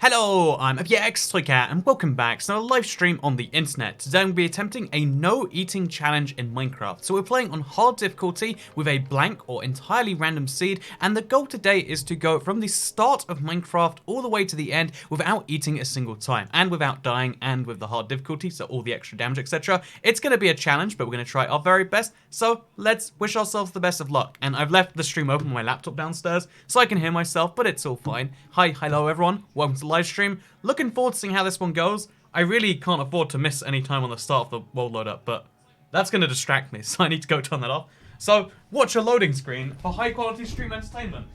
Hello, I'm FXToyCat and welcome back to another live stream on the internet. Today I'm going to be attempting a no eating challenge in Minecraft. So we're playing on hard difficulty with a blank or entirely random seed, and the goal today is to go from the start of Minecraft all the way to the end without eating a single time and without dying, and with the hard difficulty, so all the extra damage, etc. It's going to be a challenge, but we're going to try our very best, so let's wish ourselves the best of luck. And I've left the stream open on my laptop downstairs so I can hear myself, but it's all fine. Hello everyone, welcome to the live stream. Looking forward to seeing how this one goes. I really can't afford to miss any time on the start of the world load up, but that's going to distract me, so I need to go turn that off. So watch a loading screen for high quality stream entertainment.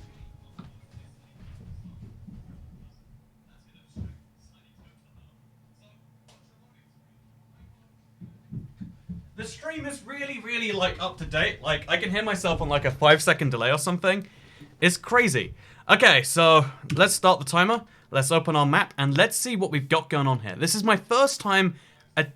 The stream is really like up to date. Like I can hear myself on like a 5-second delay or something. It's crazy. Okay, so let's start the timer. Let's open our map and let's see what we've got going on here. This is my first time it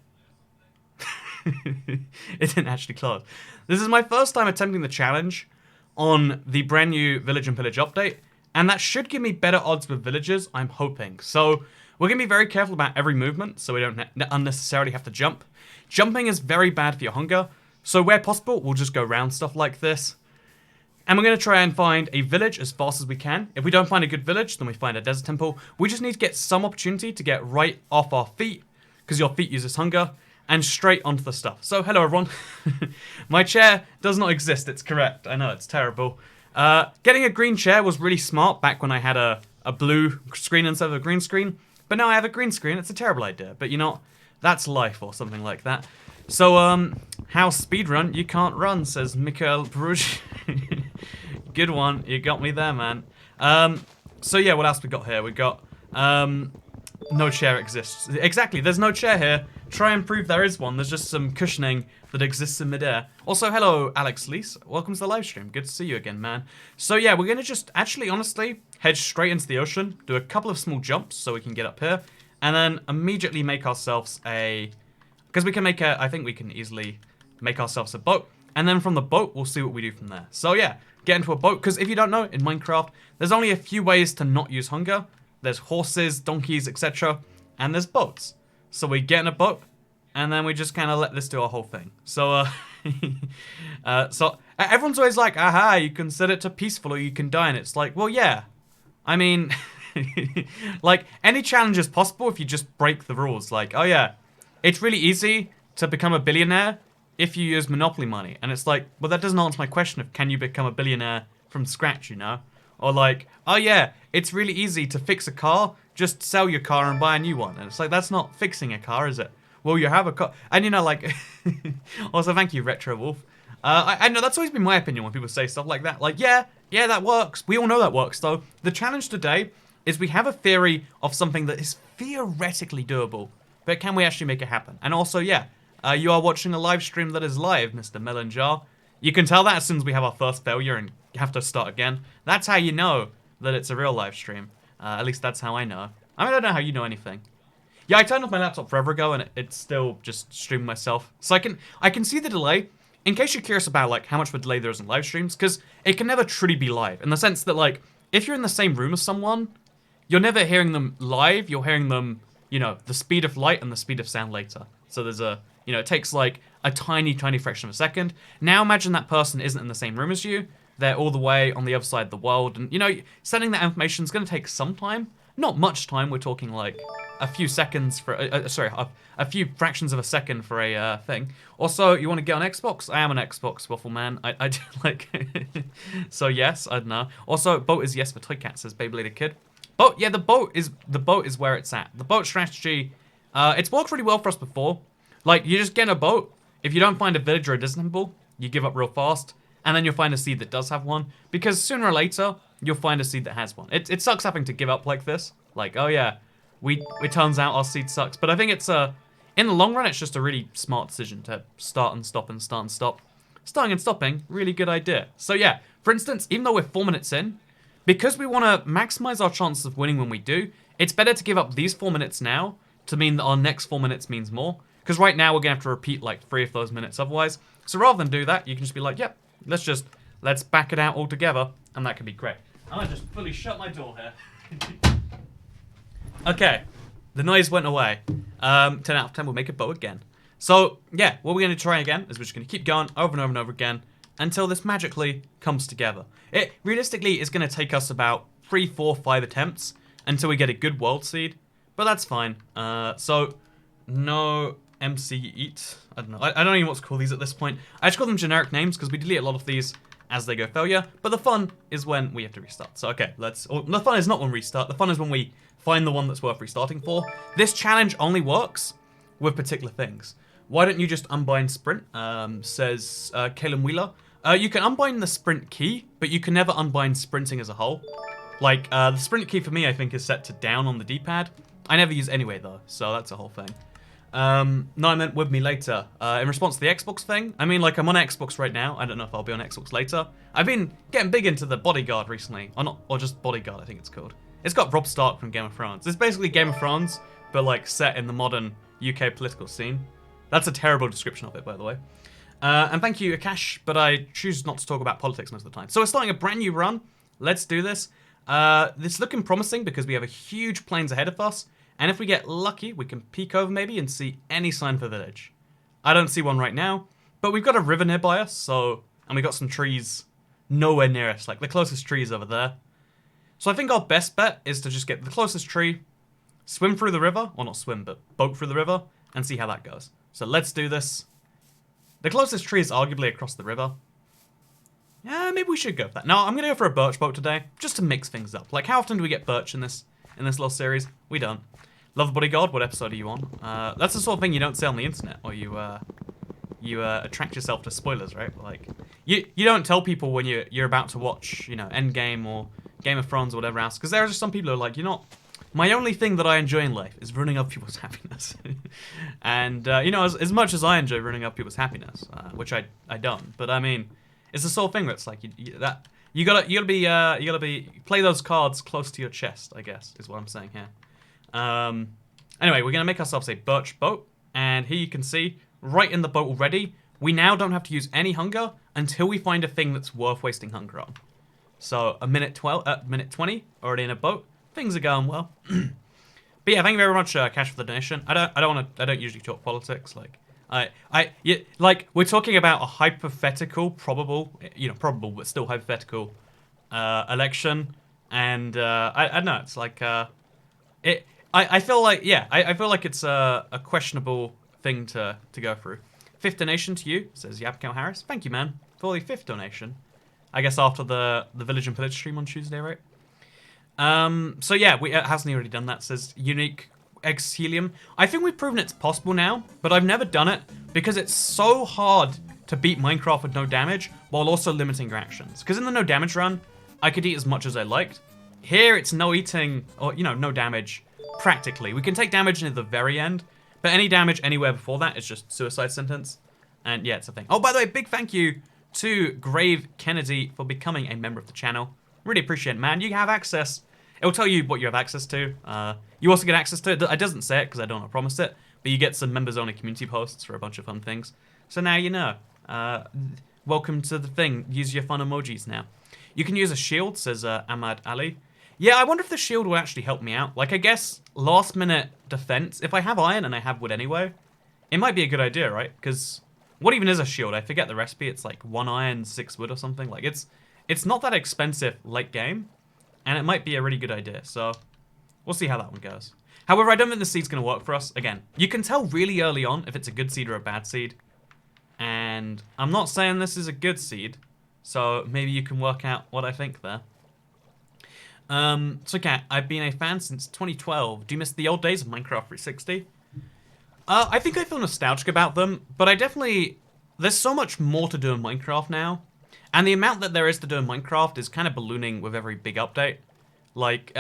didn't actually close. This is my first time attempting the challenge on the brand new village and pillage update, and that should give me better odds with villagers, I'm hoping. So we're going to be very careful about every movement so we don't unnecessarily have to jump. Jumping is very bad for your hunger, so where possible we'll just go around stuff like this. And we're going to try and find a village as fast as we can. If we don't find a good village, then we find a desert temple. We just need to get some opportunity to get right off our feet, because your feet uses hunger, and straight onto the stuff. So, hello everyone. My chair does not exist, it's correct. I know, it's terrible. Getting a green chair was really smart back when I had a blue screen instead of a green screen. But now I have a green screen, it's a terrible idea. But you know, that's life or something like that. So, how speedrun? You can't run, says Mikhail Bruges. Good one, you got me there, man. So yeah, what else we got here? We got, no chair exists. Exactly, there's no chair here. Try and prove there is one. There's just some cushioning that exists in midair. Also, hello, Alex Leese. Welcome to the live stream. Good to see you again, man. So yeah, we're gonna just, actually, honestly, head straight into the ocean, do a couple of small jumps so we can get up here, and then immediately make ourselves a, because we can make a, I think we can easily make ourselves a boat, and then from the boat, we'll see what we do from there. So yeah, get into a boat, because if you don't know, in Minecraft, there's only a few ways to not use hunger. There's horses, donkeys, etc., and there's boats. So we get in a boat, and then we just kind of let this do our whole thing. So, so everyone's always like, aha, you can set it to peaceful or you can die, and it's like, well, yeah. I mean, like, any challenge is possible if you just break the rules. Like, oh yeah, it's really easy to become a billionaire if you use Monopoly money. And it's like, well, that doesn't answer my question of can you become a billionaire from scratch, you know? Or like, oh yeah, it's really easy to fix a car, just sell your car and buy a new one. And it's like, that's not fixing a car, is it? Well, you have a car. And you know, like, also thank you, Retro Wolf. I know that's always been my opinion when people say stuff like that. Like, yeah, that works. We all know that works, though. The challenge today is we have a theory of something that is theoretically doable, but can we actually make it happen? And also, yeah, you are watching a live stream that is live, Mr. Melon Jar. You can tell that as soon as we have our first failure and have to start again. That's how you know that it's a real live stream. At least that's how I know. I mean, I don't know how you know anything. Yeah, I turned off my laptop forever ago and it's still just streaming myself. So I can see the delay. In case you're curious about like how much of a delay there is in live streams, because it can never truly be live. In the sense that like, if you're in the same room as someone, you're never hearing them live, you're hearing them, you know, the speed of light and the speed of sound later. So there's a, you know, it takes like a tiny fraction of a second. Now imagine that person isn't in the same room as you. They're all the way on the other side of the world. And, you know, sending that information is going to take some time. Not much time. We're talking like a few seconds for, a few fractions of a second for a thing. Also, you want to get on Xbox? I am an Xbox waffle man. I do like, so yes, I don't know. Also, boat is yes for Toycat, says Beyblade Kid. Boat, yeah, the boat is where it's at. The boat strategy, it's worked really well for us before. Like, you just get in a boat. If you don't find a village or a desert temple, you give up real fast. And then you'll find a seed that does have one. Because sooner or later, you'll find a seed that has one. It sucks having to give up like this. Like, oh yeah, it turns out our seed sucks. But I think it's, in the long run, it's just a really smart decision to start and stop and start and stop. Starting and stopping, really good idea. So yeah, for instance, even though we're 4 minutes in, because we want to maximize our chances of winning when we do, it's better to give up these 4 minutes now to mean that our next 4 minutes means more. Because right now, we're going to have to repeat like 3 of those minutes otherwise. So rather than do that, you can just be like, yep, let's back it out altogether, and that could be great. I'm gonna just fully shut my door here. Okay, the noise went away. 10 out of 10 will make a bow again. So, yeah, what we're going to try again is we're just going to keep going over and over and over again until this magically comes together. It realistically is going to take us about 3, 4, 5 attempts until we get a good world seed, but that's fine. So, no MC Eat. I don't know. I don't even know what to call these at this point. I just call them generic names because we delete a lot of these as they go failure, but the fun is when we have to restart. So, okay, the fun is not when we restart. The fun is when we find the one that's worth restarting for. This challenge only works with particular things. Why don't you just unbind sprint, says Kalen Wheeler. You can unbind the sprint key, but you can never unbind sprinting as a whole. Like, the sprint key for me, I think, is set to down on the D-pad. I never use anyway, though, so that's a whole thing. No, I meant with me later. In response to the Xbox thing, I mean, like, I'm on Xbox right now. I don't know if I'll be on Xbox later. I've been getting big into the Bodyguard recently. Or just Bodyguard, I think it's called. It's got Robb Stark from Game of Thrones. It's basically Game of Thrones, but, like, set in the modern UK political scene. That's a terrible description of it, by the way. And thank you, Akash, but I choose not to talk about politics most of the time. So we're starting a brand new run. Let's do this. This is looking promising because we have a huge plains ahead of us. And if we get lucky, we can peek over maybe and see any sign of a village. I don't see one right now, but we've got a river nearby us, so... And we've got some trees nowhere near us. Like, the closest tree is over there. So I think our best bet is to just get the closest tree, swim through the river, or not swim, but boat through the river, and see how that goes. So let's do this. The closest tree is arguably across the river. Yeah, maybe we should go for that. No, I'm going to go for a birch boat today, just to mix things up. Like, how often do we get birch in this little series? We don't. Love Bodyguard, what episode are you on? That's the sort of thing you don't say on the internet, or you attract yourself to spoilers, right? Like, you don't tell people when you're about to watch, you know, Endgame or Game of Thrones or whatever else, because there are just some people who are like, you know, my only thing that I enjoy in life is running up people's happiness. And, you know, as much as I enjoy running up people's happiness, which I don't, but I mean, it's the sort of thing where it's like, you gotta play those cards close to your chest, I guess, is what I'm saying here. Anyway, we're gonna make ourselves a birch boat, and here you can see, right in the boat already, we now don't have to use any hunger until we find a thing that's worth wasting hunger on. So, minute 20, already in a boat. Things are going well. But yeah, thank you very much, Cash, for the donation. I don't usually talk politics. Like, we're talking about a hypothetical, probable but still hypothetical, election, and I don't know. It's like I feel like I feel like it's a questionable thing to go through. 5th donation to you, says Yapkel Harris. Thank you, man, for the 5th donation. I guess after the Village and Pillage stream on Tuesday, right? So yeah, hasn't he already done that, says Unique X Helium. I think we've proven it's possible now, but I've never done it because it's so hard to beat Minecraft with no damage while also limiting your actions. Because in the no damage run, I could eat as much as I liked. Here, it's no eating, or, you know, no damage, practically. We can take damage near the very end, but any damage anywhere before that is just suicide sentence. And yeah, it's a thing. Oh, by the way, big thank you to Grave Kennedy for becoming a member of the channel. Really appreciate it, man. You have access. It'll tell you what you have access to. You also get access to it. It doesn't say it because I don't want to promise it, but you get some members-only community posts for a bunch of fun things. So now you know. Welcome to the thing. Use your fun emojis now. You can use a shield, says Ahmad Ali. Yeah, I wonder if the shield will actually help me out. Like, I guess last-minute defense. If I have iron and I have wood anyway, it might be a good idea, right? Because what even is a shield? I forget the recipe. It's like 1 iron, 6 wood or something. Like, it's not that expensive late game, and it might be a really good idea. So we'll see how that one goes. However, I don't think the seed's going to work for us. Again, you can tell really early on if it's a good seed or a bad seed. And I'm not saying this is a good seed, so maybe you can work out what I think there. So Kat, I've been a fan since 2012. Do you miss the old days of Minecraft 360? I think I feel nostalgic about them, but there's so much more to do in Minecraft now. And the amount that there is to do in Minecraft is kind of ballooning with every big update. Like,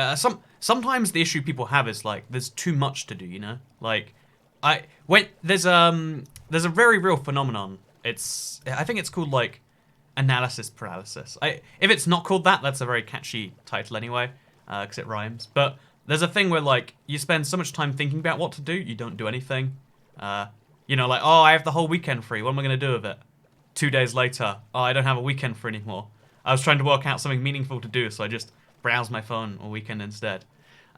sometimes the issue people have is, like, there's too much to do, you know? Like, there's a very real phenomenon. I think it's called, like, analysis paralysis. If it's not called that, that's a very catchy title anyway, because it rhymes. But there's a thing where, like, you spend so much time thinking about what to do, you don't do anything. You know, like, oh, I have the whole weekend free, what am I going to do with it? 2 days later, oh, I don't have a weekend free anymore. I was trying to work out something meaningful to do, so I just browse my phone all weekend instead.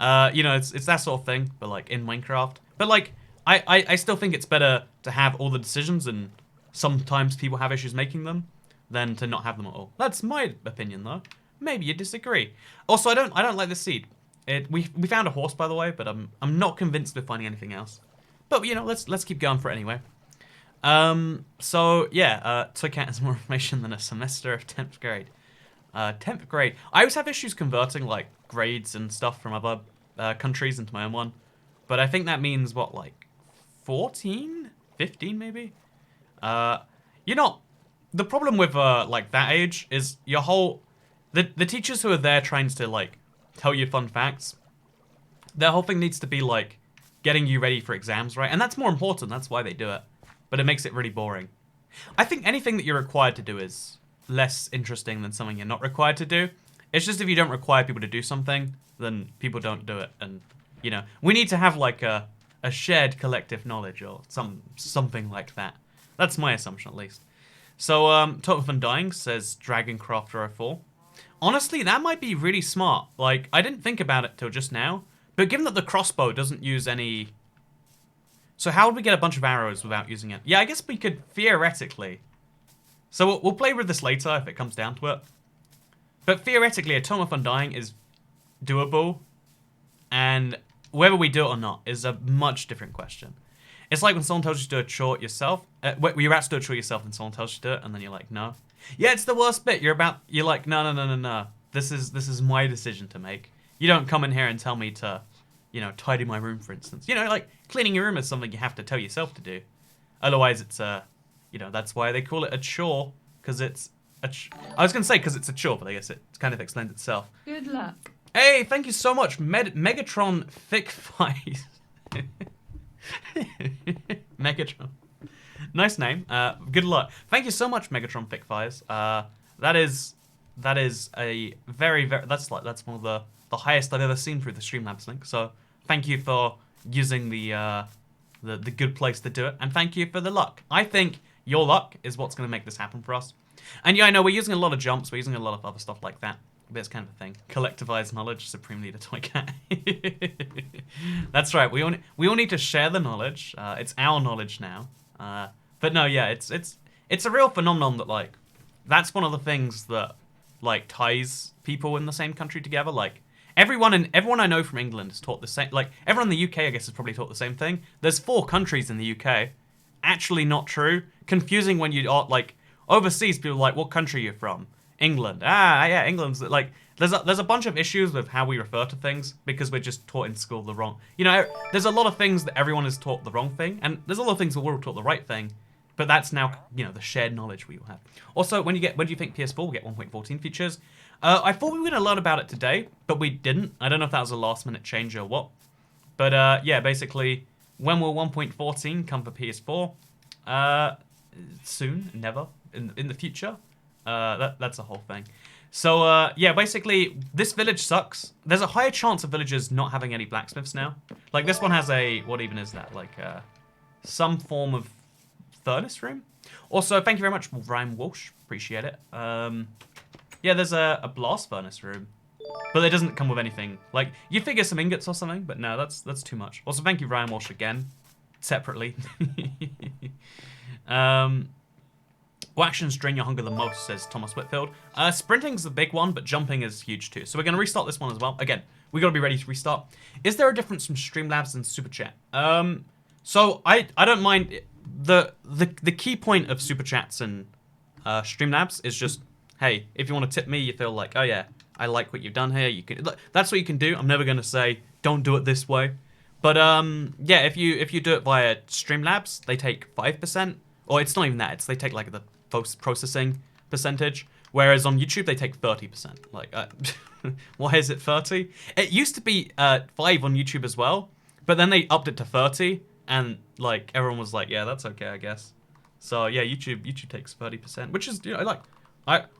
You know, it's that sort of thing, but like in Minecraft. But like, I still think it's better to have all the decisions, and sometimes people have issues making them, than to not have them at all. That's my opinion, though. Maybe you disagree. Also, I don't like this seed. We found a horse, by the way, but I'm not convinced we're finding anything else. But you know, let's keep going for it anyway. So yeah, Toy Cat has more information than a semester of 10th grade. 10th grade. I always have issues converting like grades and stuff from other countries into my own one. But I think that means what, like 14? 15 maybe? You know, the problem with like that age is your whole the teachers who are there trying to like tell you fun facts, their whole thing needs to be like getting you ready for exams, right? And that's more important, that's why they do it. But it makes it really boring. I think anything that you're required to do is less interesting than something you're not required to do. It's just if you don't require people to do something, then people don't do it. And, you know, we need to have like a shared collective knowledge or something like that. That's my assumption, at least. So, Total Fun Dying says Dragoncraft 04. Honestly, that might be really smart. Like, I didn't think about it till just now. But given that the crossbow doesn't use any... So how would we get a bunch of arrows without using it? Yeah, I guess we could theoretically. So we'll play with this later if it comes down to it. But theoretically, a Tome of Undying is doable. And whether we do it or not is a much different question. It's like when someone tells you to do a chore yourself. You're about to do a chore yourself and someone tells you to do it and then you're like, no. Yeah, it's the worst bit. You're like, no. This is my decision to make. You don't come in here and tell me to, you know, tidy my room, for instance. You know, like, cleaning your room is something you have to tell yourself to do. Otherwise, it's you know, that's why they call it a chore, because it's I was going to say because it's a chore, but I guess it kind of explains itself. Good luck. Hey, thank you so much, Megatron Thick Thighs. Megatron. Nice name. Good luck. Thank you so much, Megatron Thick Thighs. That is a very that's one of the highest I've ever seen through the Streamlabs link. So thank you for using the good place to do it, and thank you for the luck. I think your luck is what's going to make this happen for us. And yeah, I know we're using a lot of jumps, we're using a lot of other stuff like that. But it's kind of a thing. Collectivized knowledge, Supreme Leader Toy Cat. That's right. We all need to share the knowledge. It's our knowledge now. But no, yeah, it's a real phenomenon that like that's one of the things that like ties people in the same country together. Like everyone I know from England is taught the same. Like everyone in the UK, I guess, is probably taught the same thing. There's 4 countries in the UK. Actually, not true. Confusing when you are like overseas. People are like, what country are you from? England. Ah, yeah, England's like. There's a bunch of issues with how we refer to things because we're just taught in school the wrong. You know, there's a lot of things that everyone is taught the wrong thing, and there's a lot of things that we're all taught the right thing. But that's now, you know, the shared knowledge we all have. Also, when do you think PS4 will get 1.14 features? I thought we were going to learn about it today, but we didn't. I don't know if that was a last-minute change or what. But yeah, basically, when will 1.14 come for PS4? Soon, never, in the future. That's the whole thing. So yeah, basically, this village sucks. There's a higher chance of villagers not having any blacksmiths now. Like this one has a, what even is that? Like some form of furnace room. Also, thank you very much, Ryan Walsh. Appreciate it. Yeah, there's a blast furnace room, but it doesn't come with anything. Like you figure some ingots or something, but no, that's too much. Also, thank you, Ryan Walsh, again, separately. What actions drain your hunger the most, says Thomas Whitfield. Sprinting's the big one, but jumping is huge too. So we're going to restart this one as well. Again, we got to be ready to restart. Is there a difference from Streamlabs and Super Chat? So I don't mind. The key point of Super Chats and Streamlabs is just, hey, if you want to tip me, you feel like, oh yeah, I like what you've done here. You can. That's what you can do. I'm never going to say, don't do it this way. But yeah, if you do it via Streamlabs, they take 5%. Or it's not even that. They take like the post-processing percentage. Whereas on YouTube, they take 30%. Like, why is it 30? It used to be 5 on YouTube as well. But then they upped it to 30. And like everyone was like, yeah, that's okay, I guess. So yeah, YouTube takes 30%. Which is, you know, like,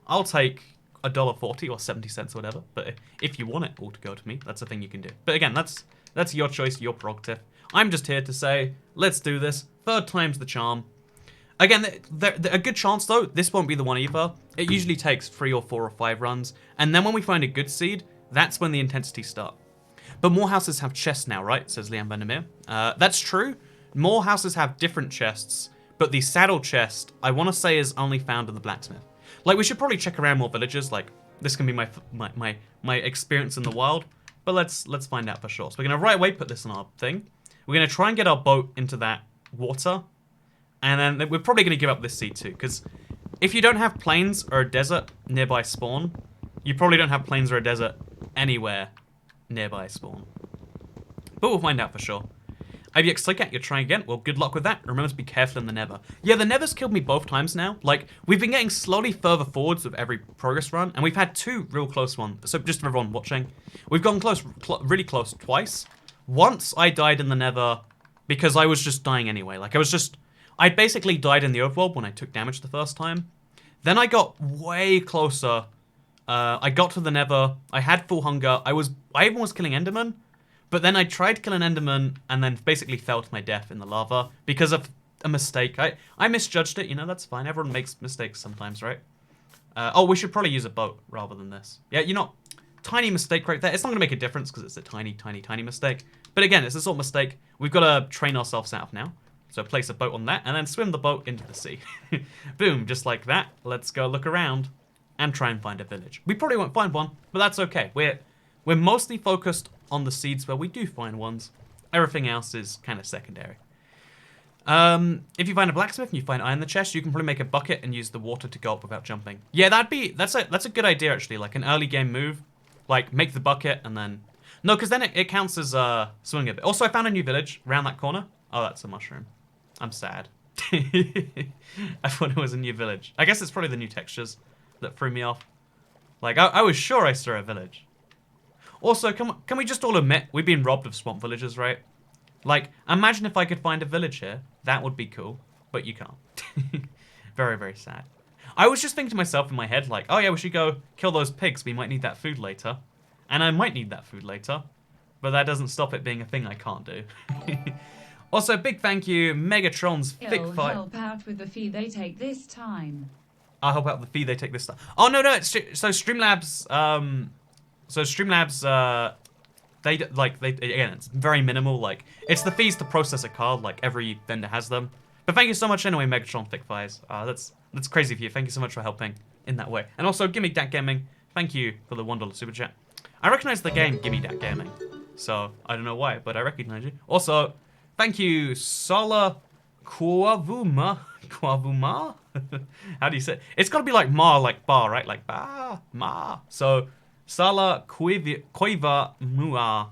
I'll take $1.40 or 70 cents or whatever. But if you want it all to go to me, that's a thing you can do. But again, that's your choice, your prerogative. I'm just here to say, let's do this. 3rd time's the charm. Again, a good chance though, this won't be the one either. It usually takes 3 or 4 or 5 runs. And then when we find a good seed, that's when the intensity starts. But more houses have chests now, right? Says Liam Vandermeer. That's true. More houses have different chests, but the saddle chest, I want to say, is only found in the blacksmith. Like, we should probably check around more villages. Like, this can be my experience in the wild. But let's find out for sure. So we're going to right away put this on our thing. We're going to try and get our boat into that water. And then we're probably going to give up this seed too. Because if you don't have plains or a desert nearby spawn, you probably don't have plains or a desert anywhere nearby spawn. But we'll find out for sure. IBX Slickat, you're trying again. Well, good luck with that. Remember to be careful in the Nether. Yeah, the Nether's killed me both times now. Like, we've been getting slowly further forwards with every progress run, and we've had 2 real close ones. So just for everyone watching, we've gone close, really close twice. Once I died in the Nether because I was just dying anyway. Like, I basically died in the overworld when I took damage the first time. Then I got way closer. I got to the Nether. I had full hunger. I even was killing Enderman. But then I tried to kill an Enderman and then basically fell to my death in the lava because of a mistake. I misjudged it, you know, that's fine. Everyone makes mistakes sometimes, right? Oh, we should probably use a boat rather than this. Yeah, you know, tiny mistake right there. It's not going to make a difference because it's a tiny, tiny, tiny mistake. But again, it's a sort of mistake we've got to train ourselves out of now. So place a boat on that and then swim the boat into the sea. Boom, just like that. Let's go look around and try and find a village. We probably won't find one, but that's okay. We're mostly focused on the seeds where we do find ones. Everything else is kind of secondary. If you find a blacksmith and you find iron in the chest, you can probably make a bucket and use the water to go up without jumping. Yeah, that's a good idea actually, like an early game move. Like make the bucket and then... No, because then it counts as swimming a bit. Also, I found a new village around that corner. Oh, that's a mushroom. I'm sad. I thought it was a new village. I guess it's probably the new textures that threw me off. Like, I was sure I saw a village. Also, can we just all admit we've been robbed of swamp villages, right? Like, imagine if I could find a village here. That would be cool, but you can't. Very, very sad. I was just thinking to myself in my head, like, oh yeah, we should go kill those pigs. We might need that food later. And I might need that food later. But that doesn't stop it being a thing I can't do. Also, big thank you, Megatron's Thick Fight. Help out with the fee they take this time. I'll help out with the fee they take this time. Oh, no, it's... So Streamlabs... So Streamlabs, again, it's very minimal, like, it's the fees to process a card, like, every vendor has them. But thank you so much anyway, Megatron Thick Fires. That's crazy of you. Thank you so much for helping in that way. And also, Gimme Dat Gaming, thank you for the $1 super chat. I recognize the game Gimme Dat Gaming, so I don't know why, but I recognize you. Also, thank you, Sala Kwavuma. Kwavuma? How do you say it? It's gotta be like ma, like bar, right? Like ba, ma. So... Sala Koiva Mua.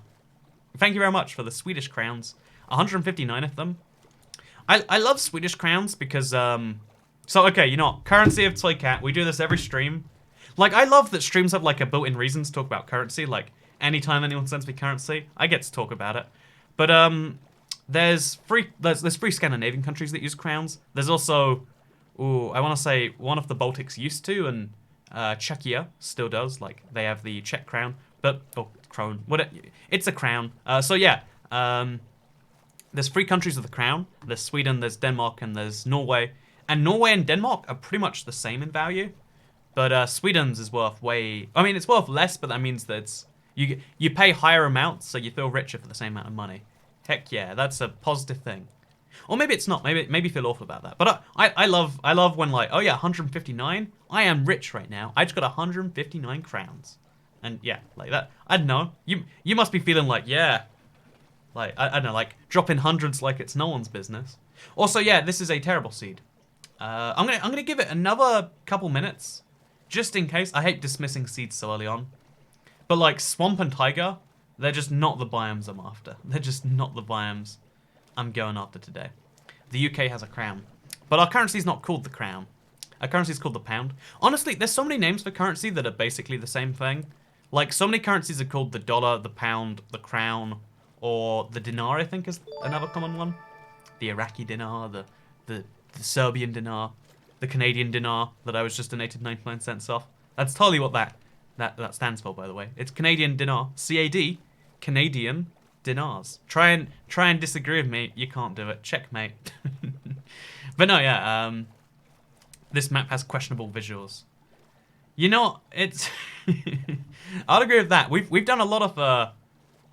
Thank you very much for the Swedish crowns. 159 of them. I love Swedish crowns because, so, okay, you know, currency of Toy Cat. We do this every stream. Like, I love that streams have, like, a built-in reason to talk about currency. Like, anytime anyone sends me currency, I get to talk about it. But, there's free Scandinavian countries that use crowns. There's also, ooh, I want to say one of the Baltics used to, and... Czechia still does, like they have the Czech crown, but crown. It's a crown. So yeah, there's 3 countries with the crown. There's Sweden, there's Denmark, and there's Norway. And Norway and Denmark are pretty much the same in value, but Sweden's is worth way. I mean, it's worth less, but that means that you pay higher amounts, so you feel richer for the same amount of money. Heck yeah, that's a positive thing. Or maybe it's not. Maybe feel awful about that. But I love when like, oh yeah, 159. I am rich right now. I just got 159 crowns, and yeah, like that. I don't know. You must be feeling like, yeah, like I don't know, like dropping hundreds like it's no one's business. Also, yeah, this is a terrible seed. I'm gonna give it another couple minutes, just in case. I hate dismissing seeds so early on, but like swamp and taiga, they're just not the biomes I'm after. They're just not the biomes I'm going after today. The UK has a crown, but our currency is not called the crown. Our currency is called the pound. Honestly, there's so many names for currency that are basically the same thing. Like, so many currencies are called the dollar, the pound, the crown, or the dinar, I think is another common one. The Iraqi dinar, the Serbian dinar, the Canadian dinar that I was just donated 99 cents off. That's totally what that stands for, by the way. It's Canadian dinar. CAD, Canadian dinars. Try and disagree with me. You can't do it. Checkmate. But no, yeah. This map has questionable visuals. You know, it's. I'll agree with that. We've done a lot of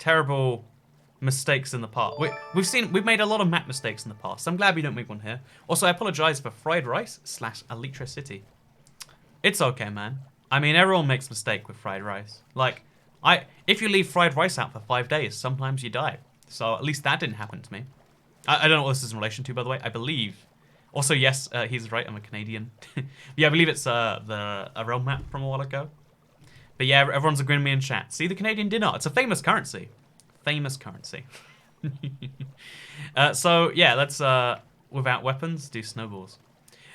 terrible mistakes in the past. We've made a lot of map mistakes in the past. I'm glad we don't make one here. Also, I apologize for fried rice / electricity. It's okay, man. I mean, everyone makes mistake with fried rice. Like, if you leave fried rice out for 5 days, sometimes you die. So at least that didn't happen to me. I don't know what this is in relation to, by the way. I believe. Also, yes, he's right. I'm a Canadian. Yeah, I believe it's a realm map from a while ago. But yeah, everyone's agreeing with me in chat. See, the Canadian dinar. It's a famous currency. Famous currency. So yeah, let's without weapons do snowballs.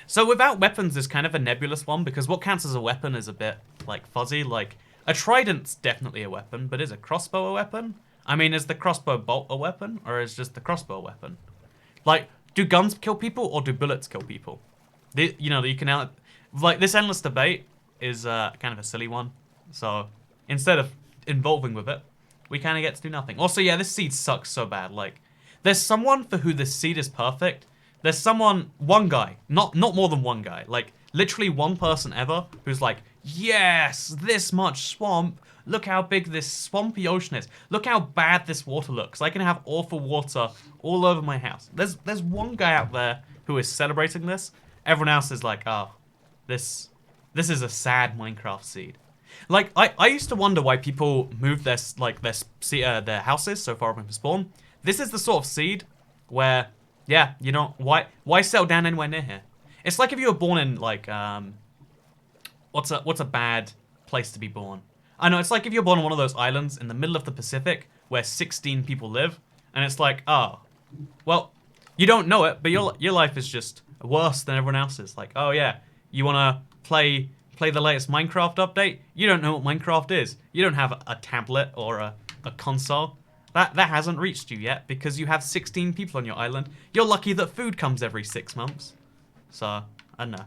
So without weapons is kind of a nebulous one because what counts as a weapon is a bit like fuzzy. Like a trident's definitely a weapon, but is a crossbow a weapon? I mean, is the crossbow bolt a weapon, or is just the crossbow a weapon? Like, do guns kill people or do bullets kill people? You can like this endless debate is kind of a silly one. So instead of involving with it, we kind of get to do nothing. Also, yeah, this seed sucks so bad. Like, there's someone for who this seed is perfect. There's someone, one guy, not more than one guy, like literally one person ever who's like, yes, this much swamp. Look how big this swampy ocean is. Look how bad this water looks. I can have awful water all over my house. There's one guy out there who is celebrating this. Everyone else is like, oh, this is a sad Minecraft seed. Like, I used to wonder why people move their houses so far from spawn. This is the sort of seed where, yeah, you know, why settle down anywhere near here? It's like if you were born in, like, what's a bad place to be born? I know, it's like if you're born on one of those islands in the middle of the Pacific where 16 people live, and it's like, oh, well, you don't know it, but your life is just worse than everyone else's. Like, oh yeah, you wanna play the latest Minecraft update? You don't know what Minecraft is. You don't have a tablet or a console. That hasn't reached you yet because you have 16 people on your island. You're lucky that food comes every 6 months. So, I don't know.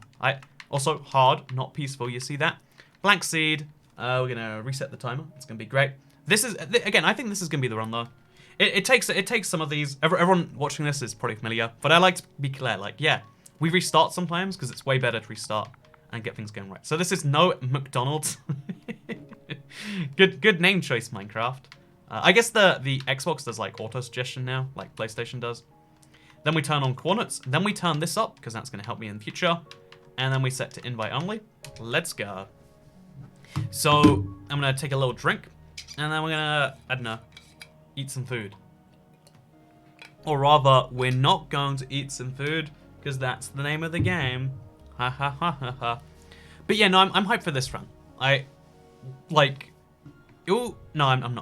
Also, hard, not peaceful, you see that? Blank seed. We're gonna reset the timer. It's gonna be great. This is, again, I think this is gonna be the run though. It takes some of these, everyone watching this is probably familiar, but I like to be clear, like, yeah, we restart sometimes because it's way better to restart and get things going right. So this is no McDonald's. Good name choice, Minecraft. I guess the Xbox does like auto suggestion now, like PlayStation does. Then we turn on coordinates. Then we turn this up because that's going to help me in the future. And then we set to invite only. Let's go. So I'm going to take a little drink. And then we're going to, I don't know, eat some food. Or rather, we're not going to eat some food because that's the name of the game. Ha ha ha ha ha. But yeah, no, I'm hyped for this run. I'm not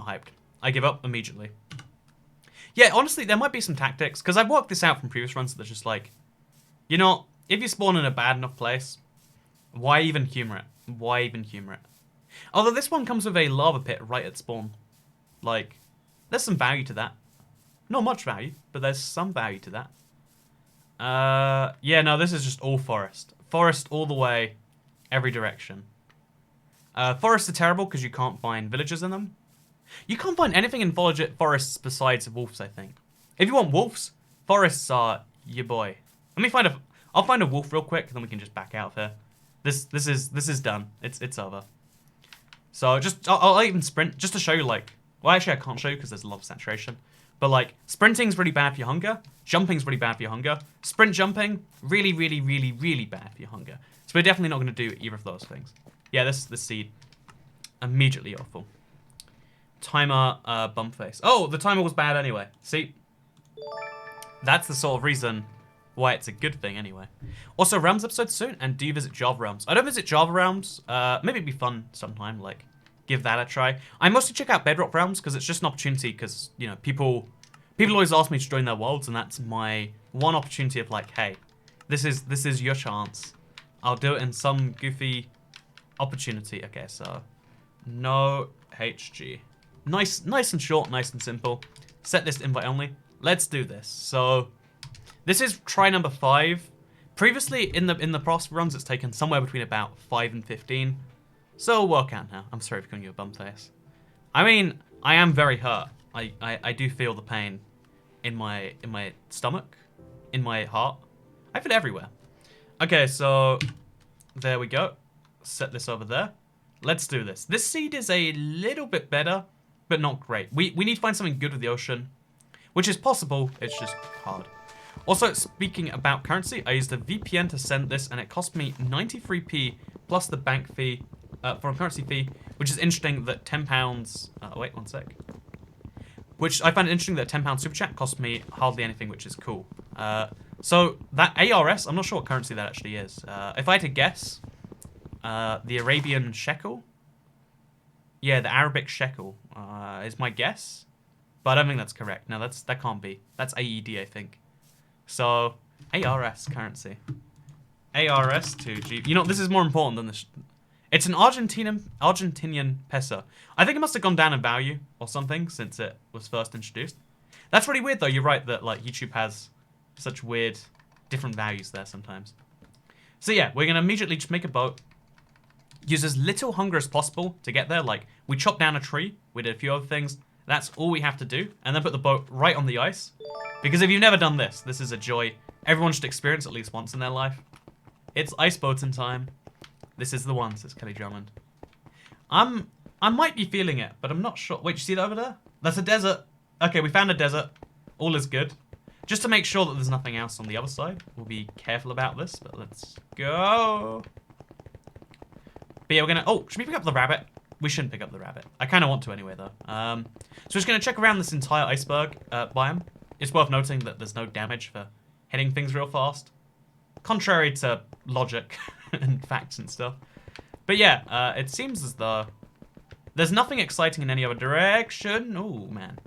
hyped. I give up immediately. Yeah, honestly, there might be some tactics, because I've worked this out from previous runs that are just like, you know, if you spawn in a bad enough place, why even humor it? Why even humor it? Although this one comes with a lava pit right at spawn. Like, there's some value to that. Not much value, but there's some value to that. Yeah, no, this is just all forest. Forest all the way, every direction. Forests are terrible because you can't find villagers in them. You can't find anything in forests besides wolves, I think. If you want wolves, forests are your boy. I'll find a wolf real quick, and then we can just back out of here. This is done. It's over. So I'll even sprint just to show you, like, well, actually I can't show you because there's a lot of saturation. But like, sprinting's really bad for your hunger. Jumping's really bad for your hunger. Sprint jumping, really, really, really, really bad for your hunger. So we're definitely not going to do either of those things. Yeah, this seed, immediately awful. Timer, bump face. Oh, the timer was bad anyway. See? That's the sort of reason why it's a good thing anyway. Also, Realms episode soon, and do you visit Java Realms? I don't visit Java Realms. Maybe it'd be fun sometime, like, give that a try. I mostly check out Bedrock Realms because it's just an opportunity because, you know, people always ask me to join their worlds, and that's my one opportunity of like, hey, this is your chance. I'll do it in some goofy opportunity. Okay, so no HG. Nice and short, nice and simple. Set this to invite only. Let's do this. So this is try number 5. Previously in the past runs, it's taken somewhere between about 5 and 15. So we'll work out now. I'm sorry for calling you a bum face. I mean, I am very hurt. I do feel the pain in my stomach, in my heart. I feel it everywhere. Okay, so there we go. Set this over there. Let's do this. This seed is a little bit better but not great. We need to find something good with the ocean, which is possible. It's just hard. Also, speaking about currency, I used a VPN to send this, and it cost me 93p plus the bank fee, foreign currency fee, which is interesting that £10... wait, one sec. Which I find it interesting that £10 super chat cost me hardly anything, which is cool. So that ARS, I'm not sure what currency that actually is. If I had to guess, the Arabian shekel? Yeah, the Arabic shekel is my guess. But I don't think that's correct. No, that can't be. That's AED, I think. So, ARS currency. ARS to G... You know, this is more important than this. It's an Argentinian peso. I think it must have gone down in value or something since it was first introduced. That's really weird, though. You're right that, like, YouTube has such weird, different values there sometimes. So, yeah, we're going to immediately just make a boat. Use as little hunger as possible to get there. Like, we chopped down a tree. We did a few other things. That's all we have to do. And then put the boat right on the ice. Because if you've never done this, this is a joy everyone should experience at least once in their life. It's ice boating time. This is the one, says Kelly Drummond. I might be feeling it, but I'm not sure. Wait, you see that over there? That's a desert. Okay, we found a desert. All is good. Just to make sure that there's nothing else on the other side. We'll be careful about this, but let's go. But yeah, we're gonna... Oh, should we pick up the rabbit? We shouldn't pick up the rabbit. I kind of want to anyway, though. So we're just gonna check around this entire iceberg biome. It's worth noting that there's no damage for hitting things real fast. Contrary to logic and facts and stuff. But yeah, it seems as though there's nothing exciting in any other direction. Oh, man.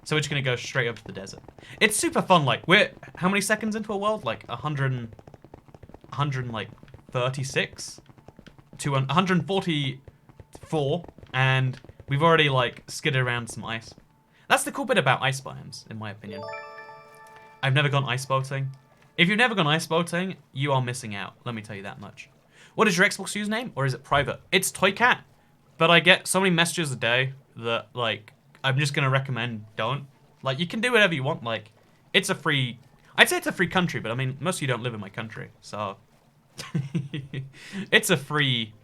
So we're just going to go straight up to the desert. It's super fun. Like, we're... How many seconds into a world? Like, 136? To 144. And we've already, like, skidded around some ice. That's the cool bit about ice biomes, in my opinion. I've never gone ice boating. If you've never gone ice boating, you are missing out. Let me tell you that much. What is your Xbox username? Or is it private? It's Toycat. But I get so many messages a day that, like, I'm just going to recommend don't. Like, you can do whatever you want. Like, it's a free... I'd say it's a free country, but I mean, most of you don't live in my country. So, it's a free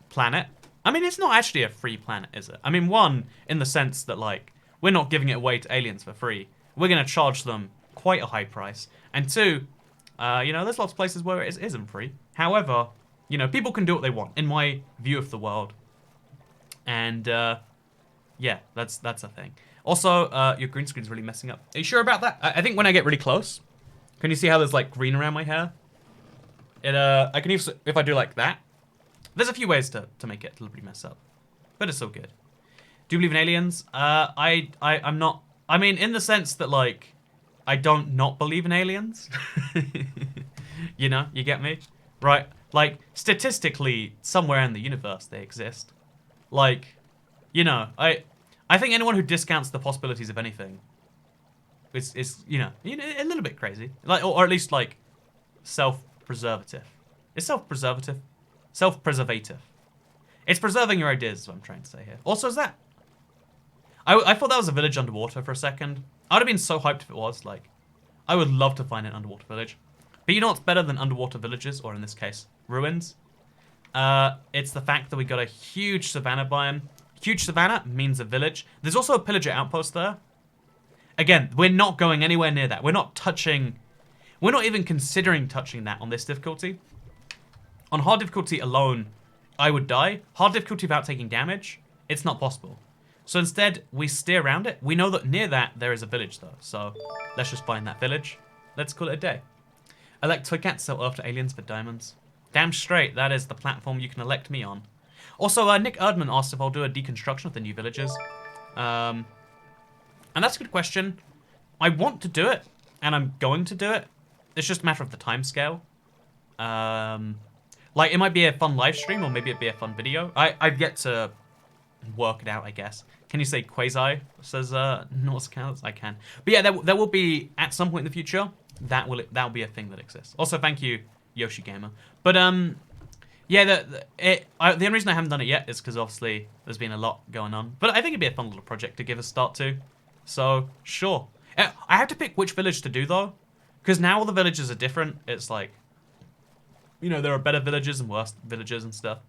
planet. I mean, it's not actually a free planet, is it? I mean, one, in the sense that, like, we're not giving it away to aliens for free. We're going to charge them quite a high price. And two, you know, there's lots of places where it isn't free. However, you know, people can do what they want, in my view of the world. And, yeah, that's a thing. Also, your green screen's really messing up. Are you sure about that? I think when I get really close, can you see how there's, like, green around my hair? I can use, if I do like that. There's a few ways to make it deliberately mess up. But it's all good. Do you believe in aliens? I'm not... I mean, in the sense that, like, I don't not believe in aliens. You know, you get me? Right, like, statistically, somewhere in the universe they exist. Like, you know, I think anyone who discounts the possibilities of anything is you know, a little bit crazy. Like, or at least, like, self-preservative. Is self-preservative? Self-preservative. It's preserving your ideas, is what I'm trying to say here. Also, is that... I thought that was a village underwater for a second. I would have been so hyped if it was. Like, I would love to find an underwater village. But you know what's better than underwater villages, or in this case, ruins? It's the fact that we got a huge savanna biome. Huge savanna means a village. There's also a pillager outpost there. Again, we're not going anywhere near that. We're not touching... We're not even considering touching that on this difficulty. On hard difficulty alone, I would die. Hard difficulty without taking damage, it's not possible. So instead, we steer around it. We know that near that, there is a village, though. So let's just find that village. Let's call it a day. Elect Toycat, sell Earth to aliens for diamonds. Damn straight, that is the platform you can elect me on. Also, Nick Erdman asked if I'll do a deconstruction of the new villages. And that's a good question. I want to do it, and I'm going to do it. It's just a matter of the time scale. Like, it might be a fun live stream, or maybe it'd be a fun video. I've yet to work it out, I guess. Can you say quasi, says Norse Counts? I can. But yeah, there will be, at some point in the future, that'll be a thing that exists. Also, thank you, Yoshi Gamer. But, yeah, the only reason I haven't done it yet is because, obviously, there's been a lot going on. But I think it'd be a fun little project to give a start to. So, sure. I have to pick which village to do, though. Because now all the villages are different. It's like, you know, there are better villages and worse villages and stuff.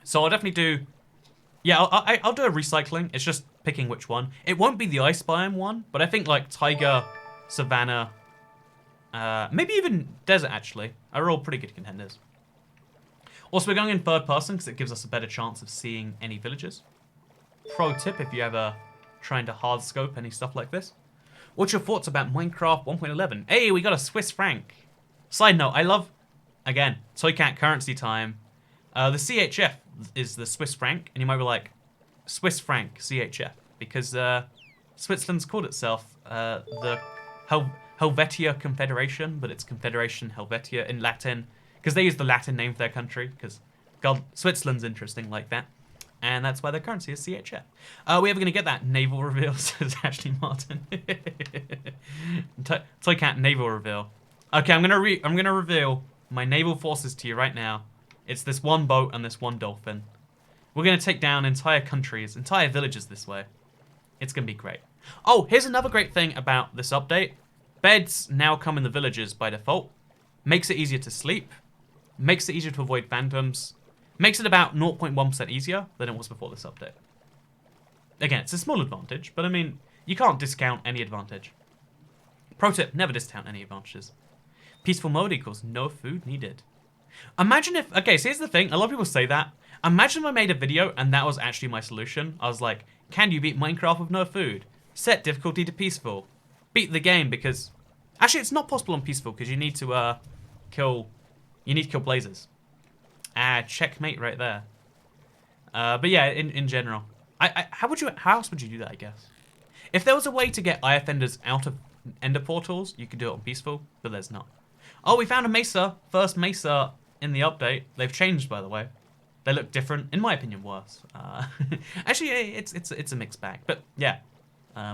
So I'll definitely do Yeah, I'll do a recycling. It's just picking which one. It won't be the ice biome one, but I think like taiga, savanna, maybe even desert actually are all pretty good contenders. Also, we're going in third person because it gives us a better chance of seeing any villages. Pro tip if you're ever trying to hard scope any stuff like this. What's your thoughts about Minecraft 1.11? Hey, we got a Swiss franc. Side note, I love, again, Toycat currency time. The CHF is the Swiss franc, and you might be like, Swiss franc, CHF, because Switzerland's called itself the Helvetia Confederation, but it's Confederation Helvetia in Latin, because they use the Latin name for their country, because God, Switzerland's interesting like that. And that's why their currency is CHF. Are we ever going to get that naval reveal, says Ashley Martin. Toycat naval reveal. Okay, I'm gonna reveal my naval forces to you right now. It's this one boat and this one dolphin. We're gonna take down entire countries, entire villages this way. It's gonna be great. Oh, here's another great thing about this update. Beds now come in the villages by default. Makes it easier to sleep. Makes it easier to avoid phantoms. Makes it about 0.1% easier than it was before this update. Again, it's a small advantage, but I mean, you can't discount any advantage. Pro tip, never discount any advantages. Peaceful mode equals no food needed. Imagine if, okay, so here's the thing, a lot of people say that. Imagine if I made a video and that was actually my solution. I was like, can you beat Minecraft with no food? Set difficulty to peaceful. Beat the game because, actually it's not possible on peaceful because you need to kill blazes. Checkmate right there. But yeah, in general. How else would you do that, I guess? If there was a way to get IF enders out of ender portals, you could do it on peaceful, but there's not. Oh, we found a mesa. First mesa in the update. They've changed, by the way. They look different. In my opinion, worse. Actually, it's a mixed bag. But yeah,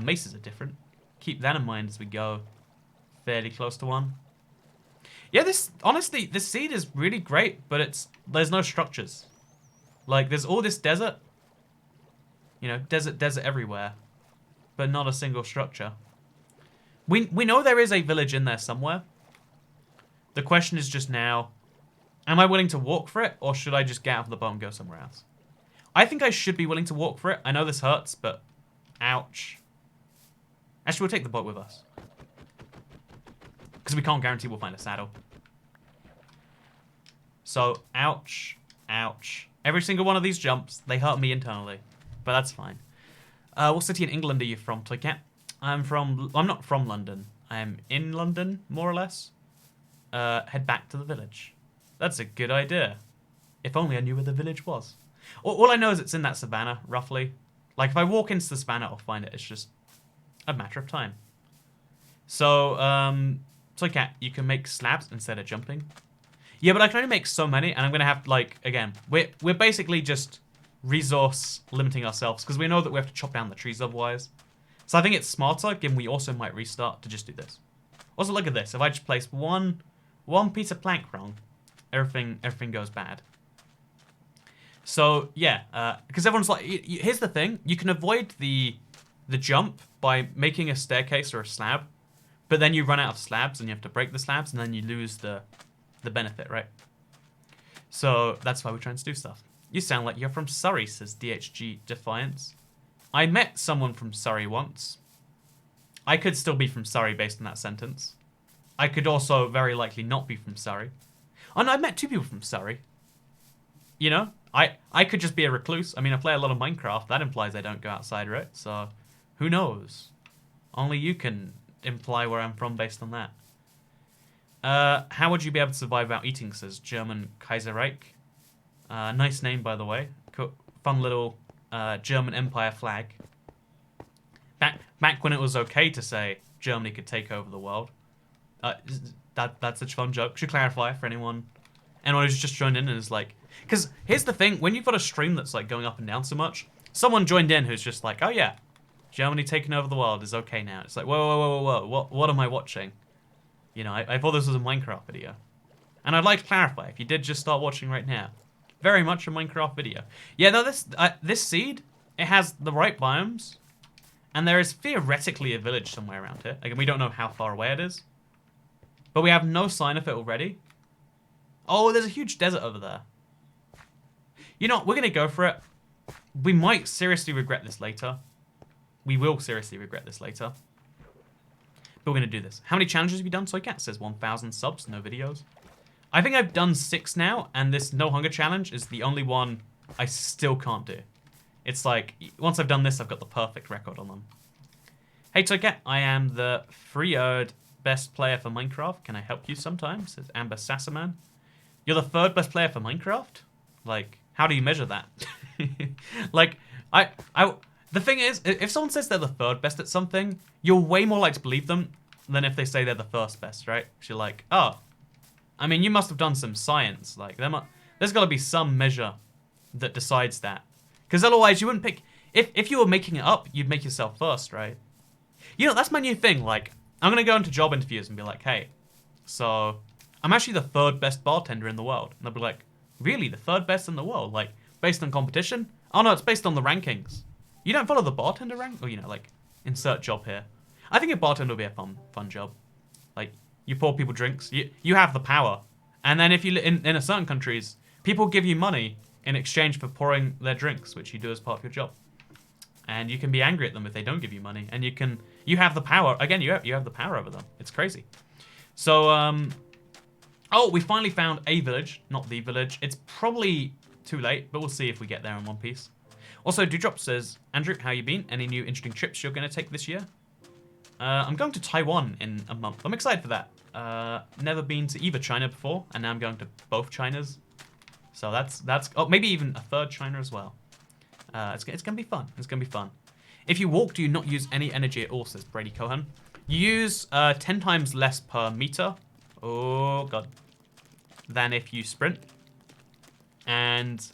mesas are different. Keep that in mind as we go fairly close to one. Yeah, honestly, this seed is really great, but there's no structures. Like, there's all this desert. You know, desert everywhere. But not a single structure. We know there is a village in there somewhere. The question is just now, am I willing to walk for it, or should I just get out of the boat and go somewhere else? I think I should be willing to walk for it. I know this hurts, but ouch. Actually, we'll take the boat with us. Because we can't guarantee we'll find a saddle. So, ouch, ouch. Every single one of these jumps, they hurt me internally. But that's fine. What city in England are you from, Toycat? I'm not from London. I'm in London, more or less. Head back to the village. That's a good idea. If only I knew where the village was. All I know is it's in that savannah, roughly. Like, if I walk into the savannah, I'll find it. It's just a matter of time. So, Toycat, you can make slabs instead of jumping. Yeah, but I can only make so many, and I'm going to have, like, again, we're basically just resource limiting ourselves, because we know that we have to chop down the trees otherwise. So I think it's smarter, given we also might restart, to just do this. Also, look at this. If I just place one piece of plank wrong, everything goes bad. So, yeah, because everyone's like, here's the thing. You can avoid the jump by making a staircase or a slab, but then you run out of slabs, and you have to break the slabs, and then you lose the benefit, right? So that's why we're trying to do stuff. You sound like you're from Surrey, says DHG Defiance. I met someone from Surrey once. I could still be from Surrey based on that sentence. I could also very likely not be from Surrey. Oh no, I met two people from Surrey. You know, I could just be a recluse. I mean, I play a lot of Minecraft. That implies I don't go outside, right? So, who knows? Only you can imply where I'm from based on that. How would you be able to survive without eating, says German Kaiserreich. Nice name, by the way. Fun little German Empire flag. Back when it was okay to say Germany could take over the world. That's such a fun joke. Should clarify for anyone who's just joined in and is like... Because here's the thing. When you've got a stream that's like going up and down so much, someone joined in who's just like, oh yeah, Germany taking over the world is okay now. It's like, whoa. What am I watching? You know, I thought this was a Minecraft video. And I'd like to clarify, if you did just start watching right now, very much a Minecraft video. Yeah, no, this seed, it has the right biomes, and there is theoretically a village somewhere around here. Again, we don't know how far away it is, but we have no sign of it already. Oh, there's a huge desert over there. You know, we're going to go for it. we might seriously regret this later. We will seriously regret this later. But we're going to do this. How many challenges have you done? Soycat says 1,000 subs, no videos. I think I've done 6 now, and this No Hunger Challenge is the only one I still can't do. It's like, once I've done this, I've got the perfect record on them. Hey Toycat, I am the free-earned best player for Minecraft. Can I help you sometime? Says Amber Sassaman. You're the 3rd best player for Minecraft? Like, how do you measure that? Like, the thing is, if someone says they're the 3rd best at something, you're way more likely to believe them than if they say they're the 1st best, right? You're like, oh, I mean, you must have done some science. Like, there's got to be some measure that decides that. Because otherwise, you wouldn't pick... If you were making it up, you'd make yourself first, right? You know, that's my new thing. Like, I'm going to go into job interviews and be like, hey, so I'm actually the 3rd best bartender in the world. And they'll be like, really? The 3rd best in the world? Like, based on competition? Oh, no, it's based on the rankings. You don't follow the bartender rank? Or, you know, like, insert job here. I think a bartender would be a fun job. Like, you pour people drinks. You have the power. And then if you in a certain countries, people give you money in exchange for pouring their drinks, which you do as part of your job. And you can be angry at them if they don't give you money. And you have the power. Again, you have the power over them. It's crazy. So, oh, we finally found a village, not the village. It's probably too late, but we'll see if we get there in one piece. Also, Dewdrop says, Andrew, how you been? Any new interesting trips you're going to take this year? I'm going to Taiwan in a month. I'm excited for that. Never been to either China before, and now I'm going to both Chinas. So that's oh, maybe even a 3rd China as well. It's going to be fun. It's going to be fun. If you walk, do you not use any energy at all, says Brady Cohen. You use 10 times less per meter. Oh, God. Than if you sprint. And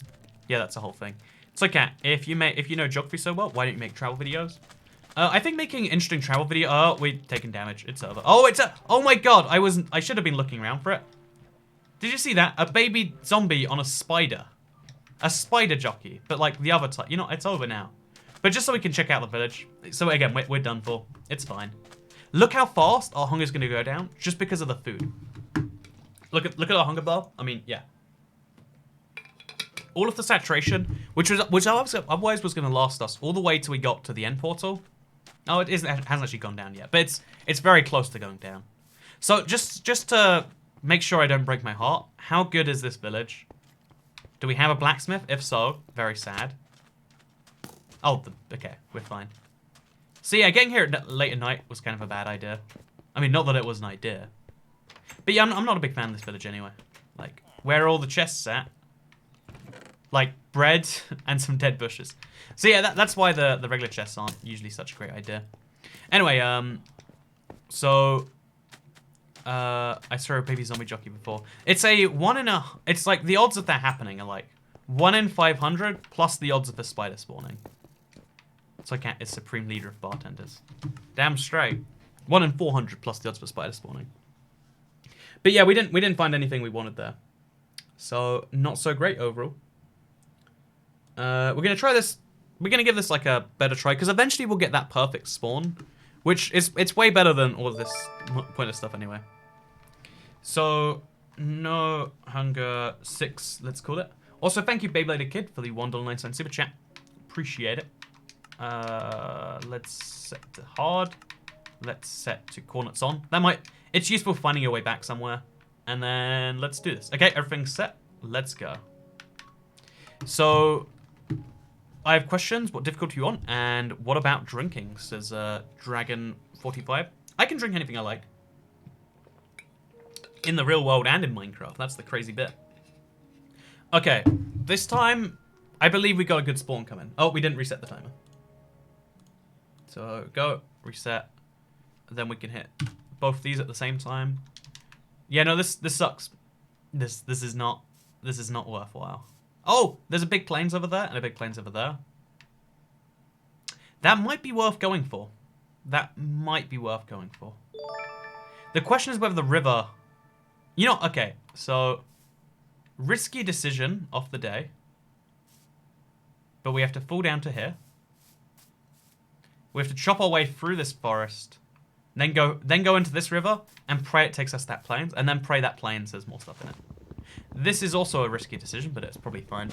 yeah, that's the whole thing. So, Kat, if you know geography so well, why don't you make travel videos? I think making interesting travel video. Oh, we're taking damage. It's over. Oh, oh my God! I should have been looking around for it. Did you see that? A baby zombie on a spider. A spider jockey, but like the other type. You know, it's over now. But just so we can check out the village. So again, we're done for. It's fine. Look how fast our hunger's going to go down just because of the food. Look at our hunger bar. I mean, yeah. All of the saturation, which otherwise was going to last us all the way till we got to the end portal. No, it hasn't actually gone down yet, but it's very close to going down. So just to make sure I don't break my heart, how good is this village? Do we have a blacksmith? If so, very sad. Oh, okay, we're fine. So yeah, getting here late at night was kind of a bad idea. I mean, not that it was an idea. But yeah, I'm not a big fan of this village anyway. Like, where are all the chests at? Like, bread and some dead bushes. So yeah, that's why the regular chests aren't usually such a great idea. Anyway, so... I saw a baby zombie jockey before. It's a it's like the odds of that happening are like 1 in 500 plus the odds of a spider spawning. So it's supreme leader of bartenders. Damn straight. 1 in 400 plus the odds of a spider spawning. But yeah, we didn't find anything we wanted there. So not so great overall. We're gonna try this. We're gonna give this like a better try because eventually we'll get that perfect spawn, which it's way better than all of this pointless stuff anyway. So no hunger 6, let's call it. Also, thank you, Beybladed Kid, for the $1.09 super chat. Appreciate it. Let's set to hard. Let's set to cornets on. It's useful for finding your way back somewhere. And then let's do this. Okay, everything's set. Let's go. So I have questions. What difficulty you want? And what about drinking? Says Dragon45. I can drink anything I like. In the real world and in Minecraft. That's the crazy bit. Okay, this time, I believe we got a good spawn coming. Oh, we didn't reset the timer. So go, reset. Then we can hit both these at the same time. Yeah, no, this sucks. This is not worthwhile. Oh, there's a big plains over there and a big plains over there. That might be worth going for. That might be worth going for. The question is whether the river... You know, okay, so... Risky decision of the day. But we have to fall down to here. We have to chop our way through this forest. Then go into this river and pray it takes us that plains. And then pray that plains has more stuff in it. This is also a risky decision, but it's probably fine.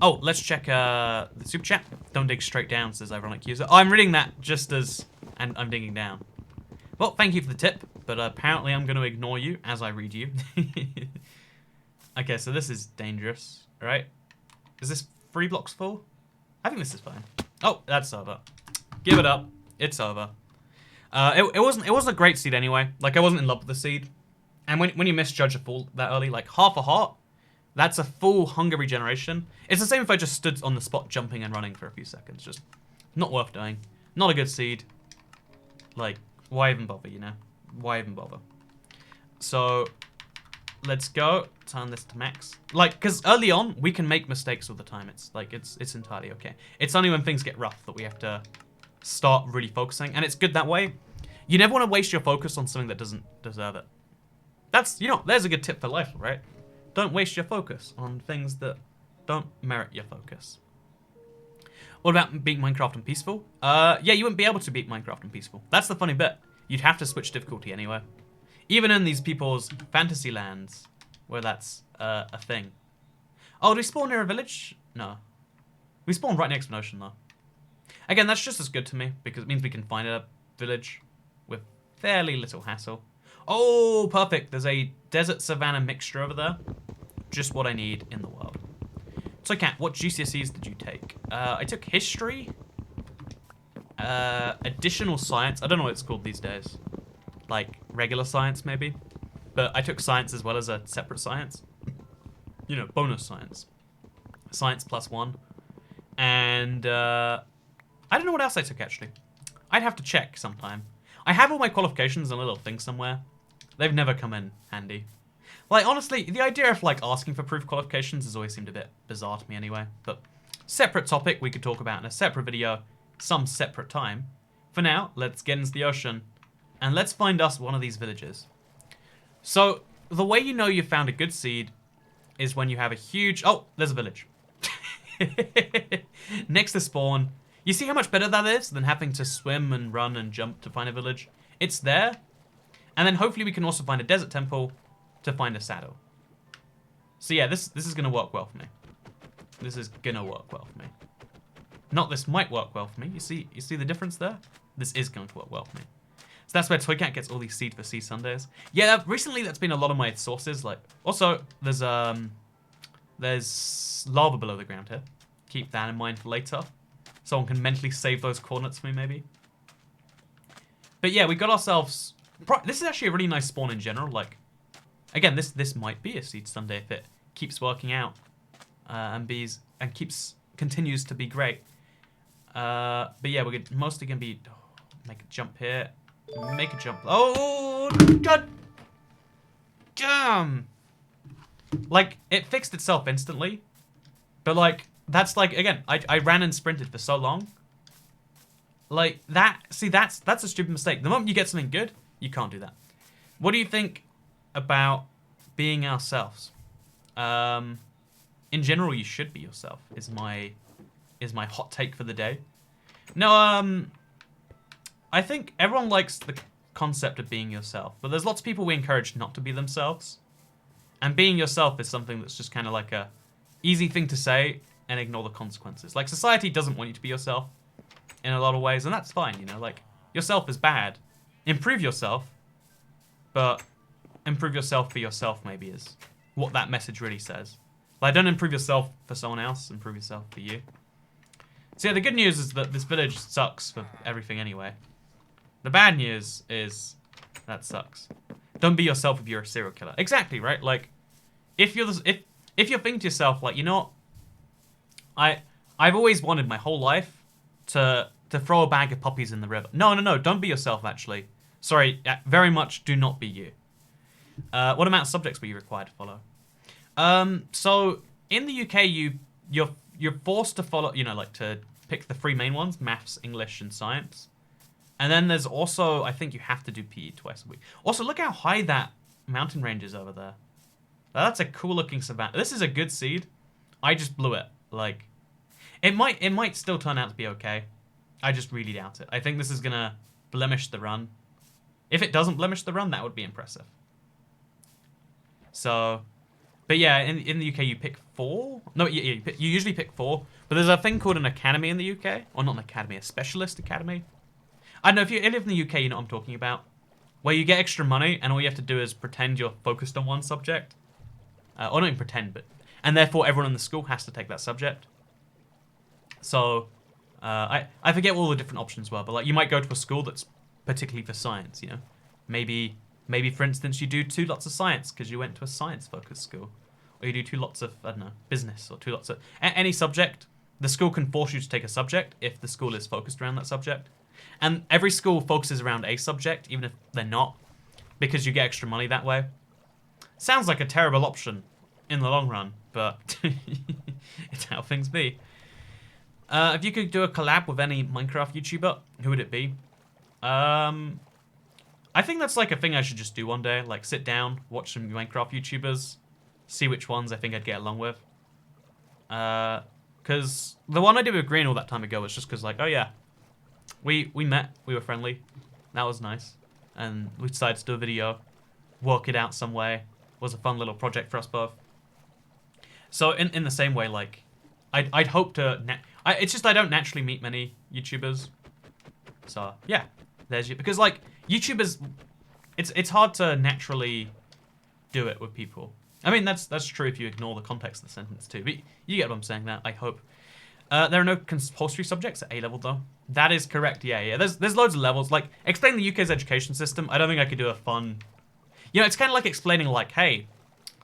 Oh, let's check the super chat. Don't dig straight down, says ironic user. Oh, I'm reading that just as and I'm digging down. Well, thank you for the tip, but apparently I'm going to ignore you as I read you. Okay, so this is dangerous, right? Is this 3 blocks full? I think this is fine. Oh, that's over. Give it up. It's over. It wasn't a great seed anyway. Like, I wasn't in love with the seed. And when you misjudge a full that early, like half a heart, that's a full hunger regeneration. It's the same if I just stood on the spot jumping and running for a few seconds. Just not worth doing. Not a good seed. Like, why even bother, you know? Why even bother? So, let's go. Turn this to max. Like, because early on, we can make mistakes all the time. It's like, it's entirely okay. It's only when things get rough that we have to start really focusing. And it's good that way. You never want to waste your focus on something that doesn't deserve it. That's, you know, there's a good tip for life, right? Don't waste your focus on things that don't merit your focus. What about beating Minecraft on peaceful? Yeah, you wouldn't be able to beat Minecraft on peaceful. That's the funny bit. You'd have to switch difficulty anyway. Even in these people's fantasy lands, where that's a thing. Oh, do we spawn near a village? No. We spawn right next to an ocean, though. Again, that's just as good to me, because it means we can find a village with fairly little hassle. Oh, perfect. There's a desert savannah mixture over there. Just what I need in the world. So, Kat, what GCSEs did you take? I took history, additional science. I don't know what it's called these days. Like, regular science, maybe. But I took science as well as a separate science. You know, bonus science. Science +1. And, I don't know what else I took, actually. I'd have to check sometime. I have all my qualifications in a little thing somewhere. They've never come in handy. Like, honestly, the idea of, like, asking for proof qualifications has always seemed a bit bizarre to me anyway. But, separate topic we could talk about in a separate video, some separate time. For now, let's get into the ocean, and let's find us one of these villages. So, the way you know you found a good seed is when you have a huge... Oh, there's a village. Next to spawn. You see how much better that is than having to swim and run and jump to find a village? It's there. And then hopefully we can also find a desert temple to find a saddle. So yeah, this is going to work well for me. This is going to work well for me. Not this might work well for me. You see the difference there? This is going to work well for me. So that's where Toycat gets all these seed for Sea Sundays. Yeah, recently that's been a lot of my sources. Like, also, there's lava below the ground here. Keep that in mind for later. Someone can mentally save those coordinates for me, maybe. But yeah, we got ourselves... This is actually a really nice spawn in general. Like, again, this might be a Seed Sunday if it keeps working out and continues to be great. But yeah, we're mostly gonna be make a jump here, make a jump. Oh, God, damn! Like, it fixed itself instantly, but like that's like again, I ran and sprinted for so long. Like that. See, that's a stupid mistake. The moment you get something good, you can't do that. What do you think about being ourselves? In general, you should be yourself. Is my hot take for the day. No, I think everyone likes the concept of being yourself, but there's lots of people we encourage not to be themselves. And being yourself is something that's just kind of like a easy thing to say and ignore the consequences. Like, society doesn't want you to be yourself in a lot of ways, and that's fine, you know? Like, yourself is bad. Improve yourself, but improve yourself for yourself maybe is what that message really says. Like, don't improve yourself for someone else, improve yourself for you. So yeah, the good news is that this village sucks for everything anyway. The bad news is that sucks. Don't be yourself if you're a serial killer. Exactly, right? Like, if you're thinking to yourself, like, you know what? I've always wanted my whole life to throw a bag of puppies in the river. No, don't be yourself, actually. Sorry, very much do not be you. What amount of subjects were you required to follow? So, in the UK, you're forced to follow, you know, like, to pick the 3 main ones, maths, English, and science. And then there's also, I think you have to do PE twice a week. Also, look how high that mountain range is over there. That's a cool looking savannah. This is a good seed. I just blew it. Like, it might still turn out to be okay. I just really doubt it. I think this is gonna blemish the run. If it doesn't blemish the run, that would be impressive. So, But yeah, in the UK you pick 4. No, you usually pick 4. But there's a thing called an academy in the UK. Or not an academy, a specialist academy. I don't know, if you live in the UK, you know what I'm talking about. Where you get extra money and all you have to do is pretend you're focused on one subject. Or not even pretend, but... And therefore everyone in the school has to take that subject. So, I forget what all the different options were. But like, you might go to a school that's particularly for science, you know. Maybe for instance, you do 2 lots of science because you went to a science-focused school. Or you do 2 lots of, I don't know, business, or 2 lots of... Any subject, the school can force you to take a subject if the school is focused around that subject. And every school focuses around a subject, even if they're not, because you get extra money that way. Sounds like a terrible option in the long run, but it's how things be. If you could do a collab with any Minecraft YouTuber, who would it be? I think that's like a thing I should just do one day. Like, sit down, watch some Minecraft YouTubers, see which ones I think I'd get along with. Because the one I did with Green all that time ago was just because, like, oh yeah, we met, we were friendly, that was nice, and we decided to do a video, work it out some way. It was a fun little project for us both. So in the same way, like, I'd hope to... it's just I don't naturally meet many YouTubers. So, yeah, there's you. Because, like, YouTubers... It's hard to naturally do it with people. I mean, that's true if you ignore the context of the sentence, too. But you get what I'm saying there, I hope. There are no compulsory subjects at A-level, though. That is correct, yeah. There's loads of levels. Like, explain the UK's education system. I don't think I could do a fun... You know, it's kind of like explaining, like, hey...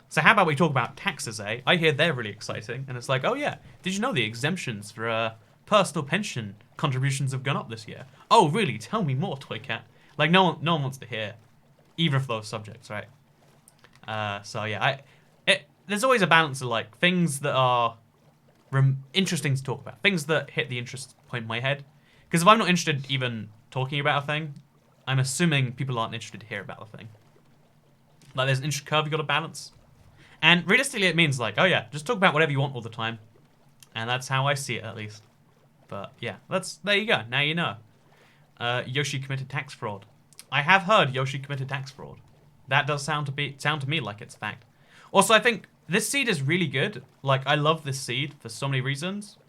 So how about we talk about taxes, eh? I hear they're really exciting. And it's like, oh yeah, did you know the exemptions for personal pension contributions have gone up this year? Oh really? Tell me more, Toycat. Like no one wants to hear either of those subjects, right? So yeah, there's always a balance of like things that are interesting to talk about, things that hit the interest point in my head. Because if I'm not interested even talking about a thing, I'm assuming people aren't interested to hear about the thing. Like there's an interest curve you got to balance. And realistically, it means like, oh yeah, just talk about whatever you want all the time. And that's how I see it, at least. But yeah, there you go. Now you know. Yoshi committed tax fraud. I have heard Yoshi committed tax fraud. That does sound to me like it's fact. Also, I think this seed is really good. Like, I love this seed for so many reasons.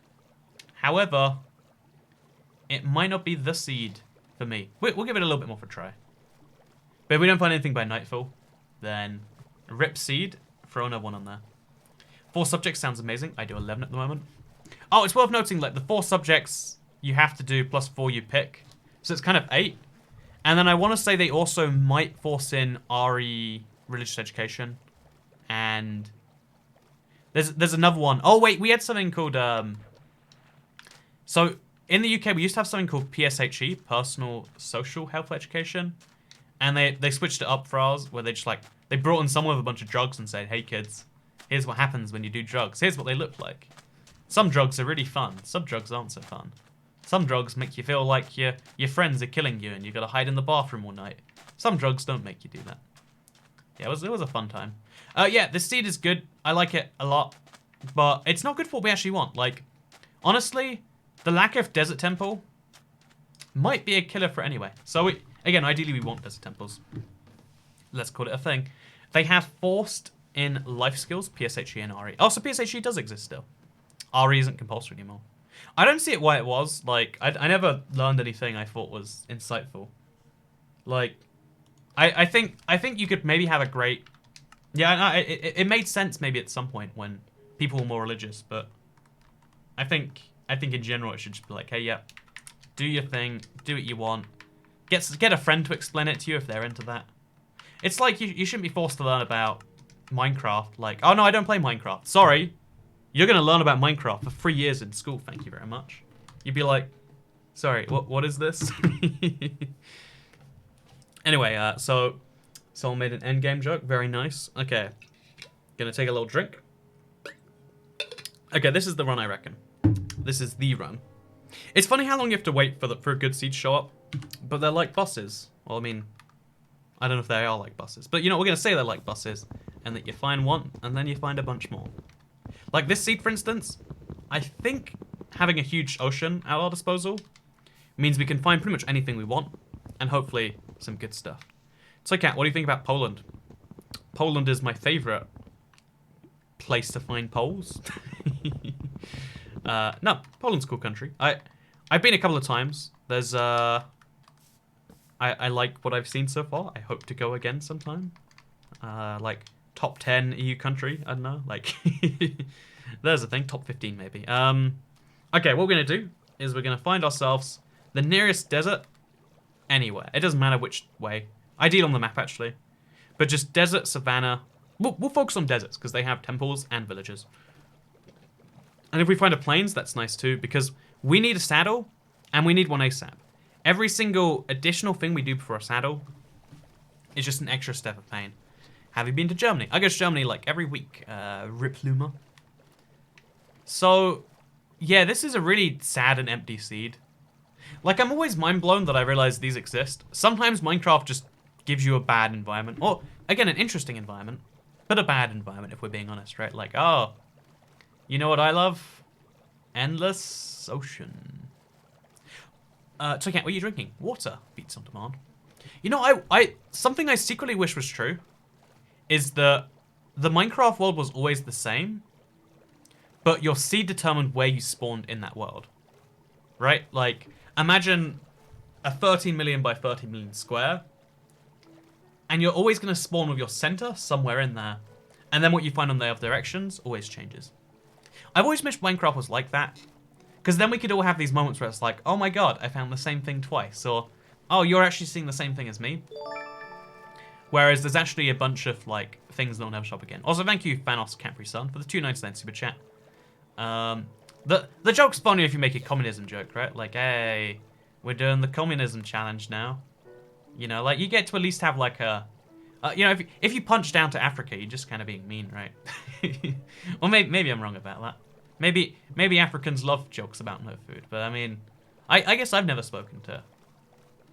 However, it might not be the seed for me. We'll give it a little bit more of a try. But if we don't find anything by nightfall, then rip seed. Throw another one on there. 4 subjects sounds amazing. I do 11 at the moment. Oh, it's worth noting, like, the 4 subjects you have to do plus 4 you pick. So it's kind of 8. And then I want to say they also might force in RE, religious education. And there's another one. Oh, wait, we had something called... So, in the UK, we used to have something called PSHE, Personal Social Health Education. And they switched it up for ours, where they just, like... They brought in someone with a bunch of drugs and said, hey kids, here's what happens when you do drugs. Here's what they look like. Some drugs are really fun. Some drugs aren't so fun. Some drugs make you feel like your friends are killing you and you gotta hide in the bathroom all night. Some drugs don't make you do that. Yeah, it was a fun time. Yeah, this seed is good. I like it a lot. But it's not good for what we actually want. Like, honestly, the lack of desert temple might be a killer for it anyway. So, again, ideally we want desert temples. Let's call it a thing. They have forced in life skills, PSHE and RE. Oh, so PSHE does exist still. RE isn't compulsory anymore. I don't see it why it was. Like, I never learned anything I thought was insightful. Like, I think you could maybe have a great... Yeah, it made sense maybe at some point when people were more religious, but I think in general it should just be like, hey, yeah, do your thing, do what you want. Get a friend to explain it to you if they're into that. It's like you shouldn't be forced to learn about Minecraft. Like, oh no, I don't play Minecraft. Sorry. You're going to learn about Minecraft for 3 years in school. Thank you very much. You'd be like, sorry, what is this? Anyway, so someone made an endgame joke. Very nice. Okay. Gonna take a little drink. Okay, this is the run, I reckon. This is the run. It's funny how long you have to wait for a good seed to show up, but they're like buses. Well, I mean... I don't know if they are like buses. But, you know, we're going to say they're like buses. And that you find one, and then you find a bunch more. Like this seed, for instance. I think having a huge ocean at our disposal means we can find pretty much anything we want. And hopefully some good stuff. So, Kat, what do you think about Poland? Poland is my favorite place to find Poles. No, Poland's a cool country. I've been a couple of times. There's I like what I've seen so far. I hope to go again sometime. Like top 10 EU country. I don't know. Like there's a thing. Top 15 maybe. Okay, what we're gonna do is we're gonna find ourselves the nearest desert anywhere. It doesn't matter which way. Ideal on the map actually, but just desert, savannah. We'll focus on deserts because they have temples and villages. And if we find a plains, that's nice too, because we need a saddle and we need one ASAP. Every single additional thing we do before a saddle is just an extra step of pain. Have you been to Germany? I go to Germany like every week. Rip Luma. So, yeah, this is a really sad and empty seed. Like, I'm always mind blown that I realize these exist. Sometimes Minecraft just gives you a bad environment. Or, again, an interesting environment. But a bad environment, if we're being honest, right? Like, oh, you know what I love? Endless ocean. So, what are you drinking? Water. Beats on demand. You know, something I secretly wish was true is that the Minecraft world was always the same, but your seed determined where you spawned in that world. Right? Like, imagine a 13 million by 13 million square, and you're always going to spawn with your center somewhere in there. And then what you find on the other directions always changes. I've always wished Minecraft was like that. Because then we could all have these moments where it's like, oh my god, I found the same thing twice. Or, oh, you're actually seeing the same thing as me. Whereas there's actually a bunch of like things that will never shop again. Also, thank you, Thanos Capri Sun, for the 2.99 super chat. The joke's funny if you make a communism joke, right? Like, hey, we're doing the communism challenge now. You know, like, you get to at least have, like, a... you know, if you punch down to Africa, you're just kind of being mean, right? Well, maybe I'm wrong about that. Maybe Africans love jokes about no food. But, I mean, I guess I've never spoken to...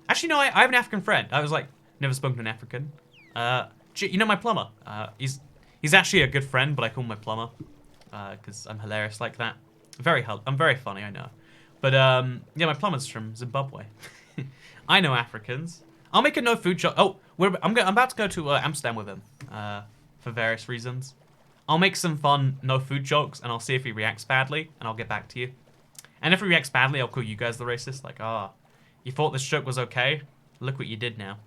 Actually, no, I have an African friend. I was, like, never spoken to an African. You know my plumber? He's actually a good friend, but I call him my plumber. Because I'm hilarious like that. I'm very funny, I know. But, yeah, my plumber's from Zimbabwe. I know Africans. I'll make a no food joke. Oh, I'm about to go to Amsterdam with him for various reasons. I'll make some fun no food jokes, and I'll see if he reacts badly, and I'll get back to you. And if he reacts badly, I'll call you guys the racist. Like, you thought this joke was okay? Look what you did now.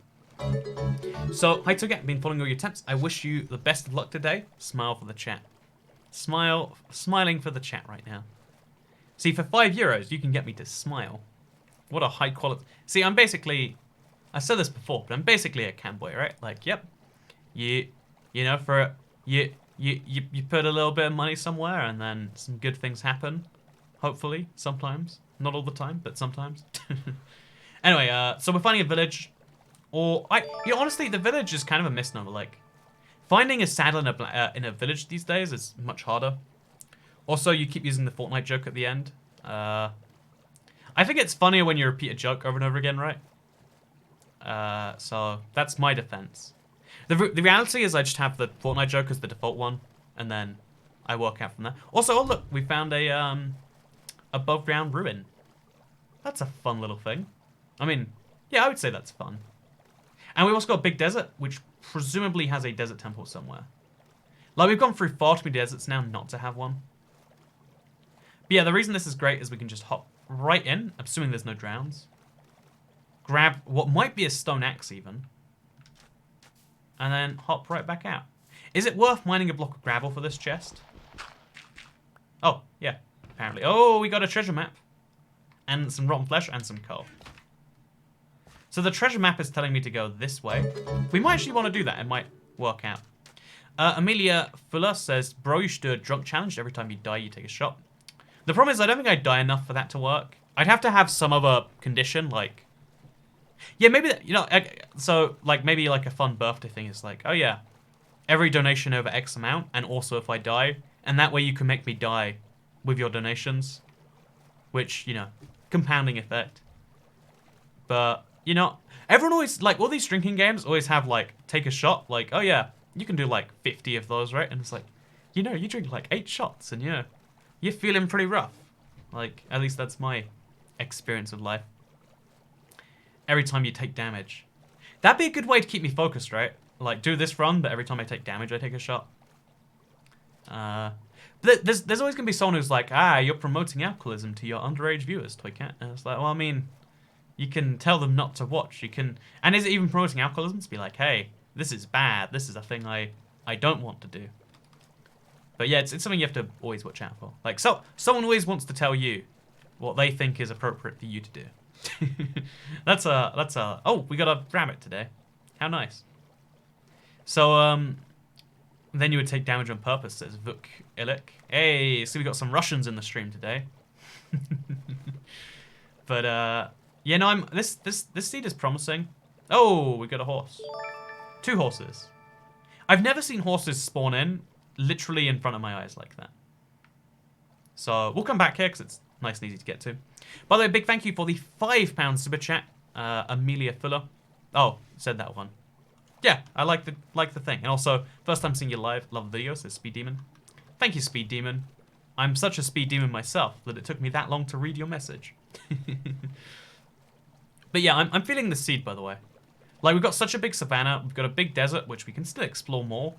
So, hi Toget, been following all your attempts. I wish you the best of luck today. Smile for the chat. Smiling for the chat right now. See, for €5, you can get me to smile. What a high quality... See, I'm basically... I said this before, but I'm basically a camboy, right? Like, yep. You know, you put a little bit of money somewhere and then some good things happen. Hopefully, sometimes. Not all the time, but sometimes. Anyway, so we're finding a village. Or, honestly, the village is kind of a misnomer. Like, finding a saddle in a village these days is much harder. Also, you keep using the Fortnite joke at the end. I think it's funnier when you repeat a joke over and over again, right? So that's my defense. The reality is I just have the Fortnite joke as the default one, and then I work out from there. Also, oh look, we found a above ground ruin. That's a fun little thing. I mean, yeah, I would say that's fun. And we also got a big desert, which presumably has a desert temple somewhere. Like, we've gone through far too many deserts now not to have one. But yeah, the reason this is great is we can just hop right in, assuming there's no drowns. Grab what might be a stone axe even. And then hop right back out. Is it worth mining a block of gravel for this chest? Oh, yeah, apparently. Oh, we got a treasure map. And some rotten flesh and some coal. So the treasure map is telling me to go this way. We might actually want to do that. It might work out. Amelia Fuller says, bro, you should do a drunk challenge. Every time you die, you take a shot. The problem is I don't think I'd die enough for that to work. I'd have to have some other condition, like... Yeah, maybe, you know, so, like, maybe, like, a fun birthday thing is like, oh, yeah, every donation over X amount, and also if I die, and that way you can make me die with your donations, which, you know, compounding effect. But, you know, everyone always, like, all these drinking games always have, like, take a shot, like, oh, yeah, you can do, like, 50 of those, right? And it's like, you know, you drink, like, 8 shots, and, you know, you're feeling pretty rough. Like, at least that's my experience of life. Every time you take damage. That'd be a good way to keep me focused, right? Like, do this run, but every time I take damage, I take a shot. There's always gonna be someone who's like, you're promoting alcoholism to your underage viewers, Toy Cat. And it's like, well, I mean, you can tell them not to watch. You can, and is it even promoting alcoholism to be like, hey, this is bad. This is a thing I don't want to do. But yeah, it's something you have to always watch out for. Like, someone always wants to tell you what they think is appropriate for you to do. Oh, we got a rabbit today. How nice. So, then you would take damage on purpose, says Vuk Ilik. Hey, so we got some Russians in the stream today. But, yeah, no, this seed is promising. Oh, we got a horse. 2 horses. I've never seen horses spawn in literally in front of my eyes like that. So we'll come back here because it's nice and easy to get to. By the way, big thank you for the £5 super chat, Amelia Fuller. Oh, said that one. Yeah, I like the thing. And also, first time seeing you live, love the videos, says Speed Demon. Thank you, Speed Demon. I'm such a Speed Demon myself that it took me that long to read your message. But yeah, I'm feeling the seed, by the way. Like, we've got such a big savannah, we've got a big desert, which we can still explore more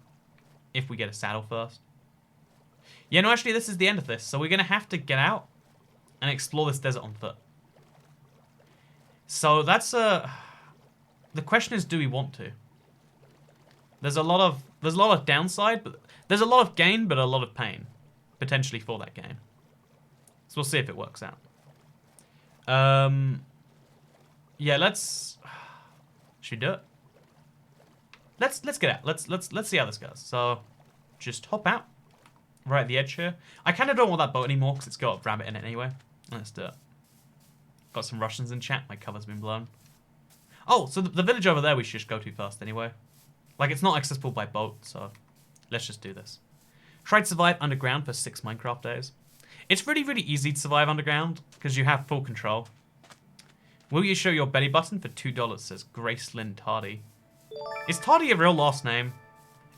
if we get a saddle first. Yeah, no, actually, this is the end of this, so we're going to have to get out and explore this desert on foot. So that's the question is, do we want to? There's a lot of downside, but there's a lot of gain, but a lot of pain potentially for that gain. So we'll see if it works out. Yeah, should we do it? Let's get out. Let's see how this goes. So just hop out right at the edge here. I kind of don't want that boat anymore because it's got a rabbit in it anyway. Let's do it. Got some Russians in chat. My cover's been blown. Oh, so the village over there we should just go to first anyway. Like, it's not accessible by boat, so let's just do this. Try to survive underground for 6 Minecraft days. It's really, really easy to survive underground because you have full control. Will you show your belly button for $2, says Gracelyn Tardy. Is Tardy a real last name?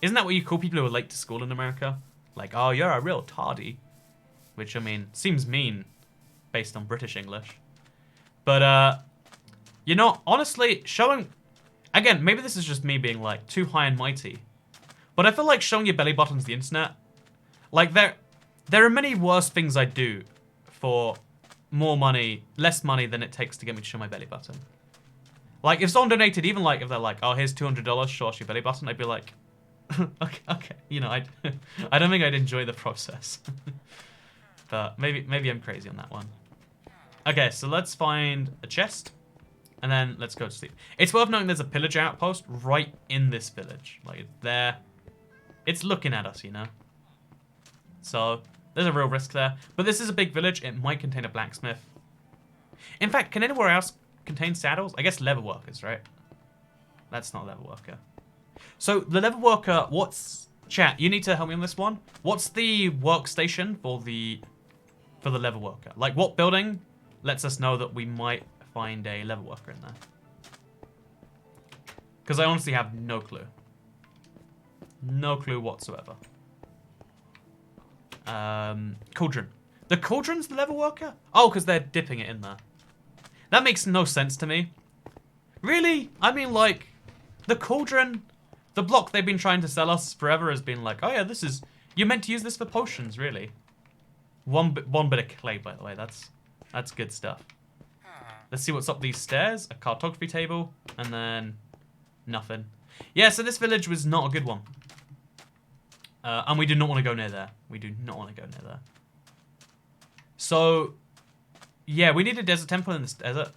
Isn't that what you call people who are late to school in America? Like, oh, you're a real tardy. Which, I mean, seems mean based on British English. But, you know, honestly, showing... Again, maybe this is just me being, like, too high and mighty. But I feel like showing your belly button to the internet... Like, there are many worse things I do for more money, less money than it takes to get me to show my belly button. Like, if someone donated, even, like, if they're like, oh, here's $200, show us your belly button, I'd be like... okay. You know, I don't think I'd enjoy the process. But maybe I'm crazy on that one. Okay, so let's find a chest. And then let's go to sleep. It's worth noting there's a pillage outpost right in this village. Like, there. It's looking at us, you know? So, there's a real risk there. But this is a big village. It might contain a blacksmith. In fact, can anywhere else contain saddles? I guess leather workers, right? That's not a leather worker. So, the leather worker, Chat, you need to help me on this one. What's the workstation for the leather worker? Like, what building lets us know that we might find a leather worker in there? Because I honestly have no clue. No clue whatsoever. Cauldron. The cauldron's the leather worker? Oh, because they're dipping it in there. That makes no sense to me. Really? I mean, like, the cauldron, the block they've been trying to sell us forever has been like, oh yeah, this is, you're meant to use this for potions, really. One bit of clay, by the way. That's good stuff. Let's see what's up these stairs. A cartography table, and then nothing. Yeah, so this village was not a good one. And we do not want to go near there. We do not want to go near there. So, yeah, we need a desert temple in this desert.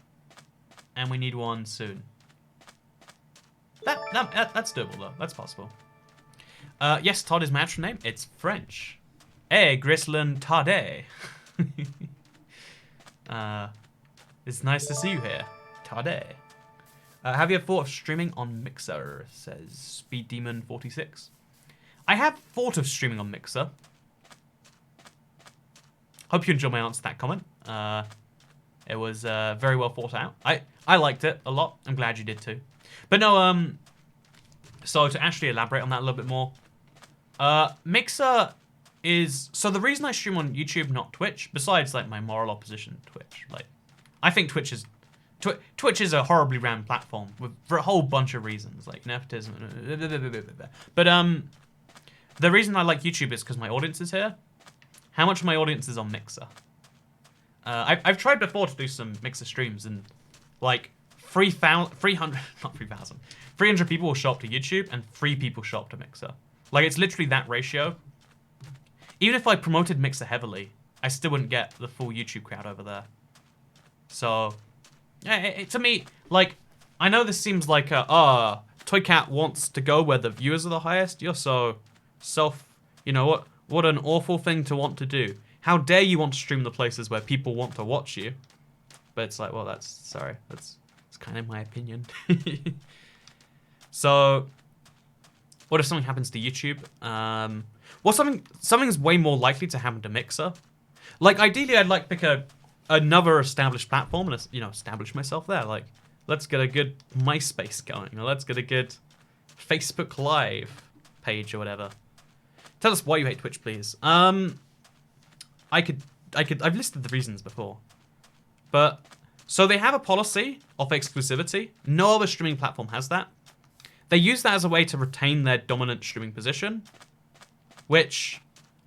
And we need one soon. That's doable, though. That's possible. Yes, Todd is my actual name. It's French. Hey, Grislin Tarde. It's nice to see you here. Tarde. Have you thought of streaming on Mixer? Says SpeedDemon46. I have thought of streaming on Mixer. Hope you enjoy my answer to that comment. It was very well thought out. I liked it a lot. I'm glad you did too. But no, so to actually elaborate on that a little bit more, Mixer is, so the reason I stream on YouTube, not Twitch, besides like my moral opposition to Twitch, like, I think Twitch is a horribly ran platform for a whole bunch of reasons, like nepotism, but the reason I like YouTube is because my audience is here. How much of my audience is on Mixer? I've tried before to do some Mixer streams, and like 300, not 3,000, 300 people will show up to YouTube, and 3 people show up to Mixer. Like, it's literally that ratio. Even if I promoted Mixer heavily, I still wouldn't get the full YouTube crowd over there. So, yeah, to me, like, I know this seems like Toycat wants to go where the viewers are the highest. You're so you know what an awful thing to want to do. How dare you want to stream the places where people want to watch you? But it's like, well, that's kind of my opinion. So, what if something happens to YouTube? Well, something's way more likely to happen to Mixer. Like, ideally, I'd like to pick another established platform and, you know, establish myself there. Like, let's get a good MySpace going, or let's get a good Facebook Live page or whatever. Tell us why you hate Twitch, please. I've listed the reasons before. But, so they have a policy of exclusivity. No other streaming platform has that. They use that as a way to retain their dominant streaming position, which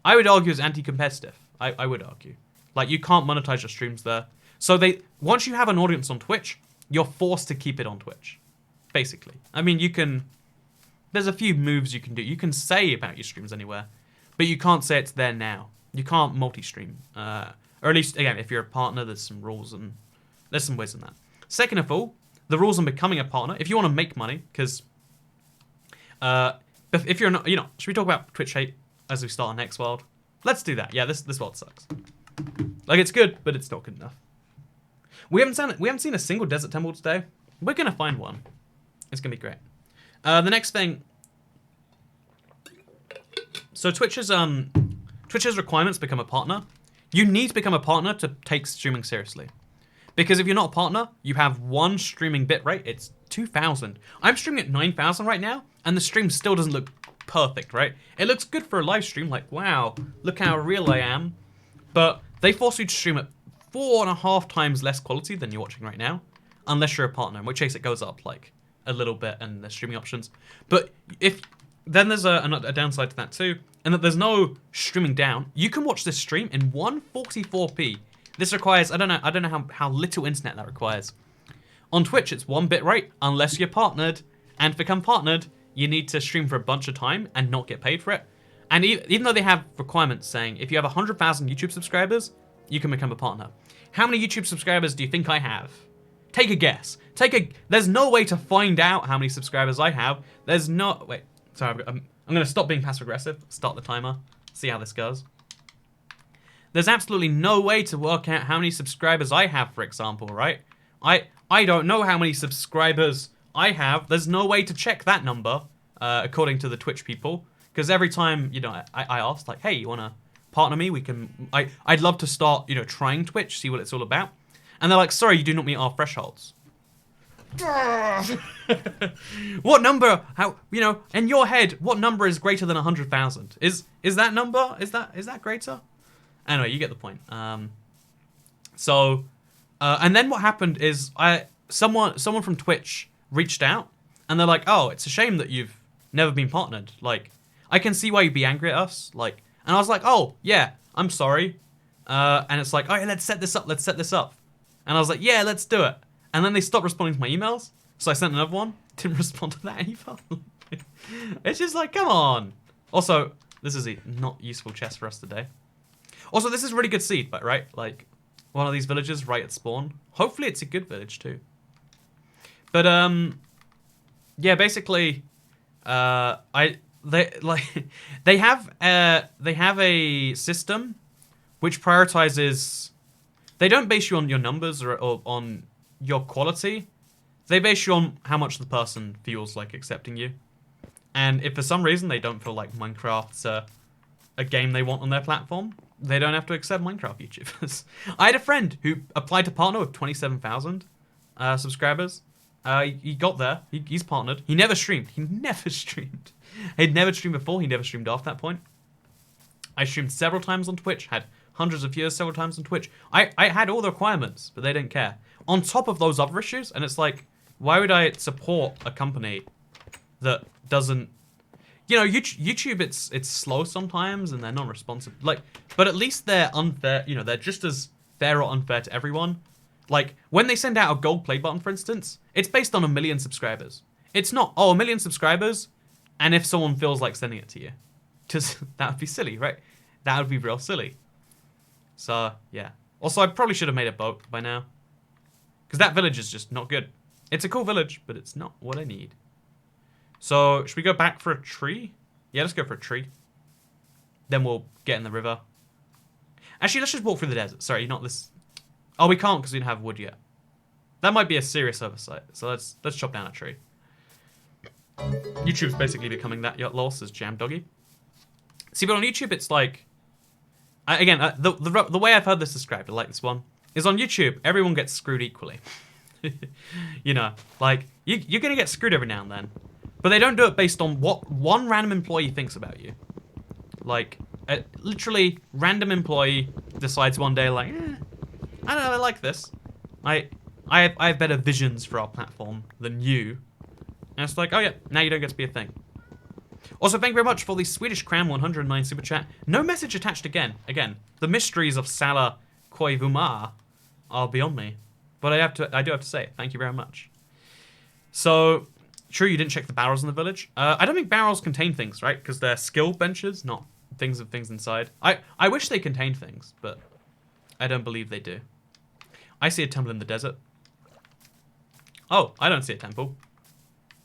I would argue is anti-competitive. I would argue. Like, you can't monetize your streams there. So once you have an audience on Twitch, you're forced to keep it on Twitch, basically. I mean, there's a few moves you can do. You can say about your streams anywhere, but you can't say it's there now. You can't multi-stream. Or at least, again, if you're a partner, there's some rules and there's some ways in that. Second of all, the rules on becoming a partner. If you want to make money, because if you're not, you know, should we talk about Twitch hate as we start our next world? Let's do that. Yeah, this world sucks. Like, it's good, but it's not good enough. We haven't seen a single desert temple today. We're gonna find one. It's gonna be great. The next thing. So Twitch's requirements to become a partner. You need to become a partner to take streaming seriously. Because if you're not a partner, you have one streaming bitrate. It's 2,000. I'm streaming at 9,000 right now, and the stream still doesn't look perfect, right? It looks good for a live stream, like, wow, look how real I am. But they force you to stream at 4.5 times less quality than you're watching right now, unless you're a partner, in which case it goes up like a little bit and there's streaming options. But then there's a downside to that too, and that there's no streaming down. You can watch this stream in 144p. This requires, I don't know how little internet that requires. On Twitch, it's 1 bitrate, unless you're partnered, and to become partnered, you need to stream for a bunch of time and not get paid for it. And even though they have requirements saying if you have 100,000 YouTube subscribers, you can become a partner. How many YouTube subscribers do you think I have? Take a guess. There's no way to find out how many subscribers I have. Wait, sorry, I'm going to stop being passive-aggressive, start the timer, see how this goes. There's absolutely no way to work out how many subscribers I have, for example, right? I don't know how many subscribers I have. There's no way to check that number, according to the Twitch people. Because every time, you know, I asked, like, hey, you want to partner me? I'd love to start, you know, trying Twitch, see what it's all about. And they're like, sorry, you do not meet our thresholds. What number, you know, in your head, what number is greater than 100,000? Is that number, is that greater? Anyway, you get the point. And then what happened is someone from Twitch reached out, and they're like, oh, it's a shame that you've never been partnered. Like, I can see why you'd be angry at us. Like, and I was like, oh, yeah, I'm sorry. And it's like, all right, let's set this up. And I was like, yeah, let's do it. And then they stopped responding to my emails. So I sent another one. Didn't respond to that either. It's just like, come on. Also, this is a not useful chest for us today. Also, this is really good seed, but right? Like, one of these villages right at spawn. Hopefully it's a good village too. But, yeah, basically, they have a system which prioritizes. They don't base you on your numbers or on your quality. They base you on how much the person feels like accepting you. And if for some reason they don't feel like Minecraft's a game they want on their platform, they don't have to accept Minecraft YouTubers. I had a friend who applied to partner with 27,000 subscribers. He got there. He's partnered. He never streamed. He'd never streamed before. He never streamed after that point. I streamed several times on Twitch. Had hundreds of viewers several times on Twitch. I had all the requirements, but they didn't care. On top of those other issues, and it's like, why would I support a company that doesn't... you know, YouTube, it's slow sometimes and they're non-responsive. Like, but at least they're unfair. You know, they're just as fair or unfair to everyone. Like, when they send out a gold play button, for instance, it's based on 1 million subscribers. It's not, oh, 1 million subscribers, and if someone feels like sending it to you. Because that would be silly, right? That would be real silly. So, yeah. Also, I probably should have made a boat by now. Because that village is just not good. It's a cool village, but it's not what I need. So, should we go back for a tree? Yeah, let's go for a tree. Then we'll get in the river. Actually, let's just walk through the desert. Sorry, not this... Oh, we can't because we don't have wood yet. That might be a serious oversight. So let's chop down a tree. YouTube's basically becoming that loss as Jam Doggy. See, but on YouTube, it's like... the way I've heard this described, I like this one, is on YouTube, everyone gets screwed equally. You know, like, you're going to get screwed every now and then. But they don't do it based on what one random employee thinks about you. Like, literally, random employee decides one day, like, I don't know, I like this. I have better visions for our platform than you. And it's like, oh yeah, now you don't get to be a thing. Also, thank you very much for the Swedish Crown 109 super chat. No message attached again. Again, the mysteries of Salah Koivumar are beyond me. But I do have to say it. Thank you very much. So, true, you didn't check the barrels in the village. I don't think barrels contain things, right? Because they're skill benches, not things of things inside. I wish they contained things, but I don't believe they do. I see a temple in the desert. Oh, I don't see a temple.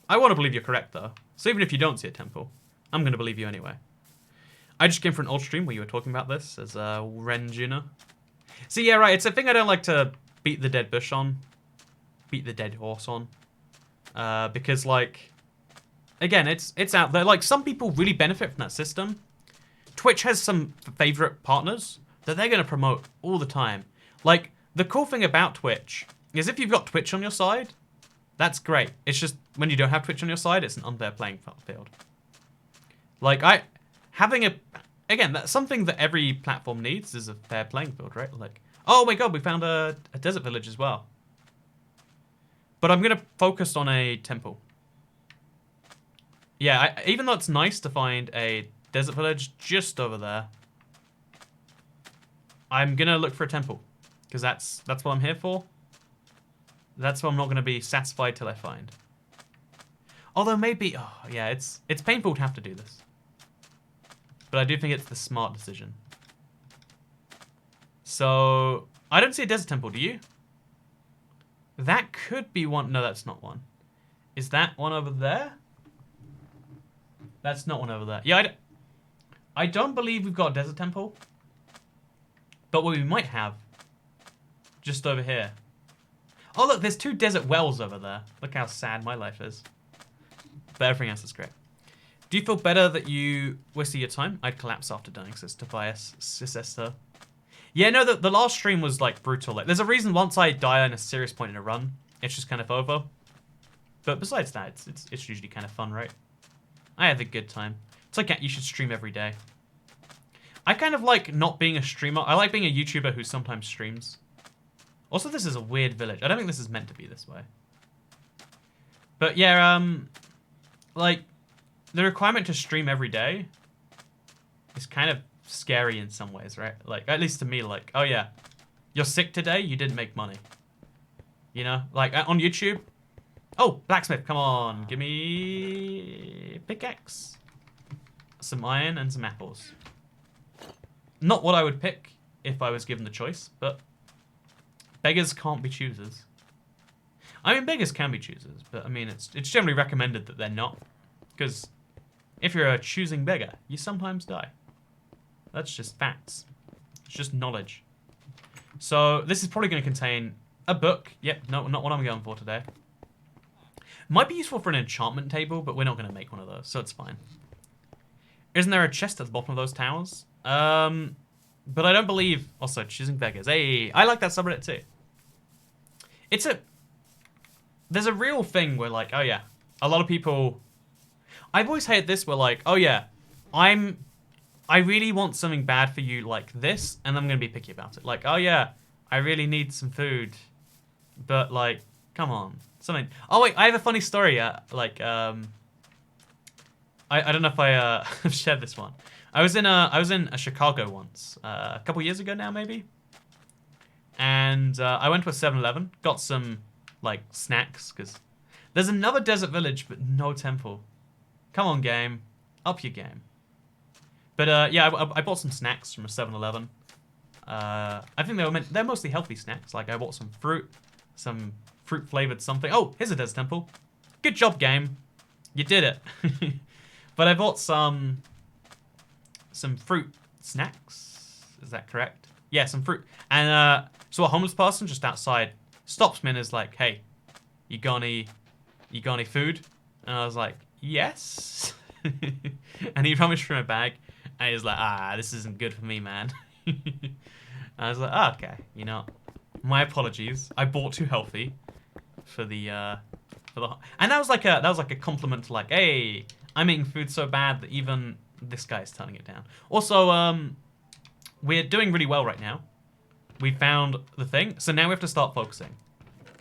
I want to believe you're correct, though. So even if you don't see a temple, I'm going to believe you anyway. I just came for an old stream where you were talking about this as Renjuna. See, yeah, right. It's a thing I don't like to beat the dead bush on. Beat the dead horse on. Because, like, again, it's out there. Like, some people really benefit from that system. Twitch has some favorite partners that they're going to promote all the time. Like, the cool thing about Twitch is if you've got Twitch on your side, that's great. It's just when you don't have Twitch on your side, it's an unfair playing field. Like, again, that's something that every platform needs is a fair playing field, right? Like, oh my god, we found a desert village as well. But I'm going to focus on a temple. Yeah, even though it's nice to find a desert village just over there, I'm going to look for a temple. Because that's what I'm here for. That's what I'm not going to be satisfied till I find. Although maybe... Oh, yeah, it's painful to have to do this. But I do think it's the smart decision. So, I don't see a desert temple, do you? That could be one... No, that's not one. Is that one over there? That's not one over there. Yeah, I don't believe we've got a desert temple. But what we might have... just over here. Oh, look, there's 2 desert wells over there. Look how sad my life is. But everything else is great. Do you feel better that you wasted your time? I'd collapse after dying, says Tobias Sisester. Yeah, no, the last stream was, like, brutal. Like, there's a reason once I die on a serious point in a run, it's just kind of over. But besides that, it's usually kind of fun, right? I have a good time. It's like you should stream every day. I kind of like not being a streamer. I like being a YouTuber who sometimes streams. Also, this is a weird village. I don't think this is meant to be this way. But yeah, like, the requirement to stream every day is kind of scary in some ways, right? Like, at least to me, like, oh yeah, you're sick today, you didn't make money. You know? Like, on YouTube, oh, blacksmith, come on, give me a pickaxe, some iron, and some apples. Not what I would pick if I was given the choice, but... beggars can't be choosers. I mean, beggars can be choosers, but I mean, it's generally recommended that they're not. Because if you're a choosing beggar, you sometimes die. That's just facts. It's just knowledge. So this is probably going to contain a book. Yep, no, not what I'm going for today. Might be useful for an enchantment table, but we're not going to make one of those, so it's fine. Isn't there a chest at the bottom of those towers? But I don't believe... Also, choosing beggars. Hey, I like that subreddit too. There's a real thing where, like, oh yeah, a lot of people... I've always hated this where, like, oh yeah, I really want something bad for you like this, and I'm going to be picky about it. Like, oh yeah, I really need some food. But, like, come on. Something... Oh wait, I have a funny story. I don't know if I have shared this one. I was in a Chicago once, a couple years ago now maybe, and I went to a 7-Eleven, got some like snacks because there's another desert village but no temple. Come on, game, up your game. But yeah, I bought some snacks from a 7-Eleven. I think they're mostly healthy snacks. Like I bought some fruit flavored something. Oh, here's a desert temple. Good job, game. You did it. But I bought some fruit snacks. Is that correct? Yeah, some fruit. And so a homeless person just outside stops me and is like, "Hey, you got any food?" And I was like, "Yes." And he rummaged through my bag and he's like, "This isn't good for me, man." I was like, "Okay, you know, my apologies. I bought too healthy for the and that was like a compliment to like, hey, I'm eating food so bad that even this guy's turning it down." Also, we're doing really well right now. We found the thing, so now we have to start focusing.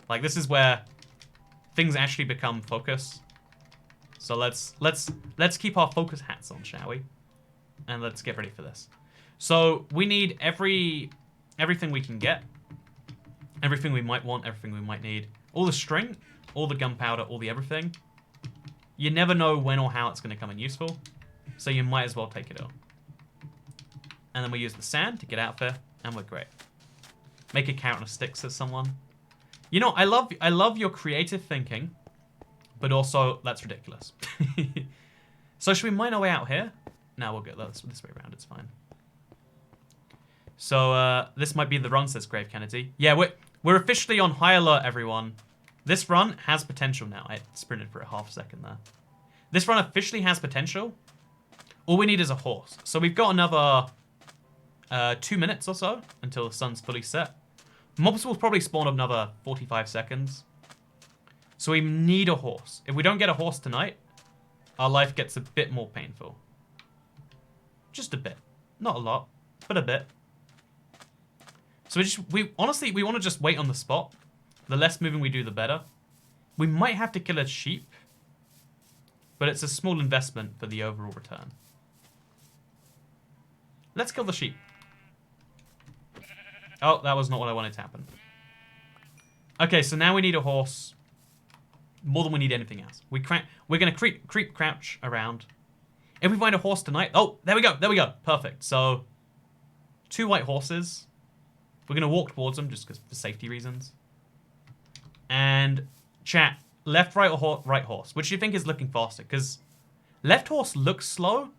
Like this is where things actually become focus. So let's keep our focus hats on, shall we? And let's get ready for this. So we need everything we can get, everything we might want, everything we might need, all the string, all the gunpowder, all the everything. You never know when or how it's going to come in useful, so you might as well take it all. And then we use the sand to get out there, and we're great. Make a carrot and a stick, says someone. You know, I love your creative thinking, but also that's ridiculous. So should we mine our way out here? No, we'll go this way around. It's fine. So this might be the run, says Grave Kennedy. Yeah, we're officially on high alert, everyone. This run has potential now. I sprinted for a half second there. This run officially has potential. All we need is a horse. So we've got another 2 minutes or so until the sun's fully set. Mobs will probably spawn another 45 seconds. So we need a horse. If we don't get a horse tonight, our life gets a bit more painful. Just a bit. Not a lot, but a bit. So we honestly want to just wait on the spot. The less moving we do, the better. We might have to kill a sheep, but it's a small investment for the overall return. Let's kill the sheep. Oh, that was not what I wanted to happen. Okay, so now we need a horse more than we need anything else. We're going to creep, crouch around. If we find a horse tonight... Oh, there we go. There we go. Perfect. So, 2 white horses. We're going to walk towards them just because for safety reasons. And chat, left, right, or right horse. Which do you think is looking faster? Because left horse looks slow.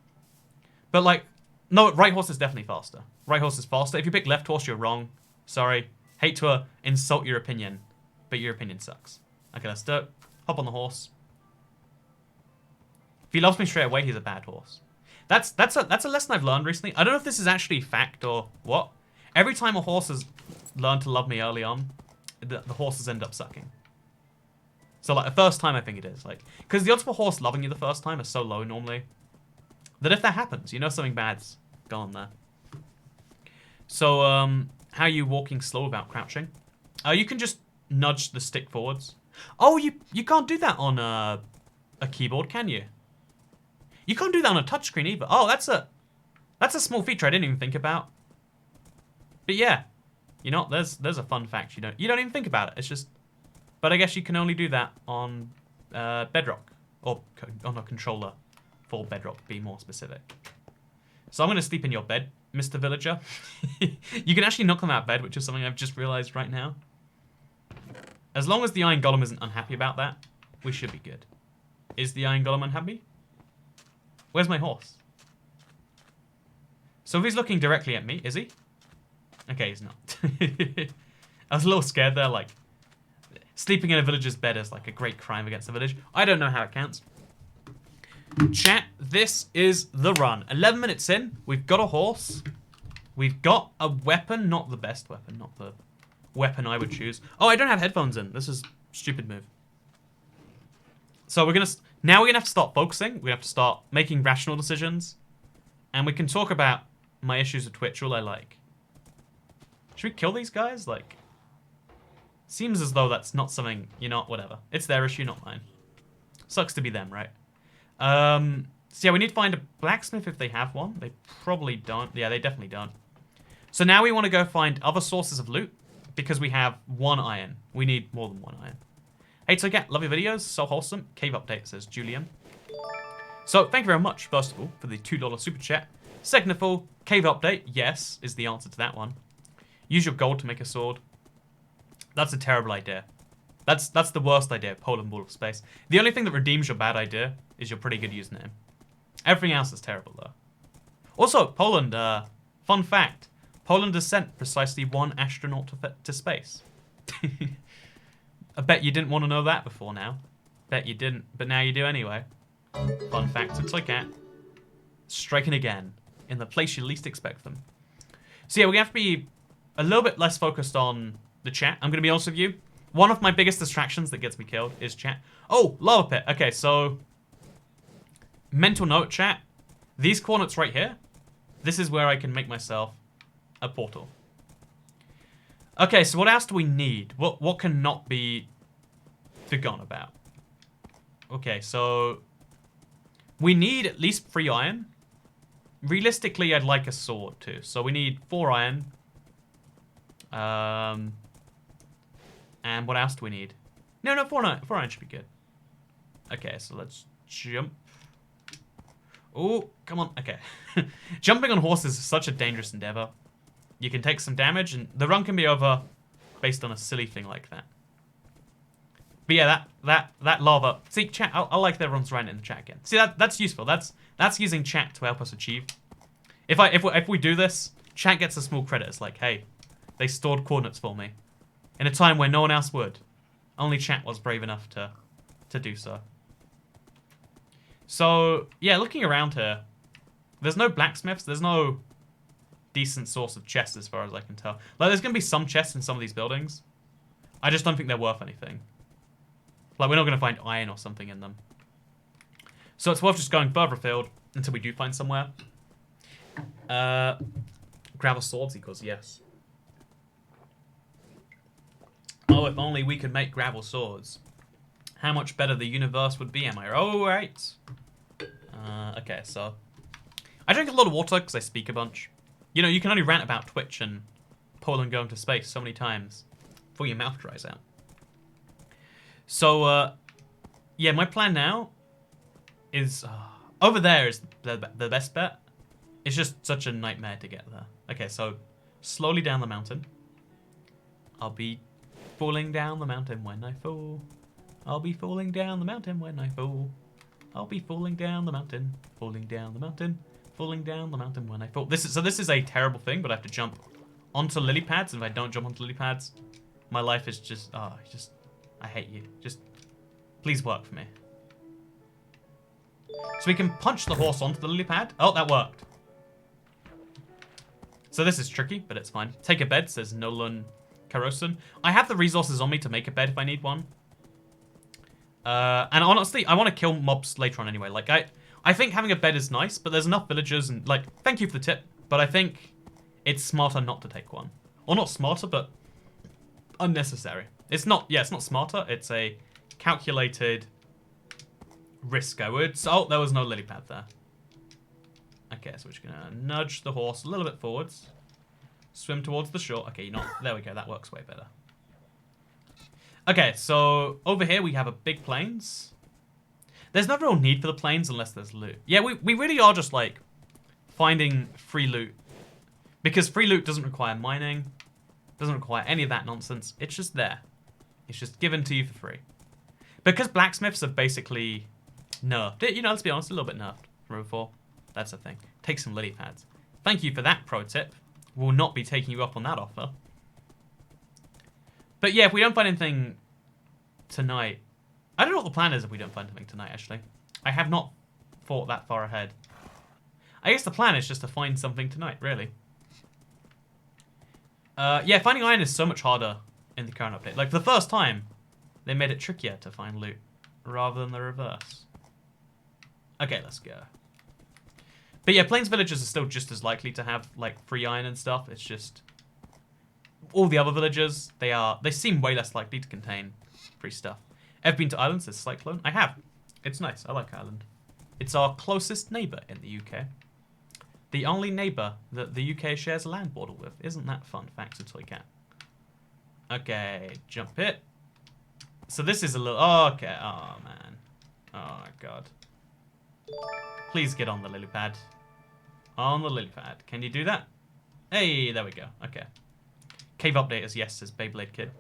But like, no, right horse is definitely faster. Right horse is faster. If you pick left horse, you're wrong. Sorry. Hate to insult your opinion, but your opinion sucks. Okay, let's do it. Hop on the horse. If he loves me straight away, he's a bad horse. That's a lesson I've learned recently. I don't know if this is actually fact or what. Every time a horse has learned to love me early on, the horses end up sucking. So like the first time I think it is. Like, because the odds of a horse loving you the first time are so low normally, that if that happens, you know something bad's gone there. So, how are you walking slow without crouching? You can just nudge the stick forwards. Oh, you can't do that on a keyboard, can you? You can't do that on a touchscreen either. Oh, that's a small feature I didn't even think about. But yeah, you know, there's a fun fact you don't even think about it. It's just, but I guess you can only do that on Bedrock or on a controller for Bedrock. Be more specific. So I'm gonna sleep in your bed, Mr. Villager. You can actually knock them out of bed, which is something I've just realized right now. As long as the Iron Golem isn't unhappy about that, we should be good. Is the Iron Golem unhappy? Where's my horse? So if he's looking directly at me, is he? Okay, he's not. I was a little scared there, like, sleeping in a villager's bed is like a great crime against the village. I don't know how it counts. Chat, this is the run. 11 minutes in, we've got a horse. We've got a weapon, not the best weapon, not the weapon I would choose. Oh, I don't have headphones in. This is a stupid move. So now we're gonna have to start focusing. We're gonna have to start making rational decisions. And we can talk about my issues with Twitch all I like. Should we kill these guys? Like, seems as though that's not something, you know, whatever. It's their issue, not mine. Sucks to be them, right? So yeah, we need to find a blacksmith if they have one. They probably don't. Yeah, they definitely don't. So now we want to go find other sources of loot because we have 1 iron. We need more than 1 iron. Hey, so yeah, love your videos. So wholesome. Cave update, says Julian. So thank you very much, first of all, for the $2 super chat. Second of all, cave update, yes, is the answer to that one. Use your gold to make a sword. That's a terrible idea. That's the worst idea, Poland Ball of Space. The only thing that redeems your bad idea is your pretty good username. Everything else is terrible, though. Also, Poland, fun fact. Poland has sent precisely 1 astronaut to space. I bet you didn't want to know that before now. Bet you didn't, but now you do anyway. Fun fact to click at. Striking again, in the place you least expect them. So yeah, we have to be a little bit less focused on the chat. I'm going to be honest with you. One of my biggest distractions that gets me killed is chat. Oh, lava pit. Okay, so mental note, chat. These coordinates right here, this is where I can make myself a portal. Okay, so what else do we need? What cannot be forgotten about? Okay, so we need at least 3 iron. Realistically, I'd like a sword too. So we need 4 iron. And what else do we need? No, 4 iron should be good. Okay, so let's jump. Oh, come on. Okay. Jumping on horses is such a dangerous endeavor. You can take some damage, and the run can be over based on a silly thing like that. But yeah, that lava. See, chat. I like that everyone's writing in the chat again. See, that's useful. That's using chat to help us achieve. If we do this, chat gets a small credit. It's like, hey, they stored coordinates for me in a time where no one else would. Only chat was brave enough to do so. So yeah, looking around here, there's no blacksmiths. There's no decent source of chests as far as I can tell. Like, there's gonna be some chests in some of these buildings. I just don't think they're worth anything. Like, we're not gonna find iron or something in them. So it's worth just going further afield until we do find somewhere. Gravel swords equals yes. Oh, if only we could make gravel swords. How much better the universe would be, am I right? Okay, so I drink a lot of water because I speak a bunch. You know, you can only rant about Twitch and Poland going to space so many times before your mouth dries out. So, yeah, my plan now is... over there is the best bet. It's just such a nightmare to get there. Okay, so slowly down the mountain. I'll be falling down the mountain when I fall. I'll be falling down the mountain when I fall. I'll be falling down the mountain, falling down the mountain, falling down the mountain when I fall. This is a terrible thing, but I have to jump onto lily pads. And if I don't jump onto lily pads, my life is just, I hate you. Just, please work for me. So we can punch the horse onto the lily pad. Oh, that worked. So this is tricky, but it's fine. Take a bed, says Nolan Caroson. I have the resources on me to make a bed if I need one. And honestly, I want to kill mobs later on anyway. Like, I think having a bed is nice, but there's enough villagers and, like, thank you for the tip, but I think it's smarter not to take one. Or not smarter, but unnecessary. It's not, yeah, it's not smarter. It's a calculated risk, I would. So, oh, there was no lily pad there. Okay, so we're just gonna nudge the horse a little bit forwards. Swim towards the shore. Okay, you know, there we go. That works way better. Okay, so over here we have a big plains. There's no real need for the plains unless there's loot. Yeah, we really are just like finding free loot. Because free loot doesn't require mining. Doesn't require any of that nonsense. It's just there. It's just given to you for free. Because blacksmiths are basically nerfed. You know, let's be honest, a little bit nerfed from before. That's the thing. Take some lily pads. Thank you for that pro tip. We'll not be taking you up on that offer. But yeah, if we don't find anything tonight... I don't know what the plan is if we don't find anything tonight, actually. I have not thought that far ahead. I guess the plan is just to find something tonight, really. Yeah, finding iron is so much harder in the current update. Like, for the first time, they made it trickier to find loot, rather than the reverse. Okay, let's go. But yeah, Plains villagers are still just as likely to have, like, free iron and stuff. It's just... all the other villagers, they seem way less likely to contain free stuff. Ever been to Ireland, says Cyclone? I have. It's nice. I like Ireland. It's our closest neighbour in the UK. The only neighbour that the UK shares a land border with. Isn't that fun? Facts of Toy Cat. Okay, jump it. So this is a little... Oh, okay. Oh, man. Oh, God. Please get on the lily pad. On the lily pad. Can you do that? Hey, there we go. Okay. Cave update is yes, says Beyblade Kid.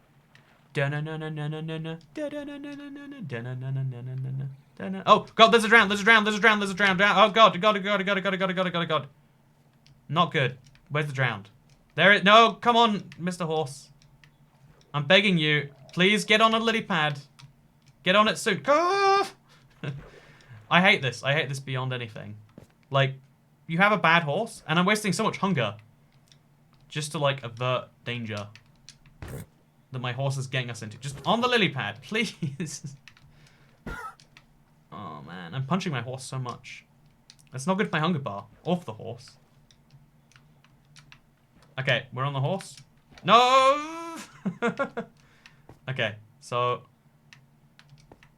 Oh, God, there's a drown. There's a drown. There's a drown. There's a drown. Oh, God. God. Not good. Where's the drowned? There it... No, come on, Mr. Horse. I'm begging you. Please get on a lily pad. Get on it soon. I hate this. I hate this beyond anything. Like, you have a bad horse, and I'm wasting so much hunger just to, like, avert danger that my horse is getting us into. Just on the lily pad, please. Oh, man. I'm punching my horse so much. That's not good for my hunger bar. Or for the horse. Okay, we're on the horse. No! Okay, so...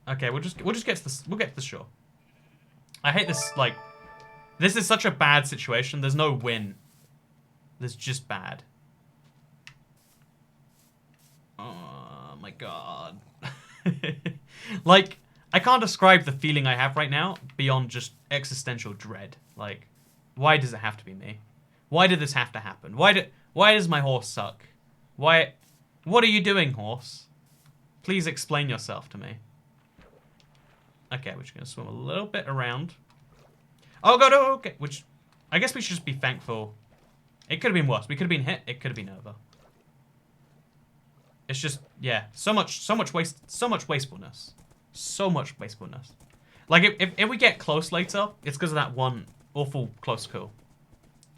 Okay, we'll just get to this. We'll get to the shore. I hate this, like... This is such a bad situation. There's no win. There's just bad. Oh my god. Like, I can't describe the feeling I have right now beyond just existential dread. Like, why does it have to be me? Why did this have to happen? Why does my horse suck? What are you doing, horse? Please explain yourself to me. Okay, we're just gonna swim a little bit around. Oh god, oh, okay. Which, I guess we should just be thankful. It could have been worse. We could have been hit. It could have been over. It's just, yeah, so much wastefulness. So much wastefulness. Like, if we get close later, it's because of that one awful close call.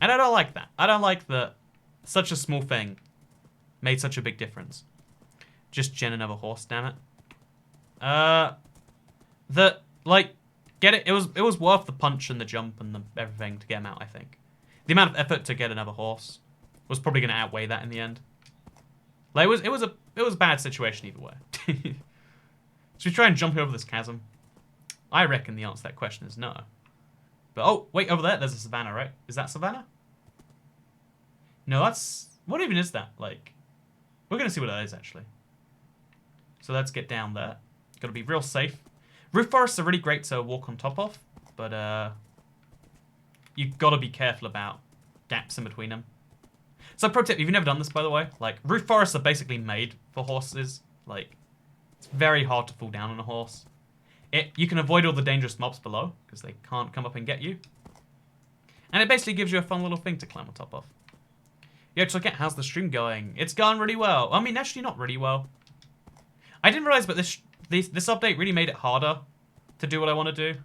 And I don't like that. I don't like that such a small thing made such a big difference. Just gen another horse, damn it. Like, get it? It was worth the punch and the jump and the everything to get him out, I think. The amount of effort to get another horse was probably going to outweigh that in the end. Like, it was a bad situation either way. Should we try and jump over this chasm? I reckon the answer to that question is no. But, oh, wait, over there's a savannah, right? Is that savannah? No, that's... What even is that? Like, we're going to see what that is, actually. So let's get down there. Got to be real safe. Roof forests are really great to walk on top of, but you've got to be careful about gaps in between them. So pro tip, if you've never done this, by the way, like, roof forests are basically made for horses. Like, it's very hard to fall down on a horse. You can avoid all the dangerous mobs below, because they can't come up and get you. And it basically gives you a fun little thing to climb on top of. Yo, check out, how's the stream going? It's gone really well. I mean, actually not really well. I didn't realize, but this update really made it harder to do what I want to do.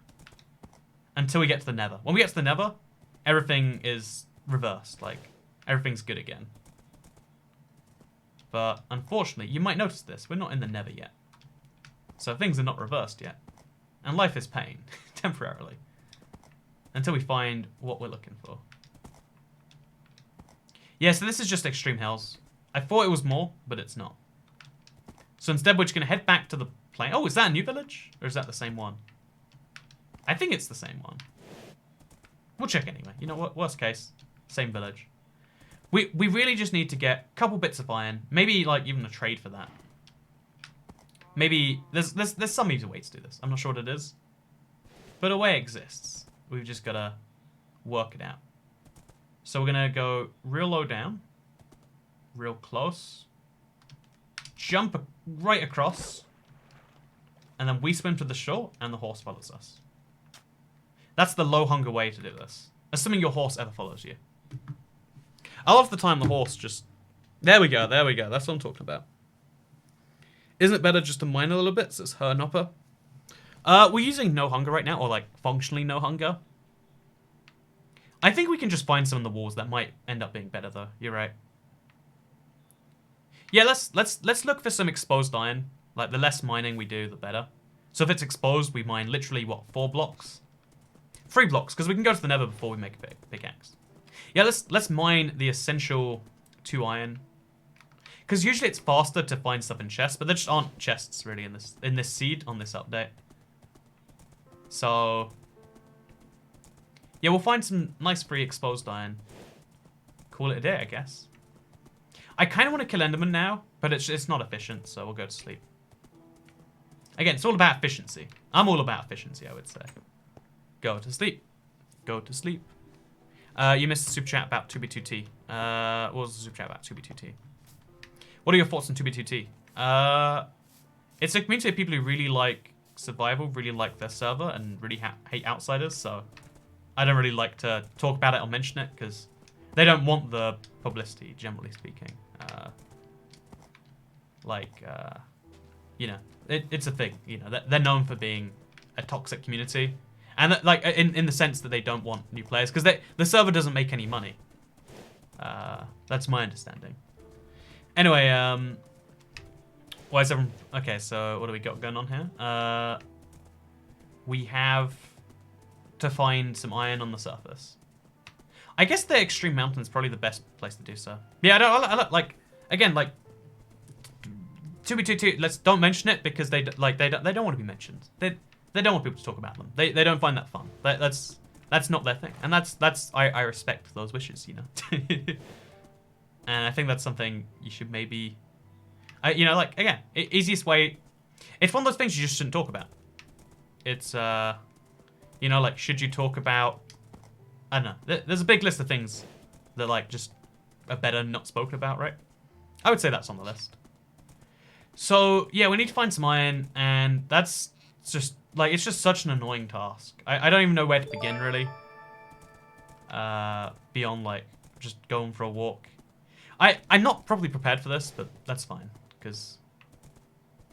Until we get to the Nether. When we get to the Nether, everything is reversed. Like, everything's good again. But, unfortunately, you might notice this. We're not in the Nether yet. So things are not reversed yet. And life is pain. Temporarily. Until we find what we're looking for. Yeah, so this is just Extreme Hells. I thought it was more, but it's not. So instead, we're just going to head back to the plane. Oh, is that a new village? Or is that the same one? I think it's the same one. We'll check anyway. You know what? Worst case, same village. We really just need to get a couple bits of iron. Maybe, like, even a trade for that. Maybe... There's some easy way to do this. I'm not sure what it is. But a way exists. We've just got to work it out. So we're going to go real low down. Real close. Jump right across. And then we swim to the shore, and the horse follows us. That's the low hunger way to do this. Assuming your horse ever follows you. A lot of the time the horse just... There we go. That's what I'm talking about. Isn't it better just to mine a little bit, says Her Nopper? We're using no hunger right now, or like functionally no hunger. I think we can just find some in the walls that might end up being better though. You're right. Yeah, let's look for some exposed iron. Like, the less mining we do, the better. So if it's exposed, we mine literally, what, 4 blocks? 3 blocks, because we can go to the Nether before we make a pickaxe. Yeah, let's mine the essential 2 iron. Because usually it's faster to find stuff in chests, but there just aren't chests really in this seed on this update. So Yeah, we'll find some nice free exposed iron. Call it a day, I guess. I kind of want to kill Enderman now, but it's not efficient, so we'll go to sleep. Again, it's all about efficiency. I'm all about efficiency, I would say. Go to sleep. Go to sleep. You missed the super chat about 2B2T. What was the super chat about 2B2T? What are your thoughts on 2B2T? It's a community of people who really like survival, really like their server, and really hate outsiders, so I don't really like to talk about it or mention it, because they don't want the publicity, generally speaking. You know, it's a thing. You know, they're known for being a toxic community, and like in the sense that they don't want new players because the server doesn't make any money. That's my understanding. Anyway, why is everyone? Okay, so what do we got going on here? We have to find some iron on the surface. I guess the extreme mountain is probably the best place to do so. Yeah, I don't like again like 2B22. Don't mention it because they don't want to be mentioned. They don't want people to talk about them. They don't find that fun. That's not their thing, and I respect those wishes, you know. And I think that's something you should maybe, you know, like again, easiest way. It's one of those things you just shouldn't talk about. It's you know, like should you talk about? I don't know. There's a big list of things that like just are better not spoken about, right? I would say that's on the list. So yeah, we need to find some iron, and that's just like it's just such an annoying task. I don't even know where to begin really. Beyond like just going for a walk. I'm not probably prepared for this, but that's fine because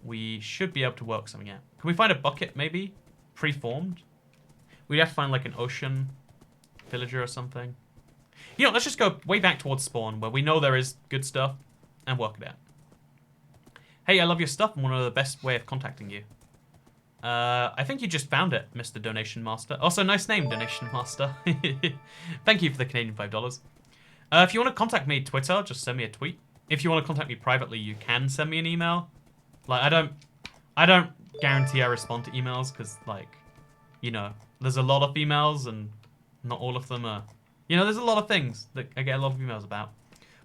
we should be able to work something out. Can we find a bucket maybe pre-formed? We'd have to find like an ocean villager or something. You know, let's just go way back towards spawn where we know there is good stuff and work it out. Hey, I love your stuff and one of the best way of contacting you. I think you just found it, Mr. Donation Master. Also, nice name, Donation Master. Thank you for the Canadian $5. If you want to contact me Twitter, just send me a tweet. If you want to contact me privately, you can send me an email. Like, I don't guarantee I respond to emails because, like, you know, there's a lot of emails and not all of them are... You know, there's a lot of things that I get a lot of emails about.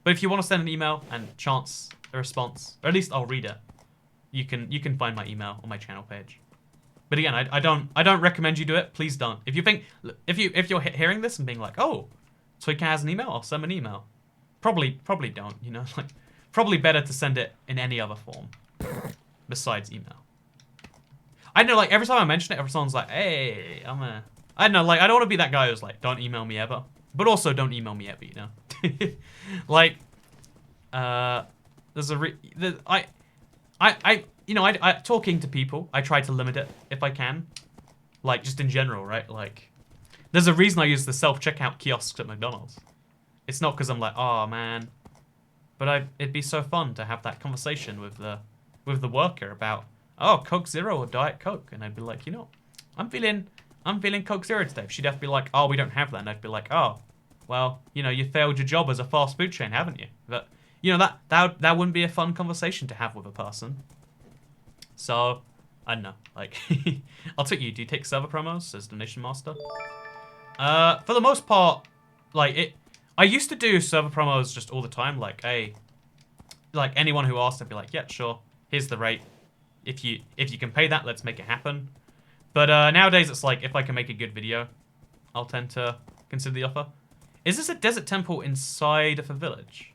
But if you want to send an email and chance a response, or at least I'll read it, you can find my email on my channel page. But again, I don't recommend you do it. Please don't. If you think if you're hearing this and being like, oh, Twika has an email, I'll send an email. Probably don't. You know, like probably better to send it in any other form besides email. I know, like every time I mention it, everyone's like, hey, I don't know, like I don't want to be that guy who's like, don't email me ever, but also don't email me ever. You know, like there's you know, I talking to people, I try to limit it if I can. Like, just in general, right? Like, there's a reason I use the self-checkout kiosks at McDonald's. It's not because I'm like, oh, man. But it'd be so fun to have that conversation with the worker about, oh, Coke Zero or Diet Coke. And I'd be like, you know, I'm feeling Coke Zero today. She'd have to be like, oh, we don't have that. And I'd be like, oh, well, you know, you failed your job as a fast food chain, haven't you? But, you know, that wouldn't be a fun conversation to have with a person. So, I don't know, like, I'll take you. Do you take server promos, says Donation Master? For the most part, like, I used to do server promos just all the time, like, hey, like, anyone who asked, I'd be like, yeah, sure, here's the rate. If you can pay that, let's make it happen. But nowadays, it's like, if I can make a good video, I'll tend to consider the offer. Is this a desert temple inside of a village?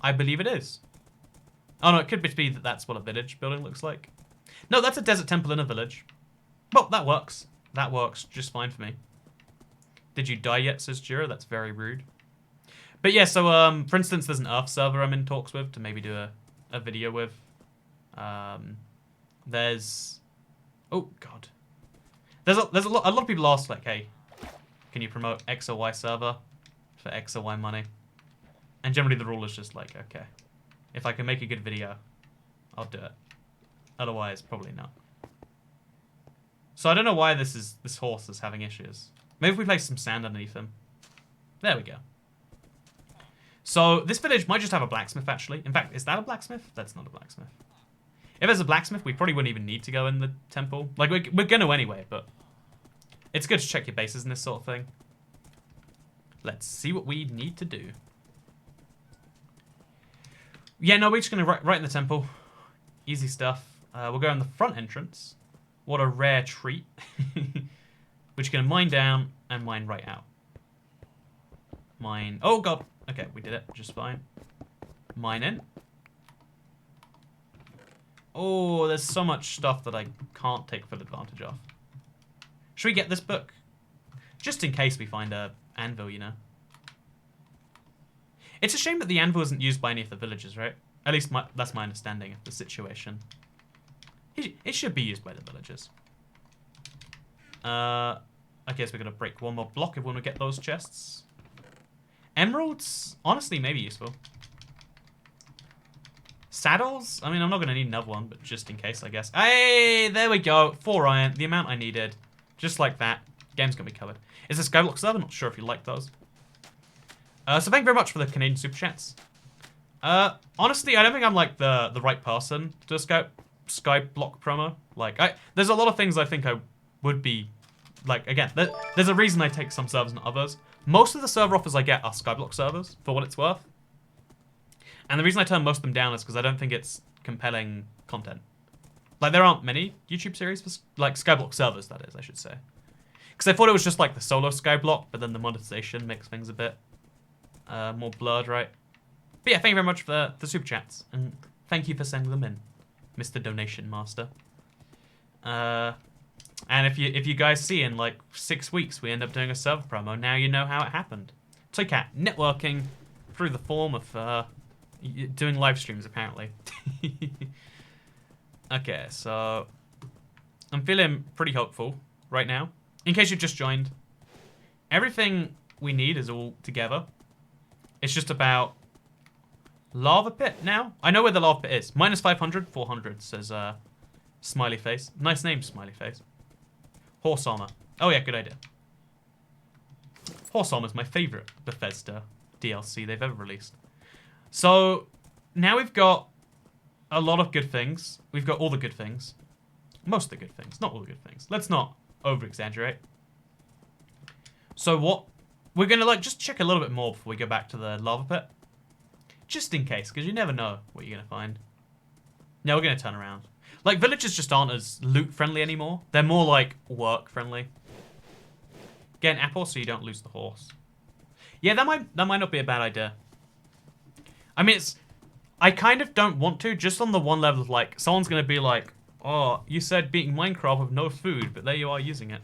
I believe it is. Oh, no, it could be that that's what a village building looks like. No, that's a desert temple in a village. Well, that works. That works just fine for me. Did you die yet, says Jira? That's very rude. But yeah, so, for instance, there's an Earth server I'm in talks with to maybe do a video with. There's... Oh, God. There's a lot of people ask, like, hey, can you promote X or Y server for X or Y money? And generally the rule is just like, okay. If I can make a good video, I'll do it. Otherwise, probably not. So I don't know why this horse is having issues. Maybe if we place some sand underneath him. There we go. So this village might just have a blacksmith, actually. In fact, is that a blacksmith? That's not a blacksmith. If there's a blacksmith, we probably wouldn't even need to go in the temple. Like, we're going to anyway, but It's good to check your bases in this sort of thing. Let's see what we need to do. Yeah, no, we're just going to right in the temple. Easy stuff. We'll go in the front entrance. What a rare treat. Which you're going to mine down and mine right out. Mine. Oh, God. Okay, we did it just fine. Mine in. Oh, there's so much stuff that I can't take full advantage of. Should we get this book? Just in case we find a anvil, you know. It's a shame that the anvil isn't used by any of the villagers, right? At least that's my understanding of the situation. It should be used by the villagers. I guess we're going to break one more block if we want to get those chests. Emeralds? Honestly, maybe useful. Saddles? I mean, I'm not going to need another one, but just in case, I guess. Hey, there we go. 4 iron, the amount I needed. Just like that. Game's going to be covered. Is this Skyblock server? Not sure if you like those. So thank you very much for the Canadian Super Chats. Honestly, I don't think I'm like the right person to Skyblock promo. Like, there's a lot of things I think I would be, like, again, there's a reason I take some servers and others. Most of the server offers I get are Skyblock servers, for what it's worth. And the reason I turn most of them down is because I don't think it's compelling content. Like, there aren't many YouTube series for, like, Skyblock servers, that is, I should say. Because I thought it was just like the solo Skyblock, but then the monetization makes things a bit more blurred, right? But yeah, thank you very much for the super chats, and thank you for sending them in, Mr. Donation Master. And if you guys see in like 6 weeks we end up doing a server promo, now you know how it happened. Toycat networking through the form of doing live streams, apparently. Okay, so I'm feeling pretty hopeful right now. In case you've just joined, everything we need is all together. It's just about lava pit now. I know where the lava pit is. Minus 500, 400, says Smiley Face. Nice name, Smiley Face. Horse armor. Oh yeah, good idea. Horse armor is my favorite Bethesda DLC they've ever released. So now we've got a lot of good things. We've got all the good things. Most of the good things, not all the good things. Let's not over-exaggerate. So what? We're going to like just check a little bit more before we go back to the lava pit. Just in case, because you never know what you're going to find. Now we're going to turn around. Like, villagers just aren't as loot-friendly anymore. They're more, like, work-friendly. Get an apple so you don't lose the horse. Yeah, that might not be a bad idea. I mean, I kind of don't want to, just on the one level of, like, someone's going to be like, oh, you said beating Minecraft with no food, but there you are using it.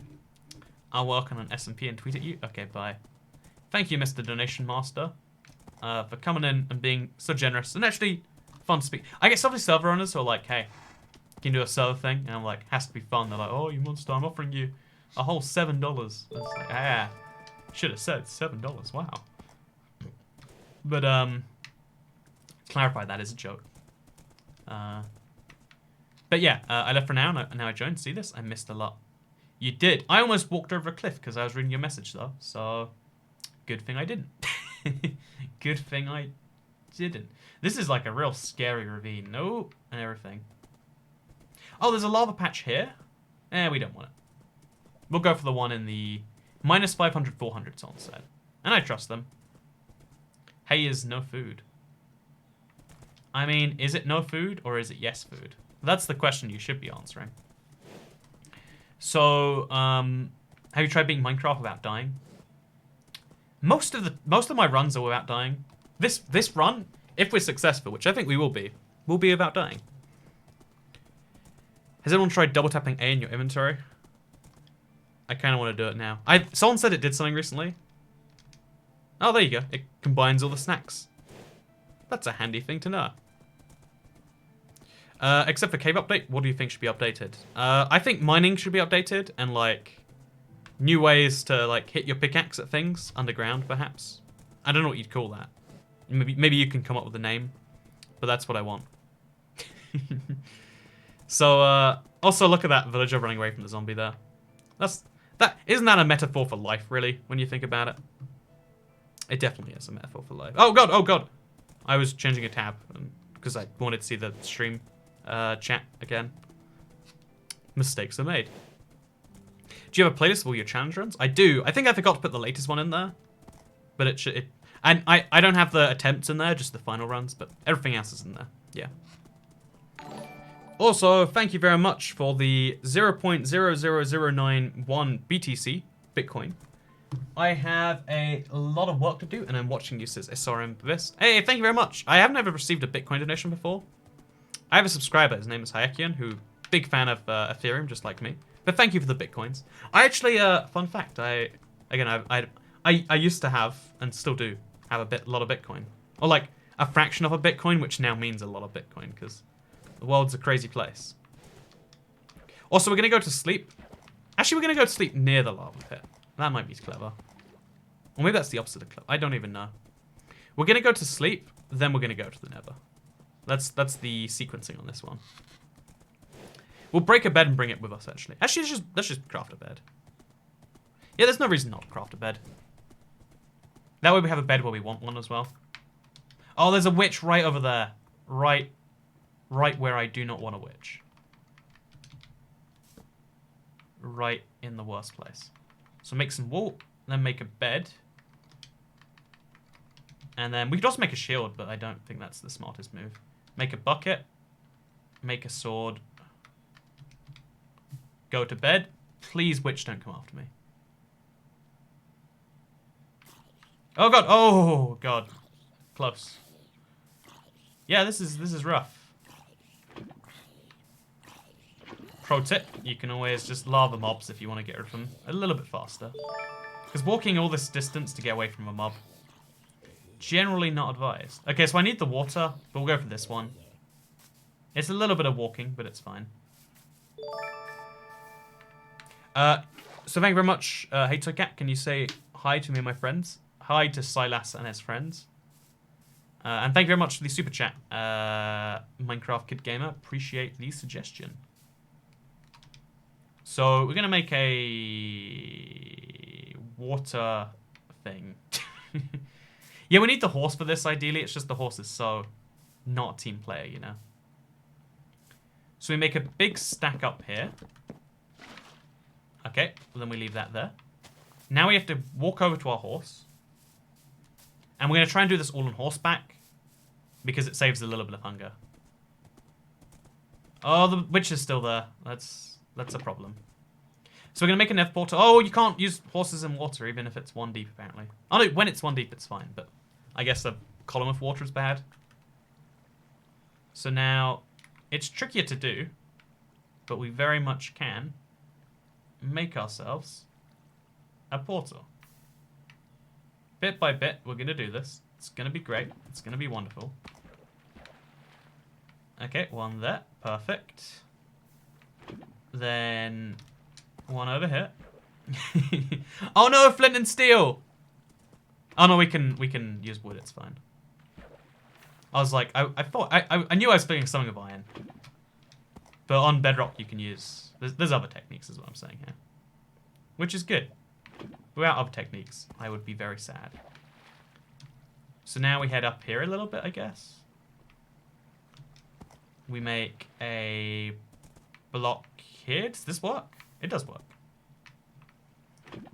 I'll work on an SMP and tweet at you. Okay, bye. Thank you, Mr. Donation Master, for coming in and being so generous. And actually, fun to speak. I get some of the server owners who are like, hey, can you do a server thing? And I'm like, has to be fun. They're like, oh, you monster, I'm offering you a whole $7. And it's like, should have said $7. Wow. But, clarify that is a joke. But yeah, I left for now, and now I joined. See this? I missed a lot. You did. I almost walked over a cliff because I was reading your message, though. So, good thing I didn't. Good thing I didn't. This is like a real scary ravine. No, and everything. Oh, there's a lava patch here. We don't want it. We'll go for the one in the minus 500, 400, someone said. And I trust them. Hey, is no food. I mean, is it no food or is it yes food? That's the question you should be answering. So, have you tried beating Minecraft without dying? Most of my runs are without dying. This run, if we're successful, which I think we will be without dying. Has anyone tried double tapping A in your inventory? I kind of want to do it now. Someone said it did something recently. Oh, there you go. It combines all the snacks. That's a handy thing to know. Except for cave update, what do you think should be updated? I think mining should be updated, and like new ways to like hit your pickaxe at things underground, perhaps. I don't know what you'd call that. Maybe you can come up with a name, but that's what I want. So also look at that villager running away from the zombie there. Isn't that a metaphor for life, really, when you think about it? It definitely is a metaphor for life. Oh god, oh god. I was changing a tab because I wanted to see the stream chat again. Mistakes are made. Do you have a playlist of all your challenge runs? I do. I think I forgot to put the latest one in there. But it should... And I don't have the attempts in there, just the final runs, but everything else is in there. Yeah. Also, thank you very much for the 0.00091 BTC, Bitcoin. I have a lot of work to do, and I'm watching you, says SRM for this. Hey, thank you very much. I haven't ever received a Bitcoin donation before. I have a subscriber, his name is Hayekian, who big fan of Ethereum, just like me. But thank you for the Bitcoins. I actually, fun fact, I used to have, and still do, have a lot of Bitcoin. Or like, a fraction of a Bitcoin, which now means a lot of Bitcoin, because the world's a crazy place. Also, we're going to go to sleep. Actually, we're going to go to sleep near the lava pit. That might be clever. Or maybe that's the opposite of clever. I don't even know. We're going to go to sleep, then we're going to go to the nether. That's the sequencing on this one. We'll break a bed and bring it with us, actually. Actually, let's just craft a bed. Yeah, there's no reason not to craft a bed. That way we have a bed where we want one as well. Oh, there's a witch right over there. Right where I do not want a witch. Right in the worst place. So make some wool, then make a bed. And then we could also make a shield, but I don't think that's the smartest move. Make a bucket. Make a sword. Go to bed. Please, witch, don't come after me. Oh god! Oh god! Close. Yeah, this is rough. Pro tip: you can always just lava mobs if you want to get rid of them a little bit faster. Because walking all this distance to get away from a mob, generally not advised. Okay, so I need the water, but we'll go for this one. It's a little bit of walking, but it's fine. So thank you very much, Hey Toycat. Can you say hi to me and my friends? Hi to Silas and his friends. And thank you very much for the super chat, Minecraft Kid Gamer. Appreciate the suggestion. So we're gonna make a water thing. Yeah, we need the horse for this. Ideally, it's just the horse is so not a team player, you know. So we make a big stack up here. Okay, well then we leave that there. Now we have to walk over to our horse. And we're going to try and do this all on horseback. Because it saves a little bit of hunger. Oh, the witch is still there. That's a problem. So we're going to make a Nev portal. Oh, you can't use horses in water even if it's 1 deep apparently. Oh no, when it's 1 deep it's fine. But I guess a column of water is bad. So now, it's trickier to do. But we very much can make ourselves a portal. Bit by bit, we're going to do this. It's going to be great. It's going to be wonderful. Okay, one there. Perfect. Then one over here. Oh no, flint and steel! Oh no, we can use wood, it's fine. I was like, I thought, I knew I was thinking something of iron. But on bedrock you can use, there's other techniques is what I'm saying here. Which is good. Without other techniques, I would be very sad. So now we head up here a little bit, I guess. We make a block here. Does this work? It does work.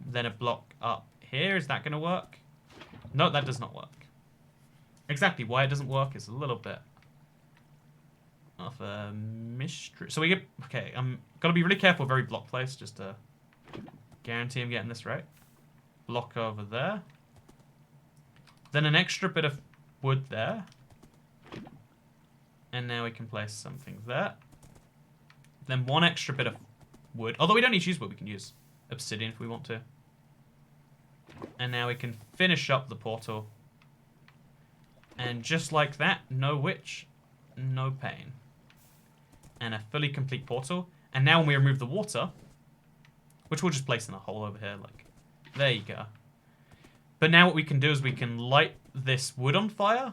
Then a block up here. Is that going to work? No, that does not work. Exactly why it doesn't work is a little bit of a mystery. So we get... Okay, I'm got to be really careful with every block place just to guarantee I'm getting this right. Block over there. Then an extra bit of wood there. And now we can place something there. Then one extra bit of wood. Although we don't need to use wood, we can use obsidian if we want to. And now we can finish up the portal. And just like that, no witch, no pain. And a fully complete portal. And now when we remove the water, which we'll just place in a hole over here, like, there you go. But now what we can do is we can light this wood on fire.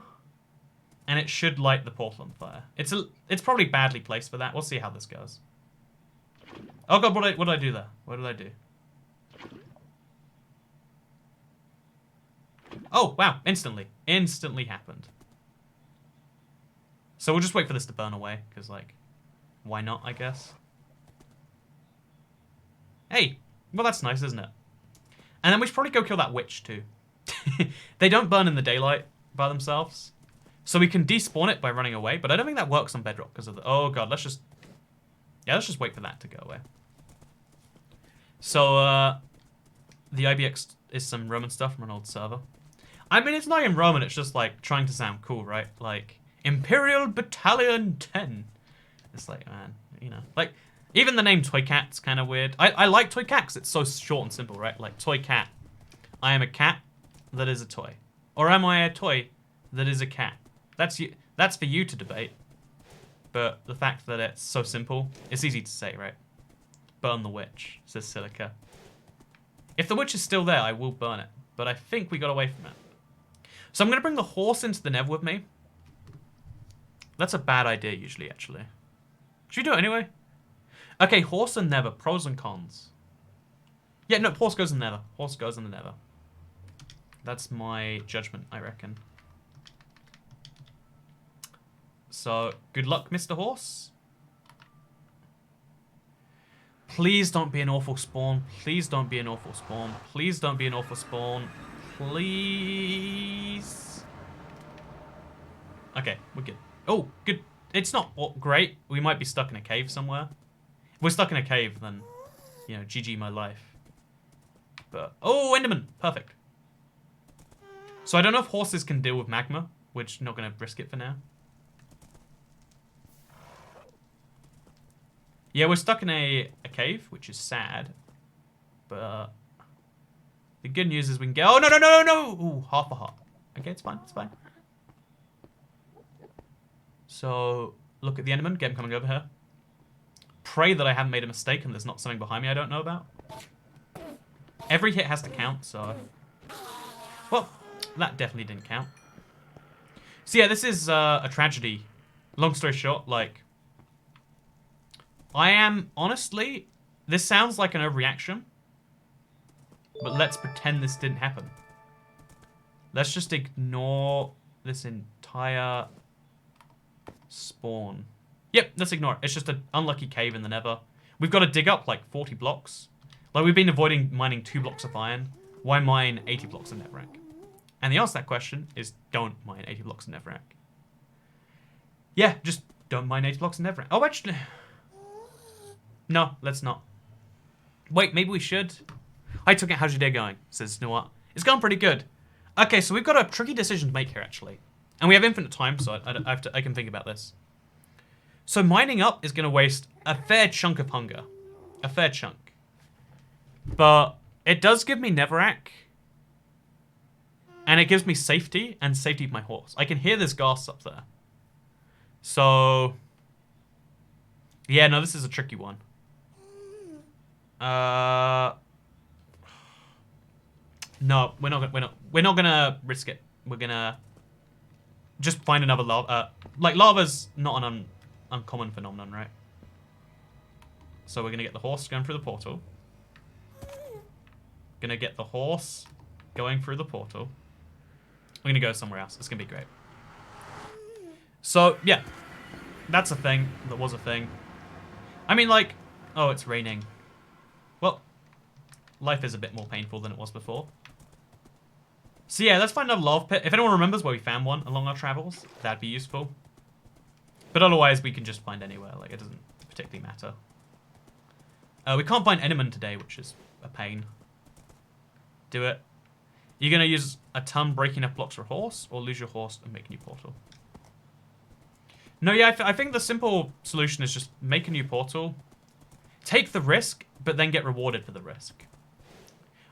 And it should light the portal on fire. It's probably badly placed for that. We'll see how this goes. Oh god, what did I do there? What did I do? Oh, wow, instantly. Instantly happened. So we'll just wait for this to burn away, because, like, why not, I guess? Hey, Well, that's nice, isn't it? And then we should probably go kill that witch, too. They don't burn in the daylight by themselves. So we can despawn it by running away, but I don't think that works on Bedrock because of the... Oh, God, let's just... Yeah, let's just wait for that to go away. So, the IBX is some Roman stuff from an old server. I mean, it's not in Roman, it's just, like, trying to sound cool, right? Like, Imperial Battalion 10. It's like, man, you know. Like, even the name Toy Cat's kind of weird. I like Toy Cat because it's so short and simple, right? Like, Toy Cat. I am a cat that is a toy. Or am I a toy that is a cat? That's for you to debate. But the fact that it's so simple, it's easy to say, right? Burn the witch, says Silica. If the witch is still there, I will burn it. But I think we got away from it. So I'm going to bring the horse into the Nev with me. That's a bad idea usually, actually. Should we do it anyway? Okay, horse and Nether, pros and cons. Yeah, no, horse goes in the Nether. Horse goes in the Nether. That's my judgment, I reckon. So, good luck, Mr. Horse. Please don't be an awful spawn. Please don't be an awful spawn. Please don't be an awful spawn. Please. Okay, we're good. Oh, good. It's not great. We might be stuck in a cave somewhere. If we're stuck in a cave, then, you know, GG my life. But, oh, Enderman. Perfect. So I don't know if horses can deal with magma, which I'm not going to risk it for now. Yeah, we're stuck in a cave, which is sad. But the good news is we can get... Oh, no, no, no, no! Ooh, half a heart. Okay, it's fine, it's fine. So, look at the Enderman. Get him coming over here. Pray that I haven't made a mistake and there's not something behind me I don't know about. Every hit has to count, so... Well, that definitely didn't count. So yeah, this is a tragedy. Long story short, like... I am, honestly... This sounds like an overreaction. But let's pretend this didn't happen. Let's just ignore this entire spawn. Yep, let's ignore it. It's just an unlucky cave in the Nether. We've got to dig up like 40 blocks. Like, we've been avoiding mining 2 blocks of iron. Why mine 80 blocks of netherrack? And the answer to that question is don't mine 80 blocks of netherrack. Yeah, just don't mine 80 blocks of netherrack. Oh, actually... No, let's not. Wait, maybe we should. Hi, Took It, how's your day going? Says Snuart. It's going pretty good. Okay, so we've got a tricky decision to make here, actually. And we have infinite time, so I can think about this. So mining up is going to waste a fair chunk of hunger. A fair chunk. But it does give me netherrack. And it gives me safety and safety of my horse. I can hear this ghast up there. So... Yeah, no, this is a tricky one. No, we're not gonna risk it. We're gonna just find another lava. Like, lava's not an uncommon phenomenon, right? So we're gonna get the horse going through the portal. Gonna get the horse going through the portal. We're gonna go somewhere else. It's gonna be great. So yeah, that's a thing. That was a thing. I mean, like, oh, it's raining. Well, life is a bit more painful than it was before. So yeah, let's find another lava pit. If anyone remembers where we found one along our travels, that'd be useful. But otherwise, we can just find anywhere. Like, it doesn't particularly matter. We can't find Enderman today, which is a pain. Do it. You're going to use a ton breaking up blocks for a horse, or lose your horse and make a new portal? No, yeah, I think the simple solution is just make a new portal. Take the risk, but then get rewarded for the risk.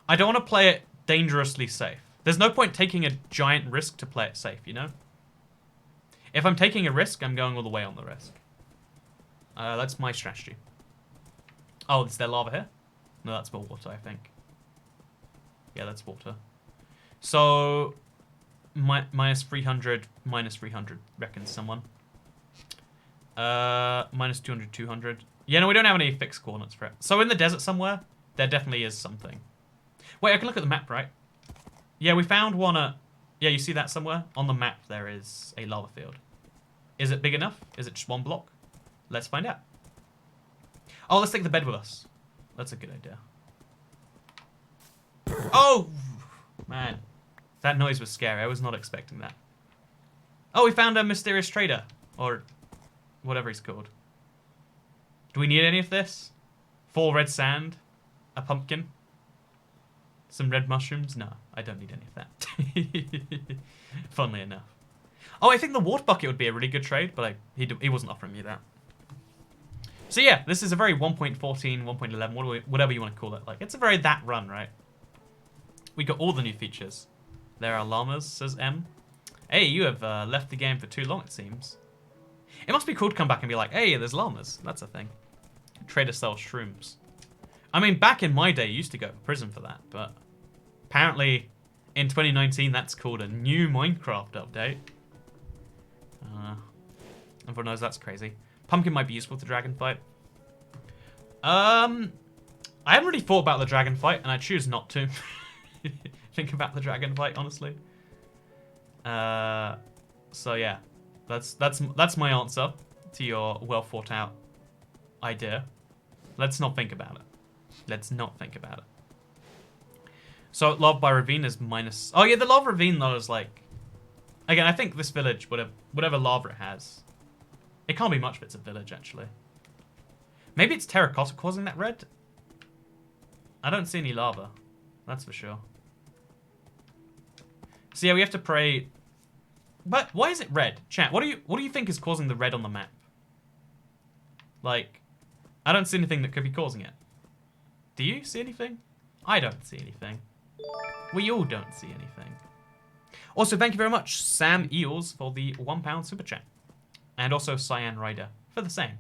I don't want to play it dangerously safe. There's no point taking a giant risk to play it safe, you know? If I'm taking a risk, I'm going all the way on the risk. That's my strategy. Oh, is there lava here? No, that's more water, I think. Yeah, that's water. So, minus 300, minus 300, reckons someone. Minus 200, 200. Yeah, no, we don't have any fixed coordinates for it. So in the desert somewhere, there definitely is something. Wait, I can look at the map, right? Yeah, we found one at... Yeah, you see that somewhere? On the map, there is a lava field. Is it big enough? Is it just one block? Let's find out. Oh, let's take the bed with us. That's a good idea. Oh! Man. That noise was scary. I was not expecting that. Oh, we found a mysterious trader. Or whatever he's called. Do we need any of this? 4 red sand? A pumpkin? Some red mushrooms? No, I don't need any of that. Funnily enough. Oh, I think the water bucket would be a really good trade, but he wasn't offering me that. So yeah, this is a very 1.14, 1.11, whatever you want to call it. Like, it's a very that run, right? We got all the new features. There are llamas, says M. Hey, you have left the game for too long, it seems. It must be cool to come back and be like, hey, there's llamas. That's a thing. Trader sells shrooms. I mean, back in my day, you used to go to prison for that, but apparently in 2019, that's called a new Minecraft update. Everyone knows that's crazy. Pumpkin might be useful to dragon fight. I haven't really thought about the dragon fight, and I choose not to think about the dragon fight, honestly. So yeah, that's my answer to your well thought out idea. Let's not think about it. Let's not think about it. So lava by ravine is minus. Oh yeah, the lava ravine though is like. Again, I think this village, whatever lava it has, it can't be much if it's a village actually. Maybe it's terracotta causing that red. I don't see any lava, that's for sure. So yeah, we have to pray. But why is it red? Chat, what do you think is causing the red on the map? Like, I don't see anything that could be causing it. Do you see anything? I don't see anything. We all don't see anything. Also, thank you very much, Sam Eels, for the £1 super chat. And also Cyan Rider for the same.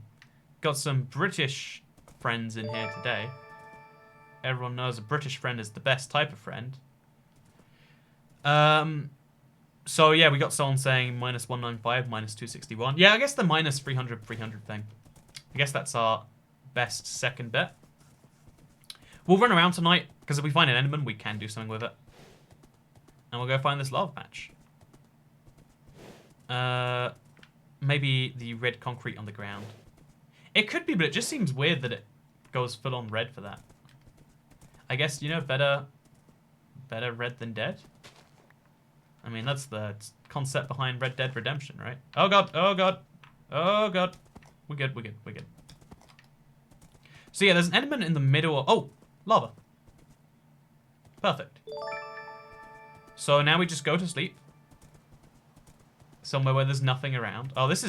Got some British friends in here today. Everyone knows a British friend is the best type of friend. So yeah, we got someone saying minus 195, minus 261. Yeah, I guess the minus 300 thing. I guess that's our best second bet. We'll run around tonight, because if we find an enderman, we can do something with it. And we'll go find this lava patch. Maybe the red concrete on the ground. It could be, but it just seems weird that it goes full on red for that. I guess, you know, better red than dead. I mean, that's the concept behind Red Dead Redemption, right? Oh god, oh god, oh god. We're good, we're good, we're good. So yeah, there's an enderman in the middle of... Oh, lava. Perfect. So now we just go to sleep. Somewhere where there's nothing around. Oh, it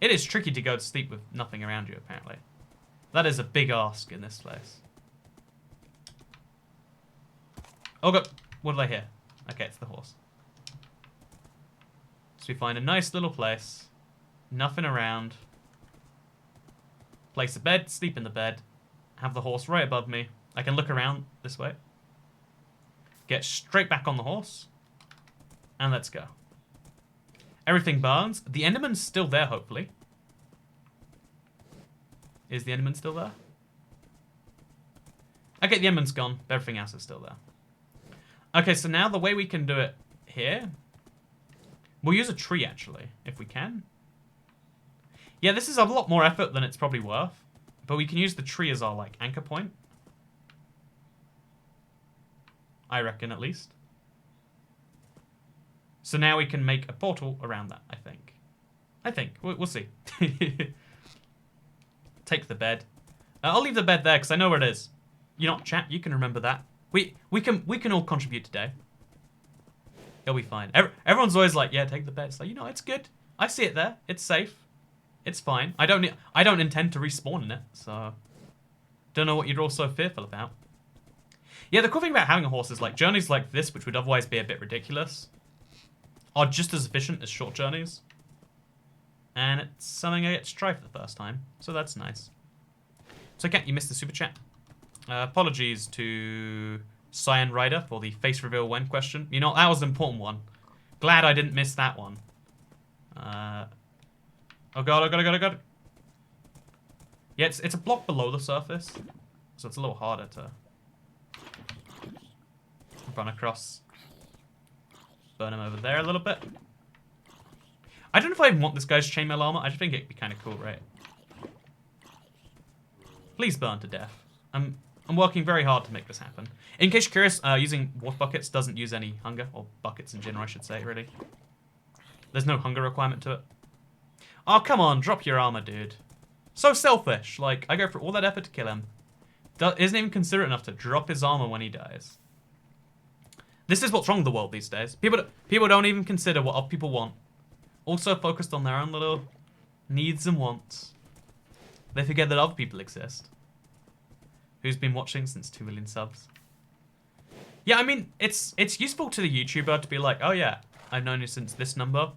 is tricky to go to sleep with nothing around you, apparently. That is a big ask in this place. Oh god, what did I hear? Okay, it's the horse. So we find a nice little place. Nothing around. Place a bed, sleep in the bed. Have the horse right above me. I can look around this way. Get straight back on the horse. And let's go. Everything burns. The Enderman's still there, hopefully. Is the Enderman still there? Okay, the Enderman's gone, but everything else is still there. Okay, so now the way we can do it here... We'll use a tree, actually, if we can. Yeah, this is a lot more effort than it's probably worth. But we can use the tree as our, like, anchor point. I reckon, at least. So now we can make a portal around that, I think. We'll see. Take the bed. I'll leave the bed there, because I know where it is. You're not chat, you can remember that. We can all contribute today. It'll be fine. Everyone's always like, yeah, take the bed. It's like, you know, it's good. I see it there. It's safe. It's fine. I don't intend to respawn in it, so... Don't know what you're all so fearful about. Yeah, the cool thing about having a horse is, like, journeys like this, which would otherwise be a bit ridiculous, are just as efficient as short journeys. And it's something I get to try for the first time, so that's nice. So, Cat, you missed the super chat. Apologies to Cyan Rider for the face reveal when question. You know, that was an important one. Glad I didn't miss that one. Oh god, oh god, oh god, oh god. Yeah, it's a block below the surface, so it's a little harder to run across. Burn him over there a little bit. I don't know if I even want this guy's chainmail armor. I just think it'd be kind of cool, right? Please burn to death. I'm working very hard to make this happen. In case you're curious, using water buckets doesn't use any hunger, or buckets in general, I should say, really. There's no hunger requirement to it. Oh, come on, drop your armor, dude. So selfish. Like, I go through all that effort to kill him. Isn't even considerate enough to drop his armor when he dies. This is what's wrong with the world these days. People don't even consider what other people want. Also focused on their own little needs and wants. They forget that other people exist. Who's been watching since 2 million subs? Yeah, I mean, it's useful to the YouTuber to be like, oh yeah, I've known you since this number.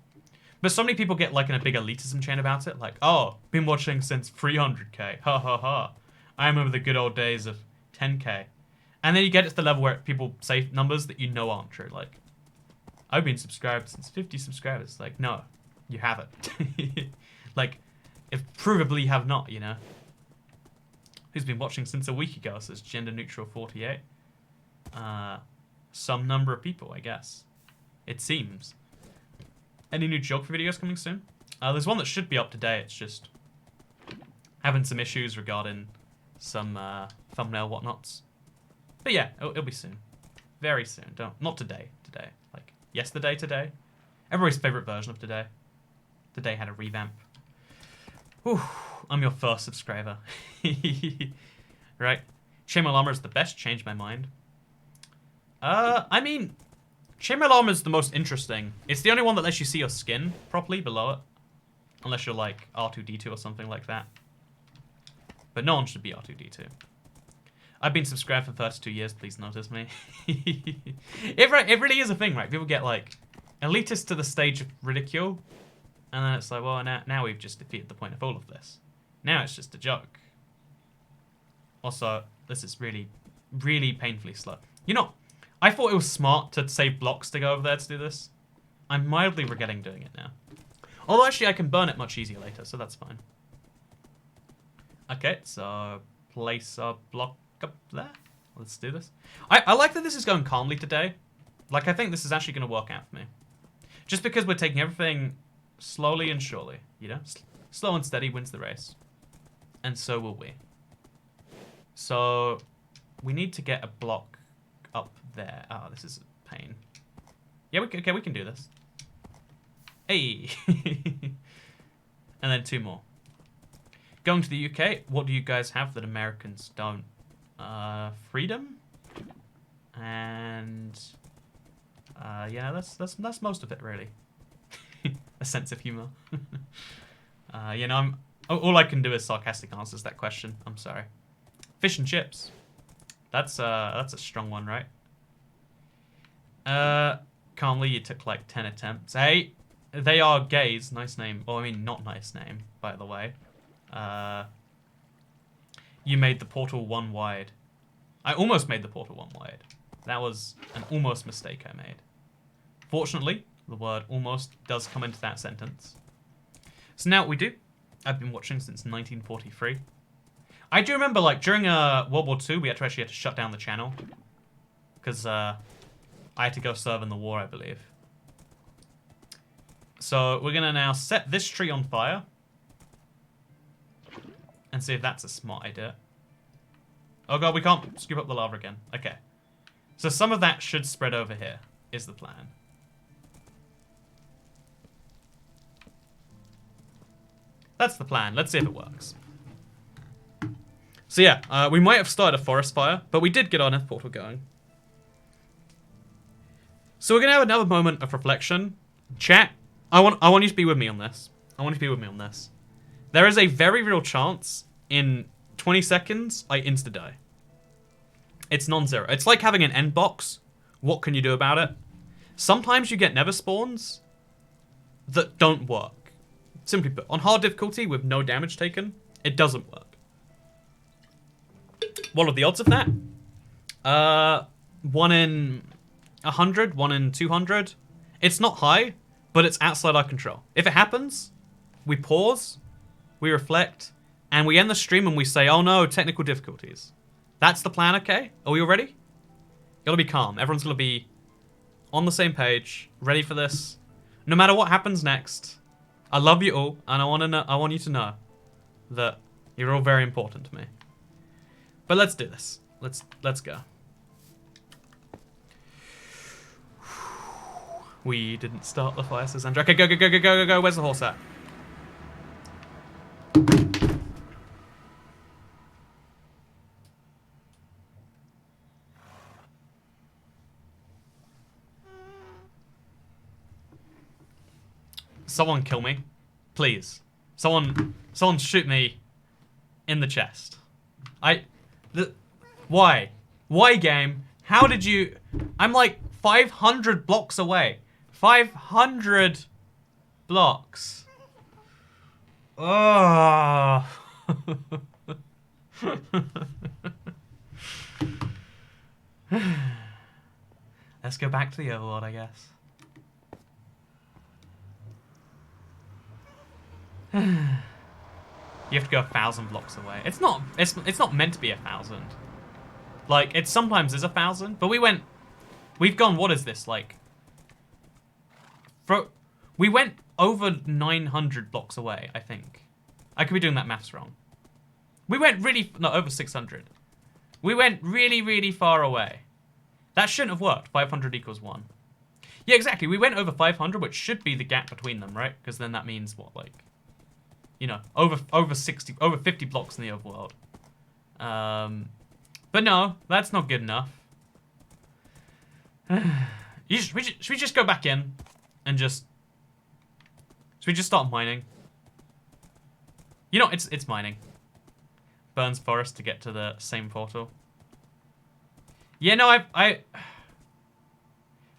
But so many people get like in a big elitism chain about it. Like, oh, been watching since 300k. Ha ha ha. I remember the good old days of 10k. And then you get to the level where people say numbers that you know aren't true. Like, I've been subscribed since 50 subscribers. Like, no, you haven't. Like, if provably you have not, you know. Who's been watching since a week ago, says gender neutral 48. Some number of people, I guess. It seems. Any new geography videos coming soon? There's one that should be up today. It's just having some issues regarding some thumbnail whatnots. But yeah, it'll be soon. Very soon. Not today. Today. Like, yesterday today. Everybody's favorite version of today. Today had a revamp. Whew, I'm your first subscriber. Right. Chainmail armor is the best. Changed my mind. I mean, chainmail armor is the most interesting. It's the only one that lets you see your skin properly below it. Unless you're like R2-D2 or something like that. But no one should be R2-D2. I've been subscribed for 32 years, please notice me. It really is a thing, right? People get like elitist to the stage of ridicule. And then it's like, well, now we've just defeated the point of all of this. Now it's just a joke. Also, this is really, really painfully slow. You know, I thought it was smart to save blocks to go over there to do this. I'm mildly regretting doing it now. Although actually I can burn it much easier later, so that's fine. Okay, so place a block up there. Let's do this. I like that this is going calmly today. Like, I think this is actually going to work out for me. Just because we're taking everything slowly and surely, you know? Slow and steady wins the race. And so will we. So, we need to get a block up there. Oh, this is a pain. Yeah, okay, we can do this. Hey! And then 2 more. Going to the UK, what do you guys have that Americans don't? Freedom? And... yeah, that's most of it, really. A sense of humor. You know, all I can do is sarcastic answers to that question. I'm sorry. Fish and chips. That's a strong one, right? Calmly, you took like 10 attempts. Hey, they are gays. Nice name. Well, I mean, not nice name, by the way. You made the portal 1 wide. I almost made the portal 1 wide. That was an almost mistake I made. Fortunately, the word almost does come into that sentence. So now what we do, I've been watching since 1943. I do remember, like, during World War II, we actually had to shut down the channel. Because I had to go serve in the war, I believe. So we're going to now set this tree on fire. And see if that's a smart idea. Oh god, we can't scoop up the lava again. Okay. So some of that should spread over here, is the plan. That's the plan. Let's see if it works. So yeah, we might have started a forest fire, but we did get our Neth portal going. So we're going to have another moment of reflection. Chat, I want you to be with me on this. I want you to be with me on this. There is a very real chance in 20 seconds I insta-die. It's non-zero. It's like having an end box. What can you do about it? Sometimes you get nether spawns that don't work. Simply put, on hard difficulty with no damage taken, it doesn't work. What are the odds of that? 1 in 100, 1 in 200. It's not high, but it's outside our control. If it happens, we pause, we reflect, and we end the stream and we say, oh no, technical difficulties. That's the plan, okay? Are we all ready? Gotta be calm. Everyone's gonna be on the same page, ready for this. No matter what happens next, I love you all, and I want you to know that you're all very important to me. But let's do this. Let's go. We didn't start the fire, says Andrew. Okay, go. Where's the horse at? Someone kill me. Please. Someone shoot me in the chest. Why? Why, game? How did you... I'm like 500 blocks away. 500 blocks. Oh. Let's go back to the overworld, I guess. You have to go 1,000 blocks away. It's not meant to be 1,000. Like, it sometimes is 1,000, but we've gone, what is this, like? We went over 900 blocks away, I think. I could be doing that maths wrong. We went over 600. We went really, really far away. That shouldn't have worked. 500 equals 1. Yeah, exactly. We went over 500, which should be the gap between them, right? Because then that means what, like, you know, over 50 blocks in the overworld. But no, that's not good enough. Should we just go back in and just... Should we just start mining? You know, it's mining. Burns forest to get to the same portal. Yeah, no, I...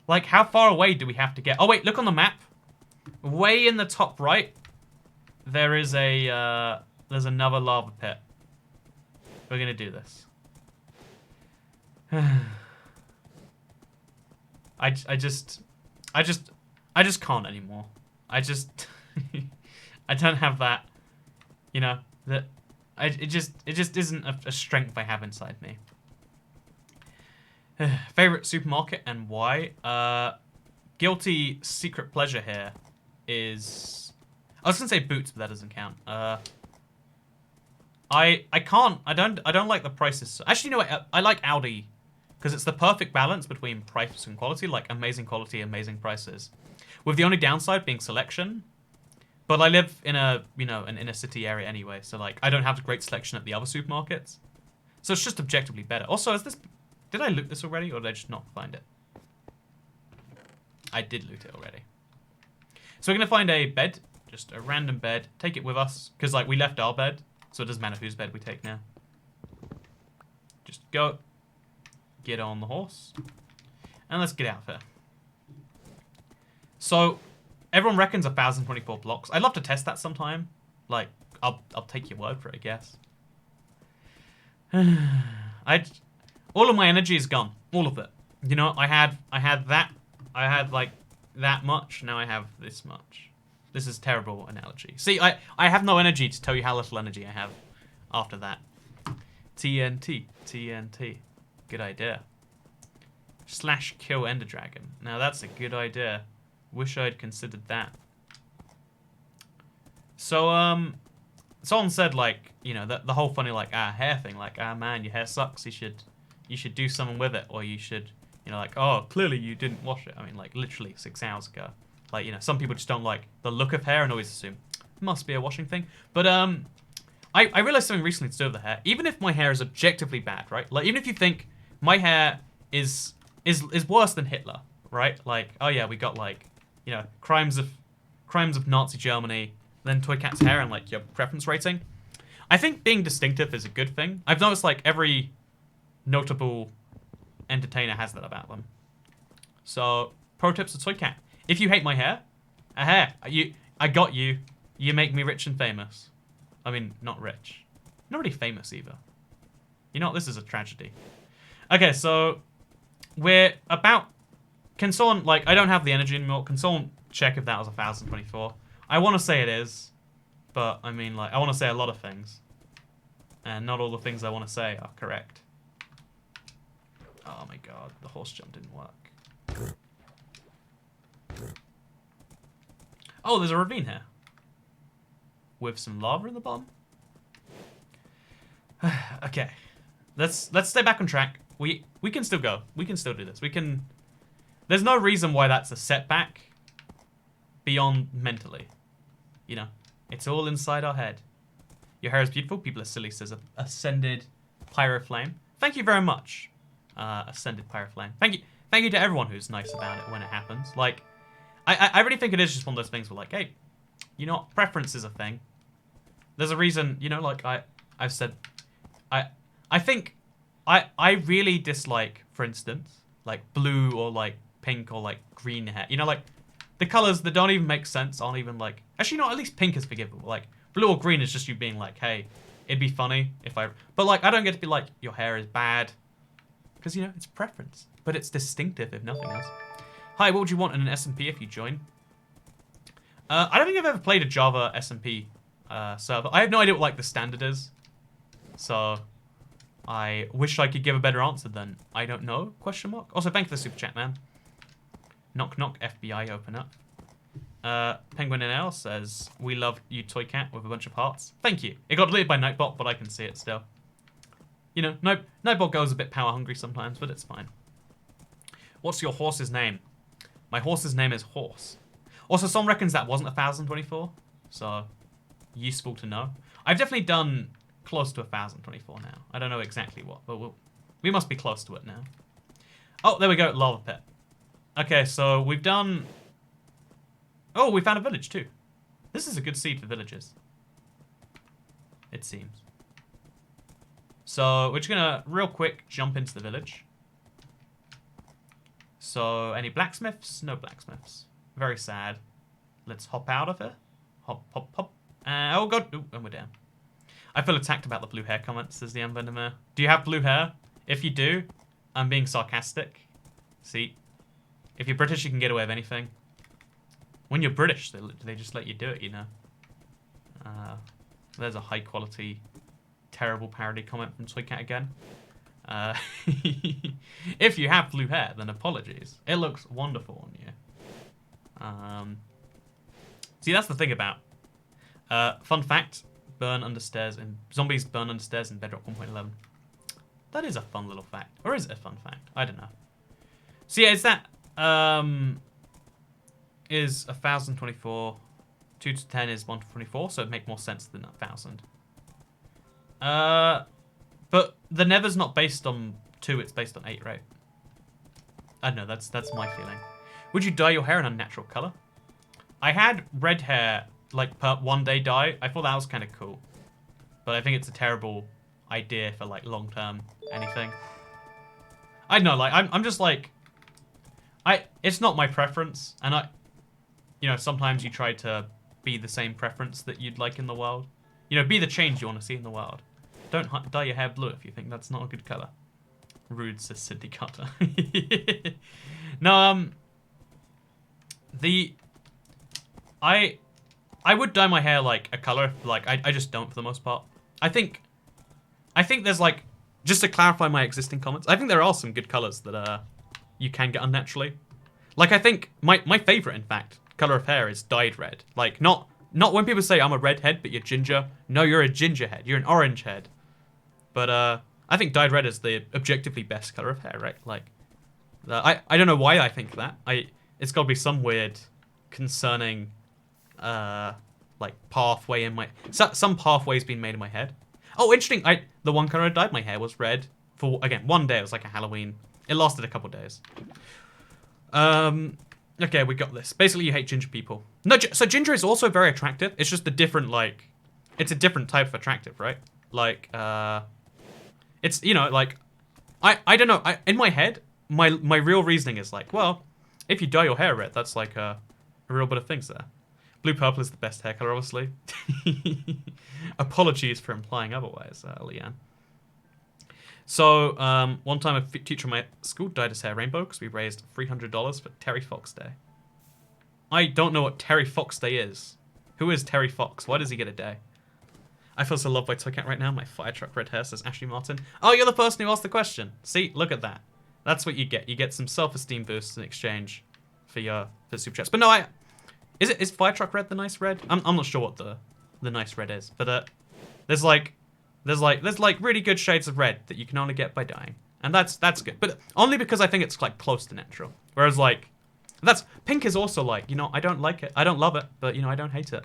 Like, how far away do we have to get? Oh, wait, look on the map. Way in the top right, there is a, there's another lava pit. We're gonna do this. I just can't anymore. I don't have that, you know, it just isn't a strength I have inside me. Favorite supermarket and why? Guilty secret pleasure here is, I was gonna say Boots, but that doesn't count. I don't like the prices. Actually, you know what? I like Aldi because it's the perfect balance between price and quality, like amazing quality, amazing prices. With the only downside being selection. But I live in a, you know, an inner city area anyway, so like I don't have a great selection at the other supermarkets. So it's just objectively better. Also, did I loot this already or did I just not find it? I did loot it already. So we're gonna find a bed, just a random bed, take it with us, because like we left our bed, so it doesn't matter whose bed we take now. Just go, get on the horse, and let's get out of here. So everyone reckons 1,024 blocks. I'd love to test that sometime. Like, I'll take your word for it, I guess. All of my energy is gone. All of it. You know, I had like that much. Now I have this much. This is a terrible analogy. See, I have no energy to tell you how little energy I have after that. TNT. Good idea. / kill Ender Dragon. Now that's a good idea. Wish I'd considered that. So, someone said, like, you know, the whole funny, like, hair thing. Like, man, your hair sucks. You should do something with it. Or you should, you know, like, oh, clearly you didn't wash it. I mean, like, literally 6 hours ago. Like, you know, some people just don't like the look of hair and always assume it must be a washing thing. But, I realized something recently to do with the hair. Even if my hair is objectively bad, right? Like, even if you think my hair is worse than Hitler, right? Like, oh yeah, we got, like, you know, crimes of Nazi Germany, then Toy Cat's hair and like your preference rating. I think being distinctive is a good thing. I've noticed like every notable entertainer has that about them. So, pro tips of Toy Cat. If you hate my hair, I got you. You make me rich and famous. I mean, not rich. Not really famous either. You know what? This is a tragedy. Okay, so we're about... Can someone, like, I don't have the energy anymore. Can someone check if that was 1,024? I want to say it is, but I mean, like, I want to say a lot of things. And not all the things I want to say are correct. Oh my god, the horse jump didn't work. Oh, there's a ravine here. With some lava in the bottom. Okay. let's stay back on track. We can still go. We can still do this. We can. There's no reason why that's a setback beyond mentally. You know, it's all inside our head. Your hair is beautiful. People are silly, says Ascended Pyroflame. Thank you very much, Ascended Pyroflame. Thank you to everyone who's nice about it when it happens. Like, I really think it is just one of those things where, like, hey, you know what? Preference is a thing. There's a reason, you know, like I've said, I think I really dislike, for instance, like blue or like pink or like green hair. You know, like the colors that don't even make sense aren't even like, actually, no, at least pink is forgivable. Like blue or green is just you being like, hey, it'd be funny if but like I don't get to be like, your hair is bad, because, you know, it's preference, but it's distinctive if nothing else. Hi, what would you want in an SMP if you join? I don't think I've ever played a Java SMP server. I have no idea what like the standard is, so I wish I could give a better answer than I don't know, question mark. Also, thank you for the super chat, man. Knock knock, FBI, open up. Penguin NL says, we love you, Toy Cat, with a bunch of hearts. Thank you. It got deleted by Nightbot, but I can see it still. You know, Nightbot goes a bit power hungry sometimes, but it's fine. What's your horse's name? My horse's name is Horse. Also, someone reckons that wasn't 1024, so useful to know. I've definitely done close to 1024 now. I don't know exactly what, but we must be close to it now. Oh, there we go, Lava Pit. Okay, so we've done... Oh, we found a village too. This is a good seed for villages, it seems. So we're just gonna real quick jump into the village. So any blacksmiths? No blacksmiths. Very sad. Let's hop out of it. Hop, hop, hop. Oh god. Ooh, and we're down. I feel attacked about the blue hair comments, says the Vandermeer. Do you have blue hair? If you do, I'm being sarcastic. See? If you're British, you can get away with anything. When you're British, they just let you do it, you know. There's a high quality, terrible parody comment from Toycat again. If you have blue hair, then apologies. It looks wonderful on you. See, that's the thing about. Fun fact: zombies burn under stairs in Bedrock 1.11. That is a fun little fact, or is it a fun fact? I don't know. So yeah, it's that. Is 1024. 2 to 10 is 1 to 24, so it'd make more sense than 1000. But the Nether's not based on 2, it's based on 8, right? I don't know, that's my feeling. Would you dye your hair an unnatural color? I had red hair, like, per one day dye. I thought that was kind of cool. But I think it's a terrible idea for, like, long-term anything. I don't know, like, I'm just, like... It's not my preference, and you know, sometimes you try to be the same preference that you'd like in the world. You know, be the change you want to see in the world. Don't dye your hair blue if you think that's not a good color. Rude, says Cindy Carter. No, I would dye my hair like a color, like I just don't for the most part. I think there's like, just to clarify my existing comments, I think there are some good colors that you can get unnaturally. Like I think my favorite, in fact, color of hair is dyed red. Like not when people say I'm a redhead, but you're ginger. No, you're a ginger head. You're an orange head. But I think dyed red is the objectively best color of hair, right? Like I don't know why I think that. It's got to be some weird concerning like pathway in my some pathway's been made in my head. Oh, interesting. The one color I dyed my hair was red for again one day. It was like a Halloween. It lasted a couple days. Okay, we got this. Basically, you hate ginger people. No, so ginger is also very attractive. It's just a different, like... It's a different type of attractive, right? Like, it's, you know, like... I don't know. In my head, my real reasoning is like, well, if you dye your hair red, that's like a real bit of things there. Blue-purple is the best hair color, obviously. Apologies for implying otherwise, Leanne. So, one time a teacher in my school dyed his hair rainbow because we raised $300 for Terry Fox Day. I don't know what Terry Fox Day is. Who is Terry Fox? Why does he get a day? I feel so loved by Toycat right now. My fire truck red hair, says Ashley Martin. Oh, you're the person who asked the question. See, look at that. That's what you get. You get some self-esteem boosts in exchange for super chats. But no, is fire truck red the nice red? I'm not sure what the nice red is. But there's like There's like really good shades of red that you can only get by dying. And that's good. But only because I think it's like close to natural. Whereas like that's pink is also like, you know, I don't like it. I don't love it, but you know, I don't hate it.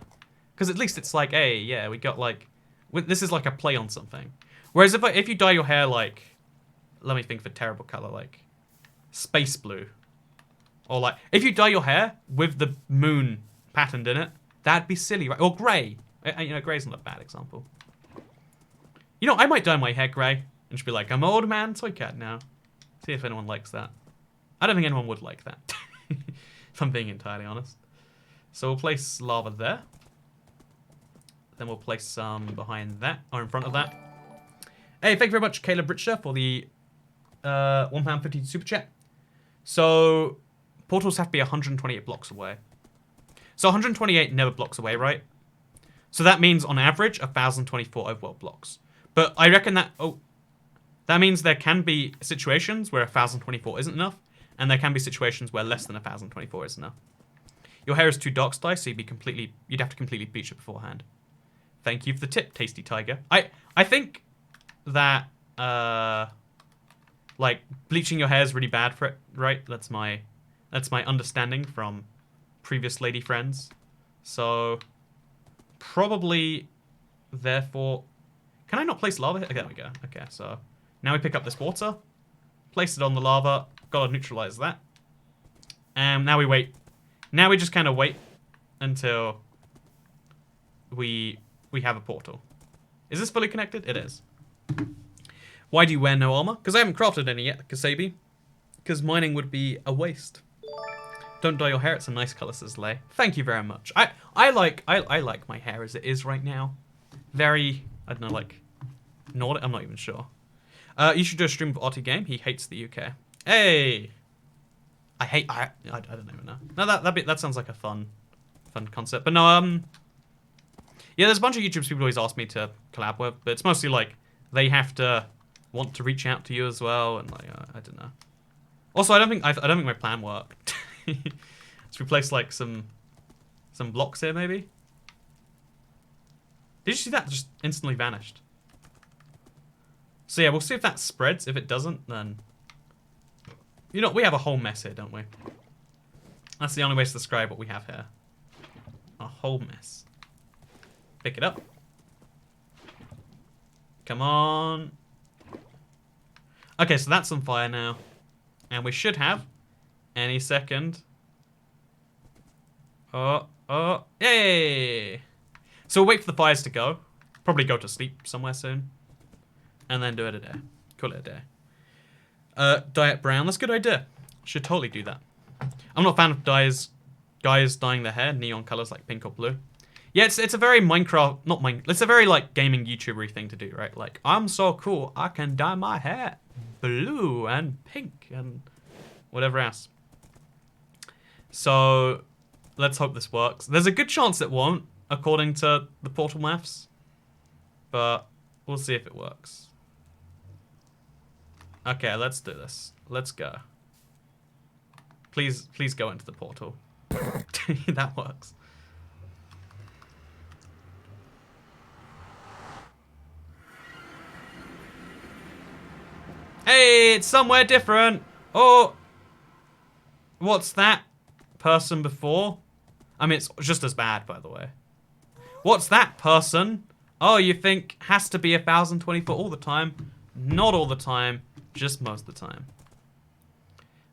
Because at least it's like, hey, yeah, we got like this is like a play on something. Whereas if you dye your hair like, let me think of a terrible color, like space blue. Or like if you dye your hair with the moon patterned in it, that'd be silly, right? Or grey. You know, grey's not a bad example. You know, I might dye my hair grey and just be like, I'm an old man toy cat now. See if anyone likes that. I don't think anyone would like that. If I'm being entirely honest. So we'll place lava there. Then we'll place some behind that, or in front of that. Hey, thank you very much, Caleb Richter, for the £1.50 super chat. So, portals have to be 128 blocks away. So 128 never blocks away, right? So that means, on average, 1,024 overworld blocks. But I reckon that... Oh, that means there can be situations where 1,024 isn't enough, and there can be situations where less than 1,024 is enough. Your hair is too dark to dye, so you'd have to completely bleach it beforehand. Thank you for the tip, Tasty Tiger. I think that like bleaching your hair is really bad for it, right? That's my understanding from previous lady friends. So probably therefore, can I not place lava here? Okay, there we go. Okay, so now we pick up this water, place it on the lava, gotta neutralize that, and now we wait. Now we just kind of wait until we have a portal. Is this fully connected? It is. Why do you wear no armor? Because I haven't crafted any yet, Kasabi. Because mining would be a waste. Don't dye your hair, it's a nice colour, says Lay. Thank you very much. I like my hair as it is right now. Very, I don't know, like Nordic, I'm not even sure. You should do a stream of Otti Game. He hates the UK. Hey! I don't even know. No, that sounds like a fun concept. But no, yeah, there's a bunch of YouTubers people always ask me to collab with, but it's mostly like they have to want to reach out to you as well, and like I don't know. Also, I don't think my plan worked. Let's replace like some blocks here, maybe. Did you see that? Just instantly vanished. So yeah, we'll see if that spreads. If it doesn't, then you know we have a whole mess here, don't we? That's the only way to describe what we have here. A whole mess. Pick it up. Come on. Okay, so that's on fire now. And we should have any second. Oh, yay! So we'll wait for the fires to go. Probably go to sleep somewhere soon. And then do it a day. Call it a day. Dye it brown. That's a good idea. Should totally do that. I'm not a fan of guys dyeing their hair neon colors like pink or blue. Yeah, it's a very Minecraft, it's a very like gaming YouTuber-y thing to do, right? Like, I'm so cool, I can dye my hair blue and pink and whatever else. So, let's hope this works. There's a good chance it won't, according to the portal maths. But we'll see if it works. Okay, let's do this. Let's go. Please go into the portal. That works. Hey, it's somewhere different. Oh, what's that person before? I mean, it's just as bad, by the way. What's that person? Oh, you think has to be 1,024 all the time? Not all the time, just most of the time.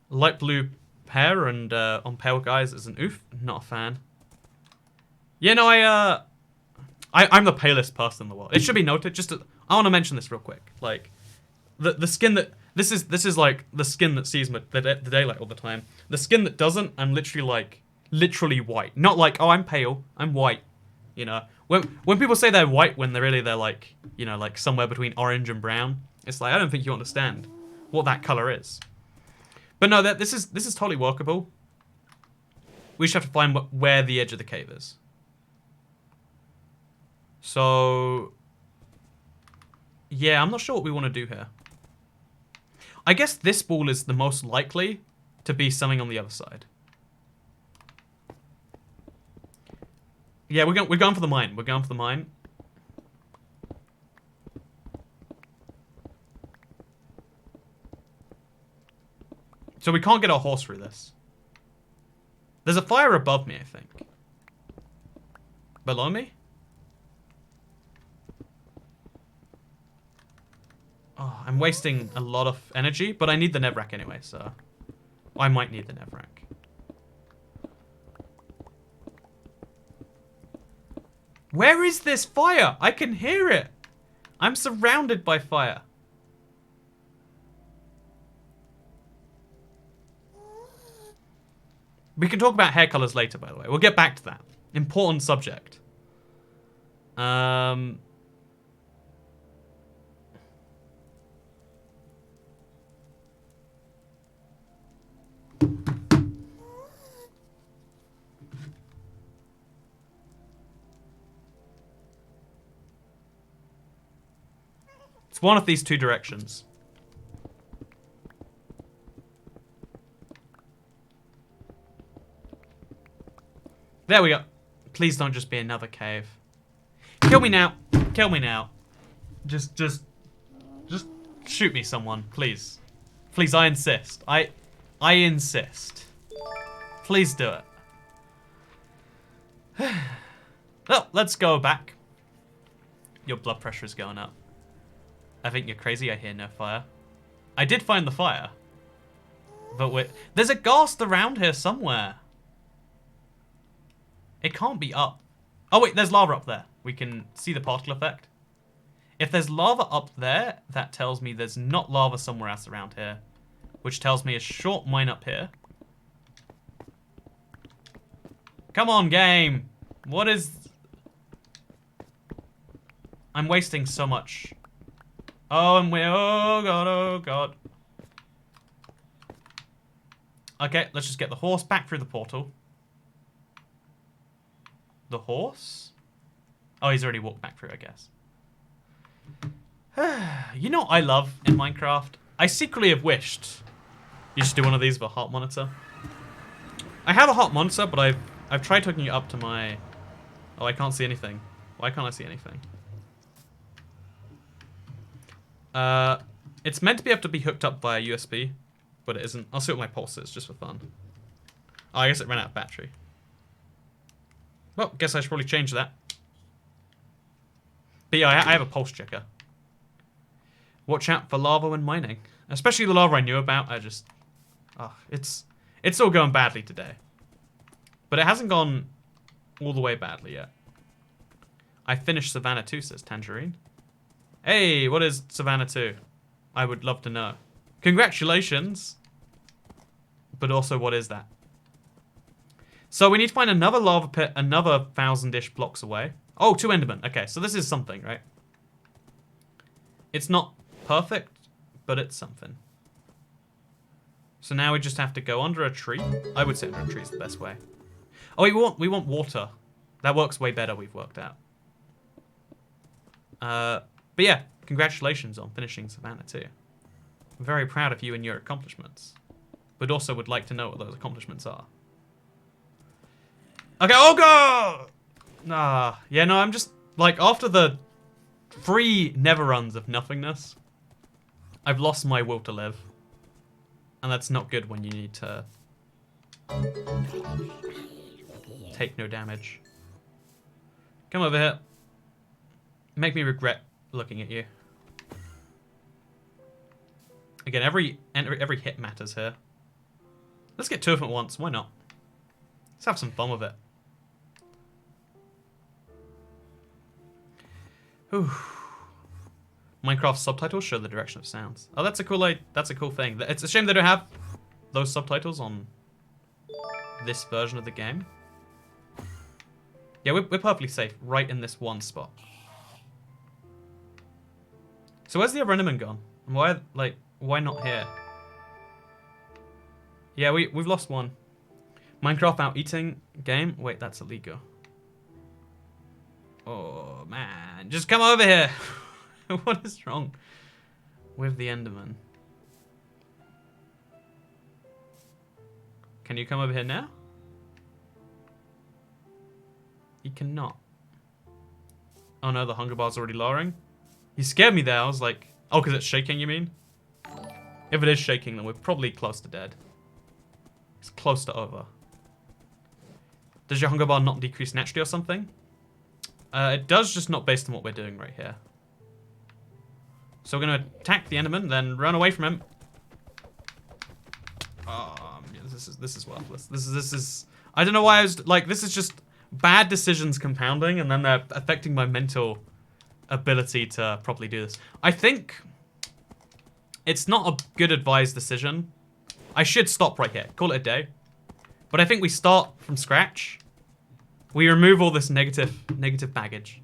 Light blue hair and on pale guys is an oof. Not a fan. Yeah, no, I'm the palest person in the world. It should be noted. I want to mention this real quick. Like, the skin that this is like the skin that sees the daylight all the time. The skin that doesn't, I'm literally white. Not like, oh, I'm pale. I'm white. You know, when people say they're white when they're like, you know, like somewhere between orange and brown, it's like I don't think you understand what that color is. But no, this is totally workable. We just have to find where the edge of the cave is. So, yeah, I'm not sure what we want to do here. I guess this ball is the most likely to be something on the other side. Yeah, we're going for the mine. We're going for the mine. So we can't get our horse through this. There's a fire above me, I think. Below me? Oh, I'm wasting a lot of energy, but I need the Nevrak anyway, so... I might need the Nevrak. Where is this fire? I can hear it. I'm surrounded by fire. We can talk about hair colors later, by the way. We'll get back to that. Important subject. It's one of these two directions. There we go. Please don't just be another cave. Kill me now. Kill me now. Just shoot me, someone, please. Please, I insist. I insist. Please do it. Well, let's go back. Your blood pressure is going up. I think you're crazy. I hear no fire. I did find the fire. But there's a ghast around here somewhere. It can't be up. Oh, wait, there's lava up there. We can see the particle effect. If there's lava up there, that tells me there's not lava somewhere else around here. Which tells me a short mine up here. Come on, game. What is... I'm wasting so much. Oh, and oh god, oh god. Okay, let's just get the horse back through the portal. The horse? Oh, he's already walked back through, I guess. You know what I love in Minecraft? I secretly have wished you should do one of these with a heart monitor. I have a heart monitor, but I've tried hooking it up to my... Oh, I can't see anything. Why can't I see anything? It's meant to be able to be hooked up via USB, but it isn't. I'll see what my pulse is, just for fun. Oh, I guess it ran out of battery. Well, guess I should probably change that. But yeah, I have a pulse checker. Watch out for lava when mining. Especially the lava I knew about. Oh, it's all going badly today. But it hasn't gone all the way badly yet. I finished Savannah 2, says Tangerine. Hey, what is Savannah 2? I would love to know. Congratulations. But also, what is that? So we need to find another lava pit, another 1,000-ish blocks away. Oh, 2 Endermen. Okay, so this is something, right? It's not perfect, but it's something. So now we just have to go under a tree. I would say under a tree is the best way. Oh, we want water. That works way better, we've worked out. But yeah, congratulations on finishing Savannah 2. I'm very proud of you and your accomplishments. But also would like to know what those accomplishments are. Okay, oh god! Nah, yeah, no, I'm just, like, after the 3 never runs of nothingness, I've lost my will to live. And that's not good when you need to take no damage. Come over here. Make me regret looking at you. Again, every hit matters here. Let's get 2 of them at once. Why not? Let's have some fun with it. Whew. Minecraft subtitles show the direction of sounds. Oh, that's a cool thing. It's a shame they don't have those subtitles on this version of the game. Yeah, we're perfectly safe right in this one spot. So where's the other Enderman gone? And why not here? Yeah, we've lost one. Minecraft out eating game? Wait, that's illegal. Oh, man. Just come over here. What is wrong with the Enderman? Can you come over here now? You cannot. Oh no, the hunger bar's already lowering. You scared me there. I was like, oh, because it's shaking, you mean? If it is shaking, then we're probably close to dead. It's close to over. Does your hunger bar not decrease naturally or something? It does, just not based on what we're doing right here. So we're gonna attack the Enderman, then run away from him. This is worthless. This is. I don't know why I was like. This is just bad decisions compounding, and then they're affecting my mental ability to properly do this. I think it's not a good advised decision. I should stop right here. Call it a day. But I think we start from scratch. We remove all this negative baggage,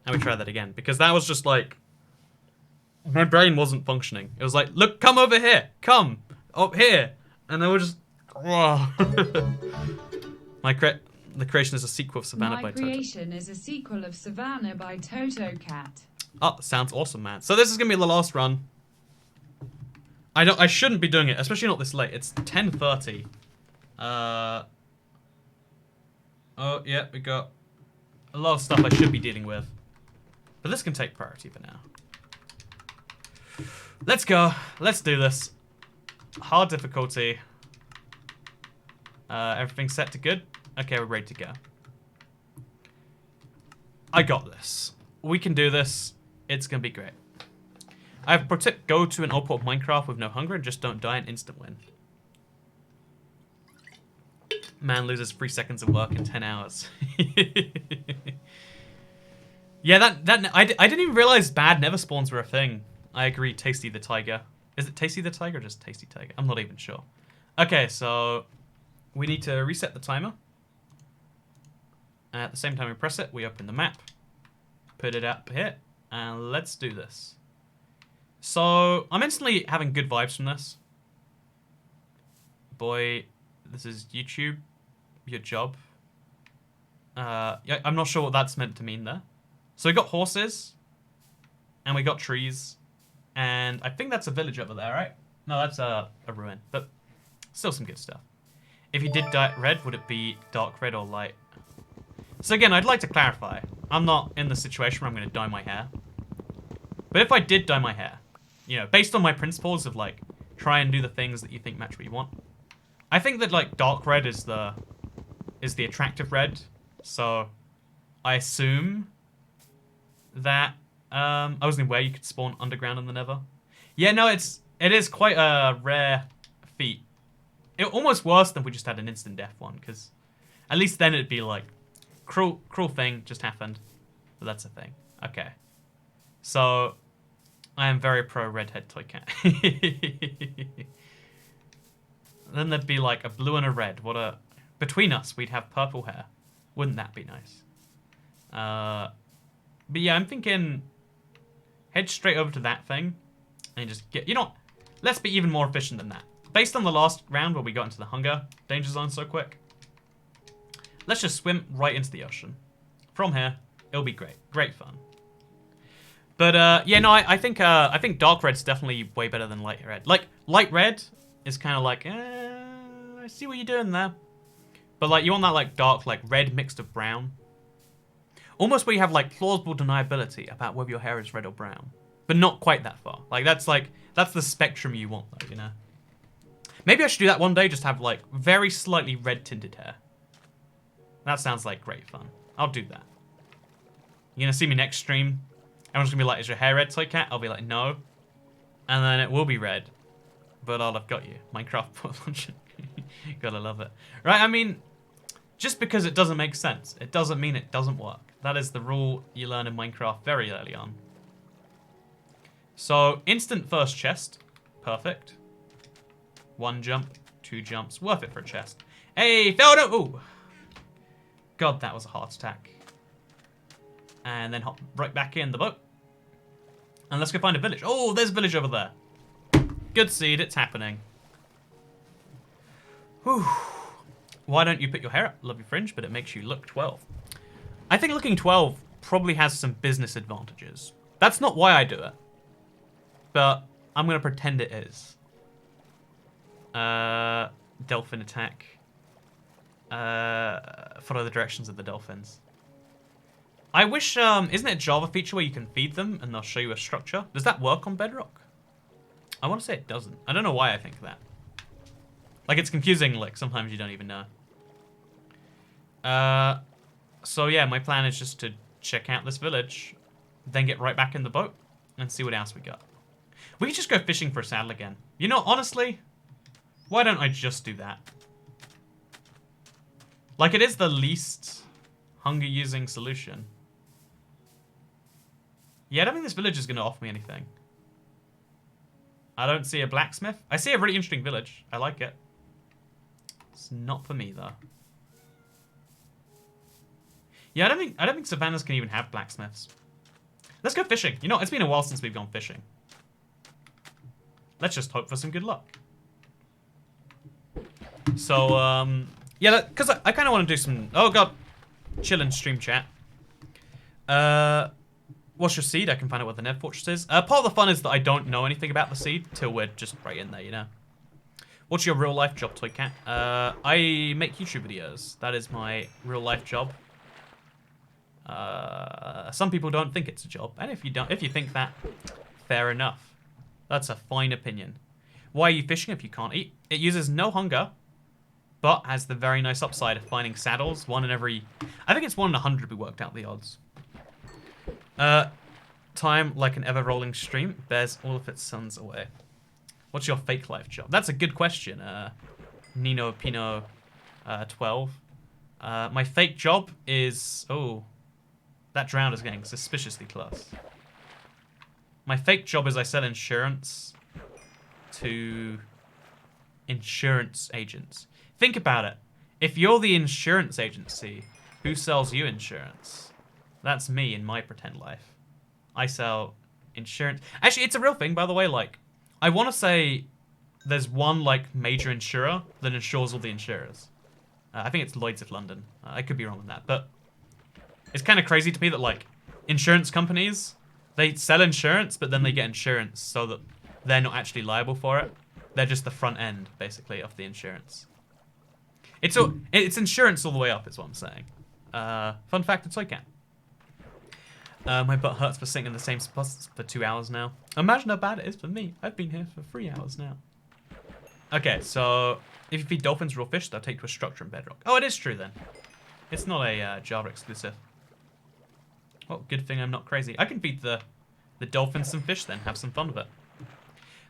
and we try that again, because that was just like my brain wasn't functioning. It was like, look, come over here, come up here, and then we're just. The creation is a sequel of Savannah by Toto. My creation is a sequel of Savannah by Toto Cat. Oh, sounds awesome, man. So this is gonna be the last run. I shouldn't be doing it, especially not this late. It's 10:30. Oh yeah, we got a lot of stuff I should be dealing with, but this can take priority for now. Let's go. Let's do this. Hard difficulty. Everything's set to good. Okay, we're ready to go. I got this. We can do this. It's gonna be great. I have a pro tip: go to an old port of Minecraft with no hunger and just don't die, an instant win. Man loses 3 seconds of work in 10 hours. Yeah, I didn't even realize bad never spawns were a thing. I agree. Tasty the Tiger. Is it Tasty the Tiger or just Tasty Tiger? I'm not even sure. Okay, so we need to reset the timer. And at the same time we press it, we open the map, put it up here, and let's do this. So I'm instantly having good vibes from this. Boy, this is YouTube. Your job. Yeah, I'm not sure what that's meant to mean there. So we got horses, and we got trees, and I think that's a village over there, right? No, that's a ruin, but still some good stuff. If you did dye it red, would it be dark red or light? So again, I'd like to clarify. I'm not in the situation where I'm going to dye my hair. But if I did dye my hair, you know, based on my principles of like, try and do the things that you think match what you want. I think that like dark red is the attractive red. So I assume that I was in where you could spawn underground in the Nether. Yeah, no, it is quite a rare feat. It almost worse than if we just had an instant death one, because at least then it'd be like cruel thing just happened, but that's a thing. Okay, so I am very pro redhead toy cat. Then there'd be like a blue and a red. Between us we'd have purple hair. Wouldn't that be nice? But yeah, I'm thinking head straight over to that thing and just get, you know, let's be even more efficient than that. Based on the last round where we got into the hunger danger zone so quick, let's just swim right into the ocean. From here, it'll be great. Great fun. But yeah, no, I think dark red's definitely way better than light red. Like, light red is kind of like, I see what you're doing there. But like, you want that like dark, like red mixed with brown. Almost where you have like plausible deniability about whether your hair is red or brown. But not quite that far. Like, that's the spectrum you want though, you know? Maybe I should do that one day, just have like very slightly red tinted hair. That sounds like great fun. I'll do that. You're gonna see me next stream. Everyone's gonna be like, is your hair red, Toy Cat? I'll be like, no. And then it will be red. But I'll have got you. Minecraft port launcher. Gotta love it. Right, I mean, just because it doesn't make sense, it doesn't mean it doesn't work. That is the rule you learn in Minecraft very early on. So, instant first chest. Perfect. 1 jump, 2 jumps. Worth it for a chest. Hey, fell down! Ooh. God, that was a heart attack. And then hop right back in the boat. And let's go find a village. Oh, there's a village over there. Good seed, it's happening. Whew. Why don't you put your hair up? Love your fringe, but it makes you look 12. I think looking 12 probably has some business advantages. That's not why I do it. But I'm going to pretend it is. Dolphin attack. Follow the directions of the dolphins. I wish, isn't it a Java feature where you can feed them and they'll show you a structure? Does that work on Bedrock? I want to say it doesn't. I don't know why I think that. Like, it's confusing, like, sometimes you don't even know. So yeah, my plan is just to check out this village, then get right back in the boat, and see what else we got. We could just go fishing for a saddle again. You know, honestly, why don't I just do that? Like, it is the least hunger-using solution. Yeah, I don't think this village is going to offer me anything. I don't see a blacksmith. I see a really interesting village. I like it. It's not for me, though. Yeah, I don't think savannas can even have blacksmiths. Let's go fishing. You know, it's been a while since we've gone fishing. Let's just hope for some good luck. So, yeah, because I kind of want to do some... Oh, God. Chill in stream chat. What's your seed? I can find out what the Nev Fortress is. Part of the fun is that I don't know anything about the seed till we're just right in there, you know? What's your real-life job, Toy Cat? I make YouTube videos. That is my real-life job. Some people don't think it's a job, and if you think that, fair enough. That's a fine opinion. Why are you fishing if you can't eat? It uses no hunger, but has the very nice upside of finding saddles. One in every... I think it's 1 in 100 we worked out the odds. Time like an ever-rolling stream bears all of its suns away. What's your fake life job? That's a good question, Nino Pino 12. My fake job is... Oh, that drown is getting suspiciously close. My fake job is I sell insurance to insurance agents. Think about it. If you're the insurance agency, who sells you insurance? That's me in my pretend life. I sell insurance. Actually, it's a real thing, by the way. Like, I want to say there's one, like, major insurer that insures all the insurers. I think it's Lloyd's of London. I could be wrong on that. But it's kind of crazy to me that, like, insurance companies, they sell insurance, but then they get insurance so that they're not actually liable for it. They're just the front end, basically, of the insurance. It's insurance all the way up, is what I'm saying. Fun fact, it's like my butt hurts for sitting in the same spot for 2 hours now. Imagine how bad it is for me. I've been here for 3 hours now. Okay, so if you feed dolphins raw fish, they'll take to a structure in bedrock. Oh, it is true then. It's not a Java exclusive. Well, good thing I'm not crazy. I can feed the dolphins some fish then, have some fun with it.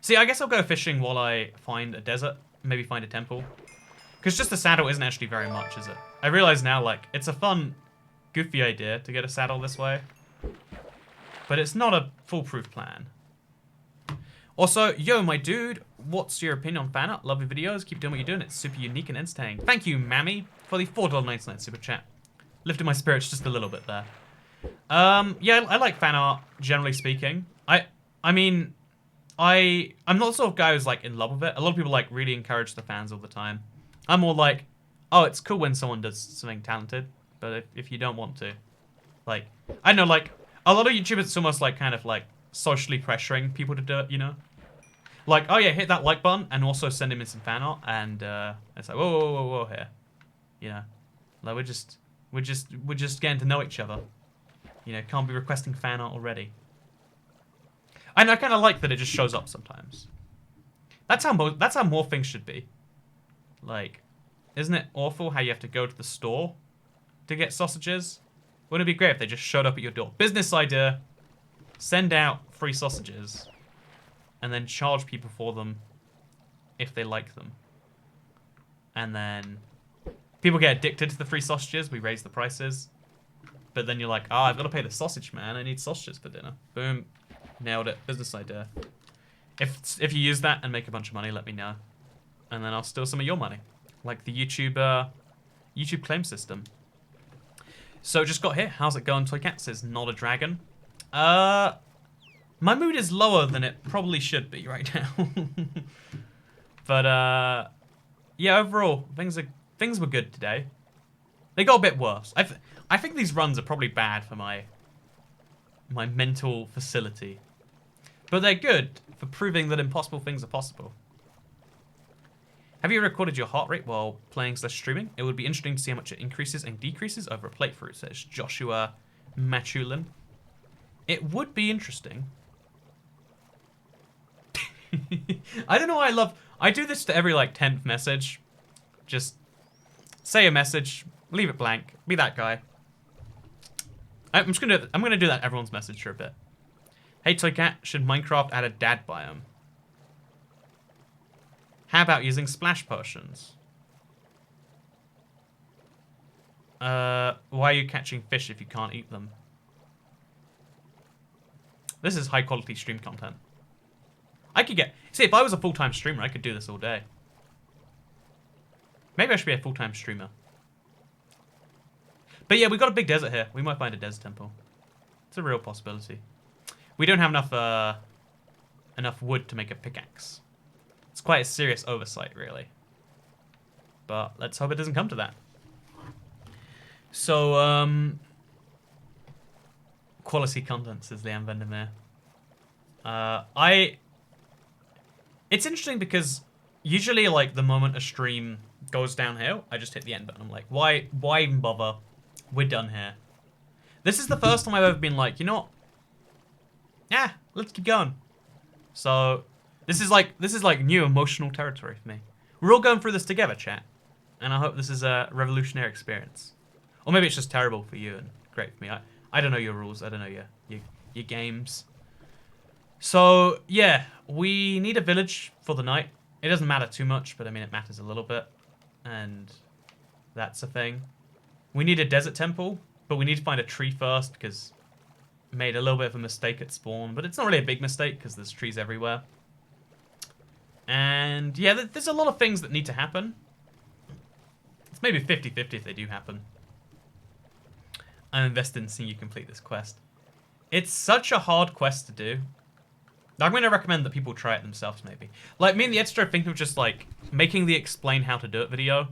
See, I guess I'll go fishing while I find a desert, maybe find a temple. Because just a saddle isn't actually very much, is it? I realize now, like, it's a fun, goofy idea to get a saddle this way. But it's not a foolproof plan. Also, yo, my dude, what's your opinion on fan art? Love your videos. Keep doing what you're doing. It's super unique and entertaining. Thank you, Mammy, for the $4.99 super chat. Lifted my spirits just a little bit there. Yeah, I like fan art, generally speaking. I mean, I'm not the sort of guy who's, like, in love with it. A lot of people, like, really encourage the fans all the time. I'm more like, oh, it's cool when someone does something talented, but if you don't want to, like, I don't know, like, a lot of YouTubers, it's almost like kind of like socially pressuring people to do it, you know? Like, oh yeah, hit that like button and also send him in some fan art, and it's like, whoa, whoa, whoa, whoa, here, you know? Like, we're just getting to know each other, you know? Can't be requesting fan art already. And I kind of like that it just shows up sometimes. That's how more things should be. Like, isn't it awful how you have to go to the store to get sausages? Wouldn't it be great if they just showed up at your door? Business idea. Send out free sausages and then charge people for them if they like them. And then people get addicted to the free sausages. We raise the prices. But then you're like, oh, I've got to pay the sausage, man. I need sausages for dinner. Boom. Nailed it. Business idea. If you use that and make a bunch of money, let me know. And then I'll steal some of your money. Like the YouTube claim system. So just got here. How's it going, Toy Cat? Says not a dragon. My mood is lower than it probably should be right now. But yeah, overall, things were good today. They got a bit worse. I think these runs are probably bad for my mental facility. But they're good for proving that impossible things are possible. Have you recorded your heart rate while playing/streaming? It would be interesting to see how much it increases and decreases over a playthrough, says Joshua Machulin. It would be interesting. I don't know why I do this to every like 10th message. Just say a message, leave it blank, be that guy. I'm gonna do that everyone's message for a bit. Hey Toy Cat, should Minecraft add a dad biome? How about using splash potions? Why are you catching fish if you can't eat them? This is high quality stream content. I could get... See, if I was a full-time streamer, I could do this all day. Maybe I should be a full-time streamer. But yeah, we've got a big desert here. We might find a desert temple. It's a real possibility. We don't have enough wood to make a pickaxe. It's quite a serious oversight, really. But let's hope it doesn't come to that. So, quality content, says Liam Vandermeer. It's interesting because usually, like, the moment a stream goes downhill, I just hit the end button. I'm like, why even bother? We're done here. This is the first time I've ever been like, you know what? Yeah, let's keep going. So, this is like new emotional territory for me. We're all going through this together, chat. And I hope this is a revolutionary experience. Or maybe it's just terrible for you and great for me. I don't know your rules. I don't know your games. So, yeah, we need a village for the night. It doesn't matter too much, but I mean, it matters a little bit. And that's a thing. We need a desert temple, but we need to find a tree first because I made a little bit of a mistake at spawn. But it's not really a big mistake because there's trees everywhere. And, yeah, there's a lot of things that need to happen. It's maybe 50-50 if they do happen. I'm invested in seeing you complete this quest. It's such a hard quest to do. I'm going to recommend that people try it themselves, maybe. Like, me and the editor are thinking of just, like, making the explain how to do it video.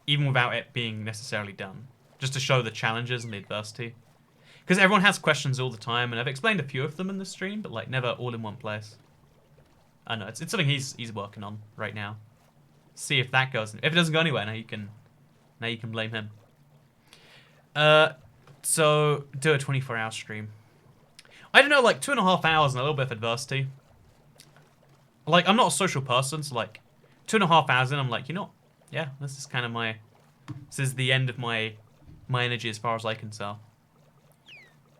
Even without it being necessarily done. Just to show the challenges and the adversity. Because everyone has questions all the time, and I've explained a few of them in the stream, but, like, never all in one place. I know, it's something he's working on right now. See if that goes. If it doesn't go anywhere, now you can blame him. So, do a 24-hour stream. I don't know, like, 2.5 hours and a little bit of adversity. Like, I'm not a social person, so, like, 2.5 hours in, I'm like, you know what? Yeah, this is kind of my... This is the end of my energy as far as I can tell.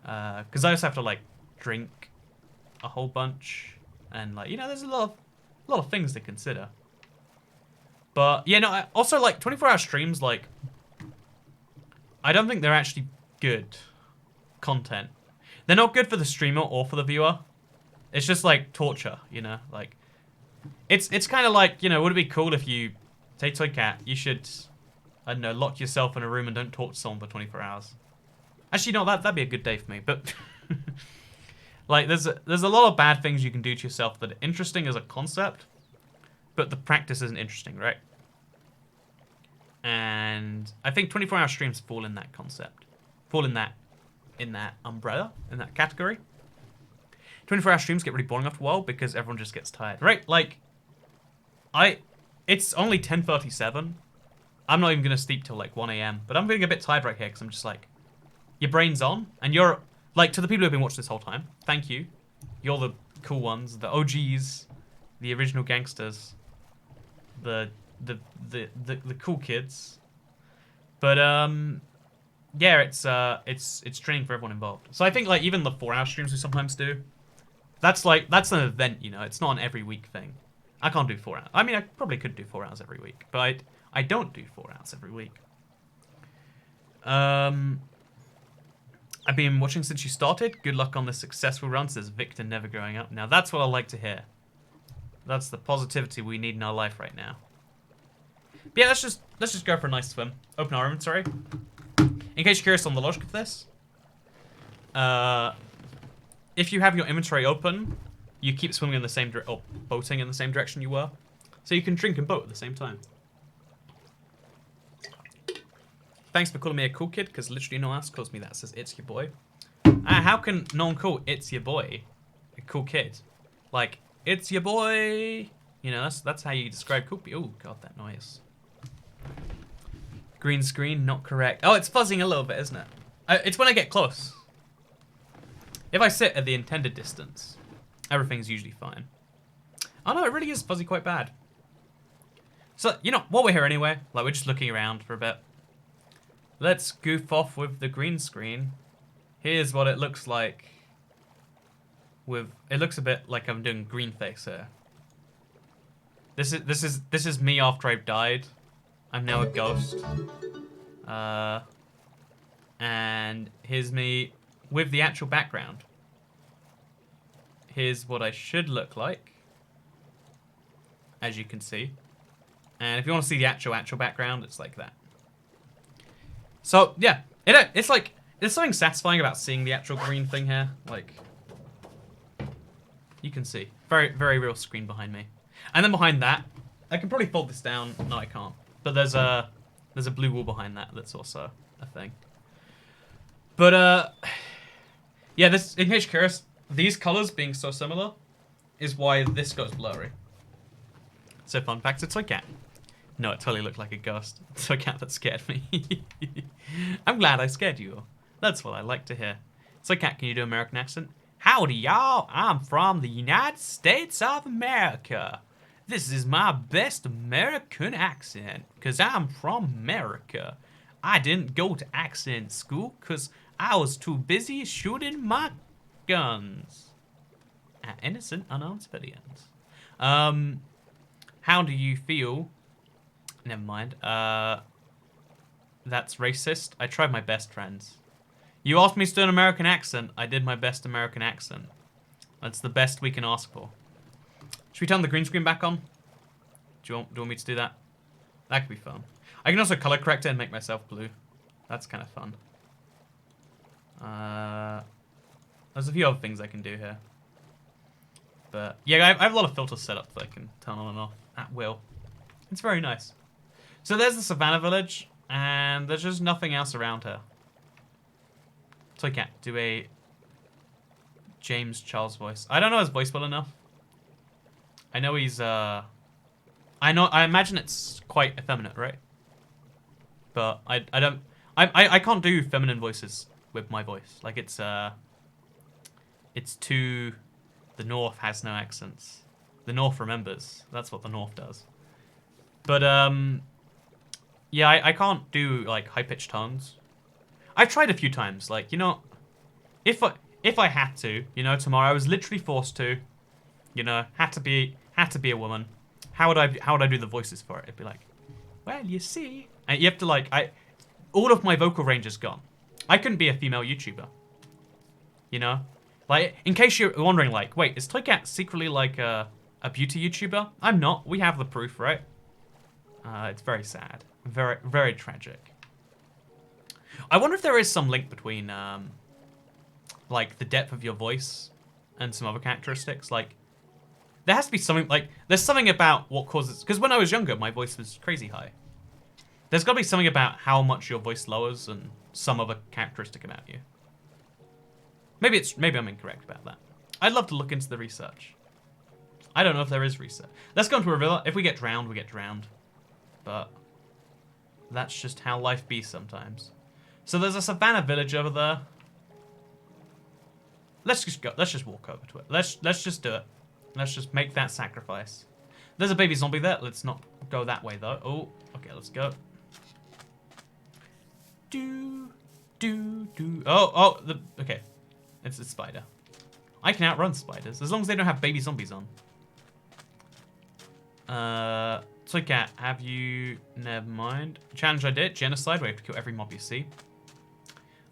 Because I also have to, like, drink a whole bunch. And, like, you know, there's a lot of things to consider. But, yeah, no, also, like, 24-hour streams, like... I don't think they're actually good content. They're not good for the streamer or for the viewer. It's just like torture, you know? Like, it's kind of like, you know, would it be cool if you, say Toy Cat, you should, I don't know, lock yourself in a room and don't talk to someone for 24 hours. Actually, no, that'd be a good day for me, but... like, there's a lot of bad things you can do to yourself that are interesting as a concept, but the practice isn't interesting, right? And I think 24-hour streams fall in that concept. Fall in that umbrella, in that category. 24-hour streams get really boring after a while because everyone just gets tired, right? Like, it's only 10:37. I'm not even going to sleep till like 1 a.m. But I'm feeling a bit tired right here because I'm just like, your brain's on. And you're, like, to the people who have been watching this whole time, thank you. You're the cool ones, the OGs, the original gangsters, the cool kids. But, yeah, it's training for everyone involved. So I think, like, even the 4-hour streams we sometimes do, that's an event, you know. It's not an every week thing. I can't do 4 hours. I mean, I probably could do 4 hours every week, but I don't do 4 hours every week. I've been watching since you started. Good luck on the successful run, says Victor, never growing up. Now, that's what I like to hear. That's the positivity we need in our life right now. But yeah, let's just go for a nice swim. Open our inventory. In case you're curious on the logic of this, if you have your inventory open, you keep swimming in the same or boating in the same direction you were, so you can drink and boat at the same time. Thanks for calling me a cool kid, because literally no one else calls me that. Says it's your boy. How can no one call it's your boy a cool kid? Like, it's your boy. You know, that's how you describe cool people. Oh god, that noise. Green screen, not correct. Oh, it's fuzzing a little bit, isn't it? It's when I get close. If I sit at the intended distance, everything's usually fine. Oh no, it really is fuzzy quite bad. So, you know, while we're here anyway, like we're just looking around for a bit. Let's goof off with the green screen. Here's what it looks like. It looks a bit like I'm doing green face here. This is me after I've died. I'm now a ghost. And here's me with the actual background. Here's what I should look like, as you can see. And if you want to see the actual background, it's like that. So yeah, it's like there's something satisfying about seeing the actual green thing here. Like you can see, very very real screen behind me. And then behind that, I can probably fold this down. No, I can't. But there's a blue wall behind that. That's also a thing. But yeah, this, in case you're curious, these colors being so similar is why this goes blurry. So fun fact, it's a cat. No, it totally looked like a ghost. It's a cat that scared me. I'm glad I scared you. That's what I like to hear. So cat, can you do an American accent? Howdy, y'all. I'm from the United States of America. This is my best American accent, because I'm from America. I didn't go to accent school because I was too busy shooting my guns at innocent, unarmed civilians. How do you feel? Never mind. That's racist. I tried my best, friends. You asked me to do an American accent. I did my best American accent. That's the best we can ask for. Should we turn the green screen back on? Do you want me to do that? That could be fun. I can also color correct it and make myself blue. That's kind of fun. There's a few other things I can do here. But yeah, I have a lot of filters set up that I can turn on and off at will. It's very nice. So there's the Savannah Village, and there's just nothing else around here. So I can't do a James Charles voice. I don't know his voice well enough. I know he's I imagine it's quite effeminate, right? But I can't do feminine voices with my voice. Like it's too, the North has no accents. The North remembers. That's what the North does. But yeah, I can't do like high pitched tones. I've tried a few times. Like, you know, if I had to, you know, tomorrow I was literally forced to, you know, had to be a woman. How would I do the voices for it? It'd be like, well, you see, and you have to like all of my vocal range is gone. I couldn't be a female YouTuber. You know, like in case you're wondering, like, wait, is Toycat secretly like a beauty YouTuber? I'm not. We have the proof, right? It's very sad, very very tragic. I wonder if there is some link between like the depth of your voice and some other characteristics. Like there has to be something, like there's something about what causes, because when I was younger my voice was crazy high. There's got to be something about how much your voice lowers and some other characteristic about you. Maybe I'm incorrect about that. I'd love to look into the research. I don't know if there is research. Let's go into a river. If we get drowned, we get drowned. But that's just how life be sometimes. So there's a Savannah village over there. Let's just go. Let's just walk over to it. Let's just do it. Let's just make that sacrifice. There's a baby zombie there. Let's not go that way though. Oh, okay, let's go. Okay. It's a spider. I can outrun spiders as long as they don't have baby zombies on. So cat, have you? Never mind. Challenge I did. Genocide. Where you have to kill every mob you see.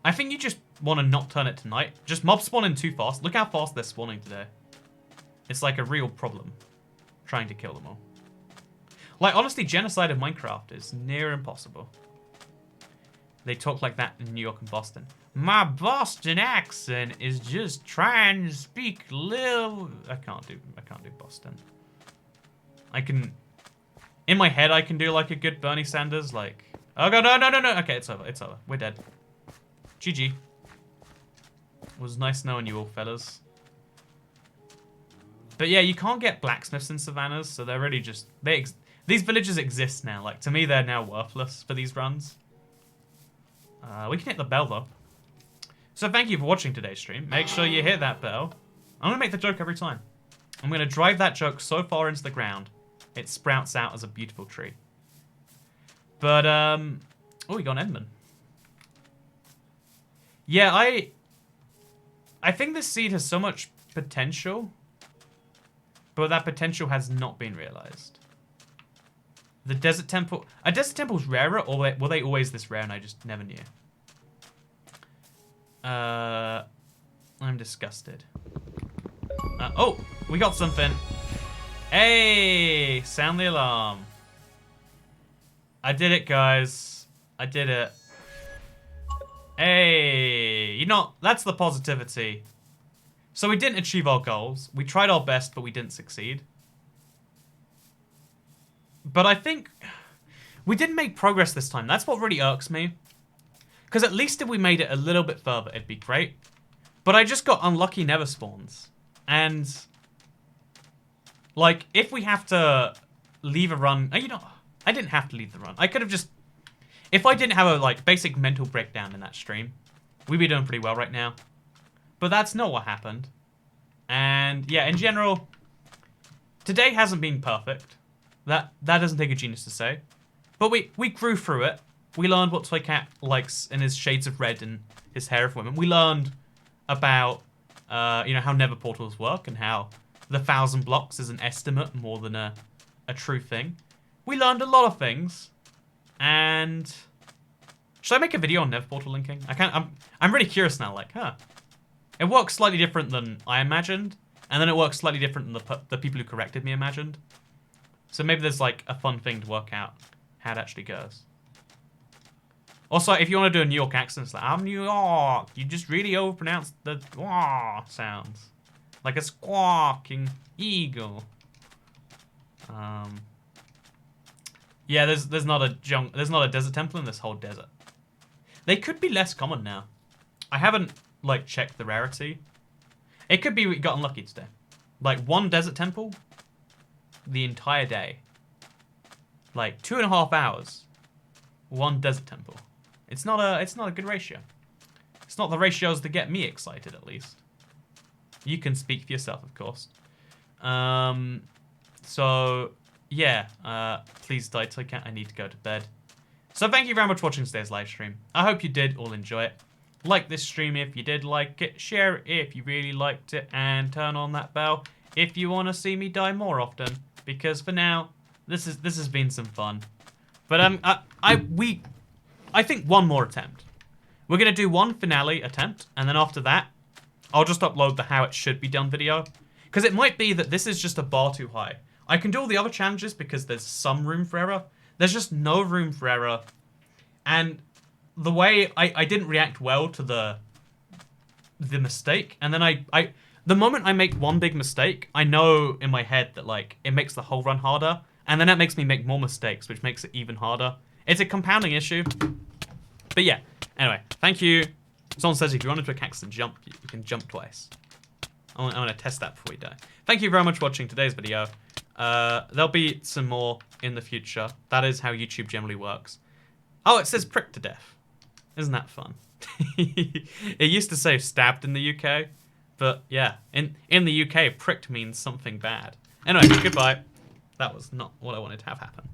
I think you just want to not turn it to night. Just mobs spawn in too fast. Look how fast they're spawning today. It's like a real problem trying to kill them all. Like, honestly, genocide in Minecraft is near impossible. They talk like that in New York and Boston. My Boston accent is just trying to speak little. I can't do Boston. I can, in my head, I can do like a good Bernie Sanders. Like, oh god, no. Okay, it's over. It's over. We're dead. GG. It was nice knowing you all, fellas. But yeah, you can't get blacksmiths in savannas, so they're really just these villages exist now. Like, to me, they're now worthless for these runs. We can hit the bell though. So thank you for watching today's stream. Make sure you hit that bell. I'm gonna make the joke every time. I'm going to drive that joke so far into the ground, it sprouts out as a beautiful tree. But, oh, we got an Enderman. Yeah, I think this seed has so much potential, but that potential has not been realized. The desert temple... Are desert temples rarer, or were they always this rare and I just never knew? I'm disgusted. Oh, we got something. Hey, sound the alarm. I did it, guys. I did it. Hey, you know, that's the positivity. So we didn't achieve our goals. We tried our best, but we didn't succeed. But I think we didn't make progress this time. That's what really irks me. Because at least if we made it a little bit further, it'd be great. But I just got unlucky never spawns. And, like, if we have to leave a run... You know, I didn't have to leave the run. I could have just... If I didn't have a, like, basic mental breakdown in that stream, we'd be doing pretty well right now. But that's not what happened. And, yeah, in general, today hasn't been perfect. That doesn't take a genius to say. But we grew through it. We learned what Toy Cat likes in his shades of red and his hair of women. We learned about, you know, how nether portals work and how the 1,000 blocks is an estimate more than a true thing. We learned a lot of things. And should I make a video on nether portal linking? I'm really curious now, like, it works slightly different than I imagined, and then it works slightly different than the people who corrected me imagined. So maybe there's like a fun thing to work out how it actually goes. Also, if you want to do a New York accent, it's like, I'm New York. You just really overpronounce the sounds. Like a squawking eagle. Yeah, there's not a desert temple in this whole desert. They could be less common now. I haven't like checked the rarity. It could be we got unlucky today. Like one desert temple the entire day. Like 2.5 hours. One desert temple. It's not a good ratio. It's not the ratios that get me excited, at least. You can speak for yourself, of course. So yeah, please die, Toy Cat. I need to go to bed. So thank you very much for watching today's live stream. I hope you did all enjoy it. Like this stream if you did like it. Share it if you really liked it. And turn on that bell if you want to see me die more often. Because for now, this has been some fun. But I think one more attempt. We're gonna do one finale attempt, and then after that, I'll just upload the how it should be done video. Because it might be that this is just a bar too high. I can do all the other challenges because there's some room for error. There's just no room for error. And the way I didn't react well to the mistake, and then the moment I make one big mistake, I know in my head that like it makes the whole run harder, and then that makes me make more mistakes, which makes it even harder. It's a compounding issue. But yeah, anyway, thank you. Someone says if you wanted to cactus and jump, you can jump twice. I want to test that before we die. Thank you very much for watching today's video. There'll be some more in the future. That is how YouTube generally works. Oh, it says pricked to death. Isn't that fun? It used to say stabbed in the UK, but yeah, in the UK, pricked means something bad. Anyway, goodbye. That was not what I wanted to have happen.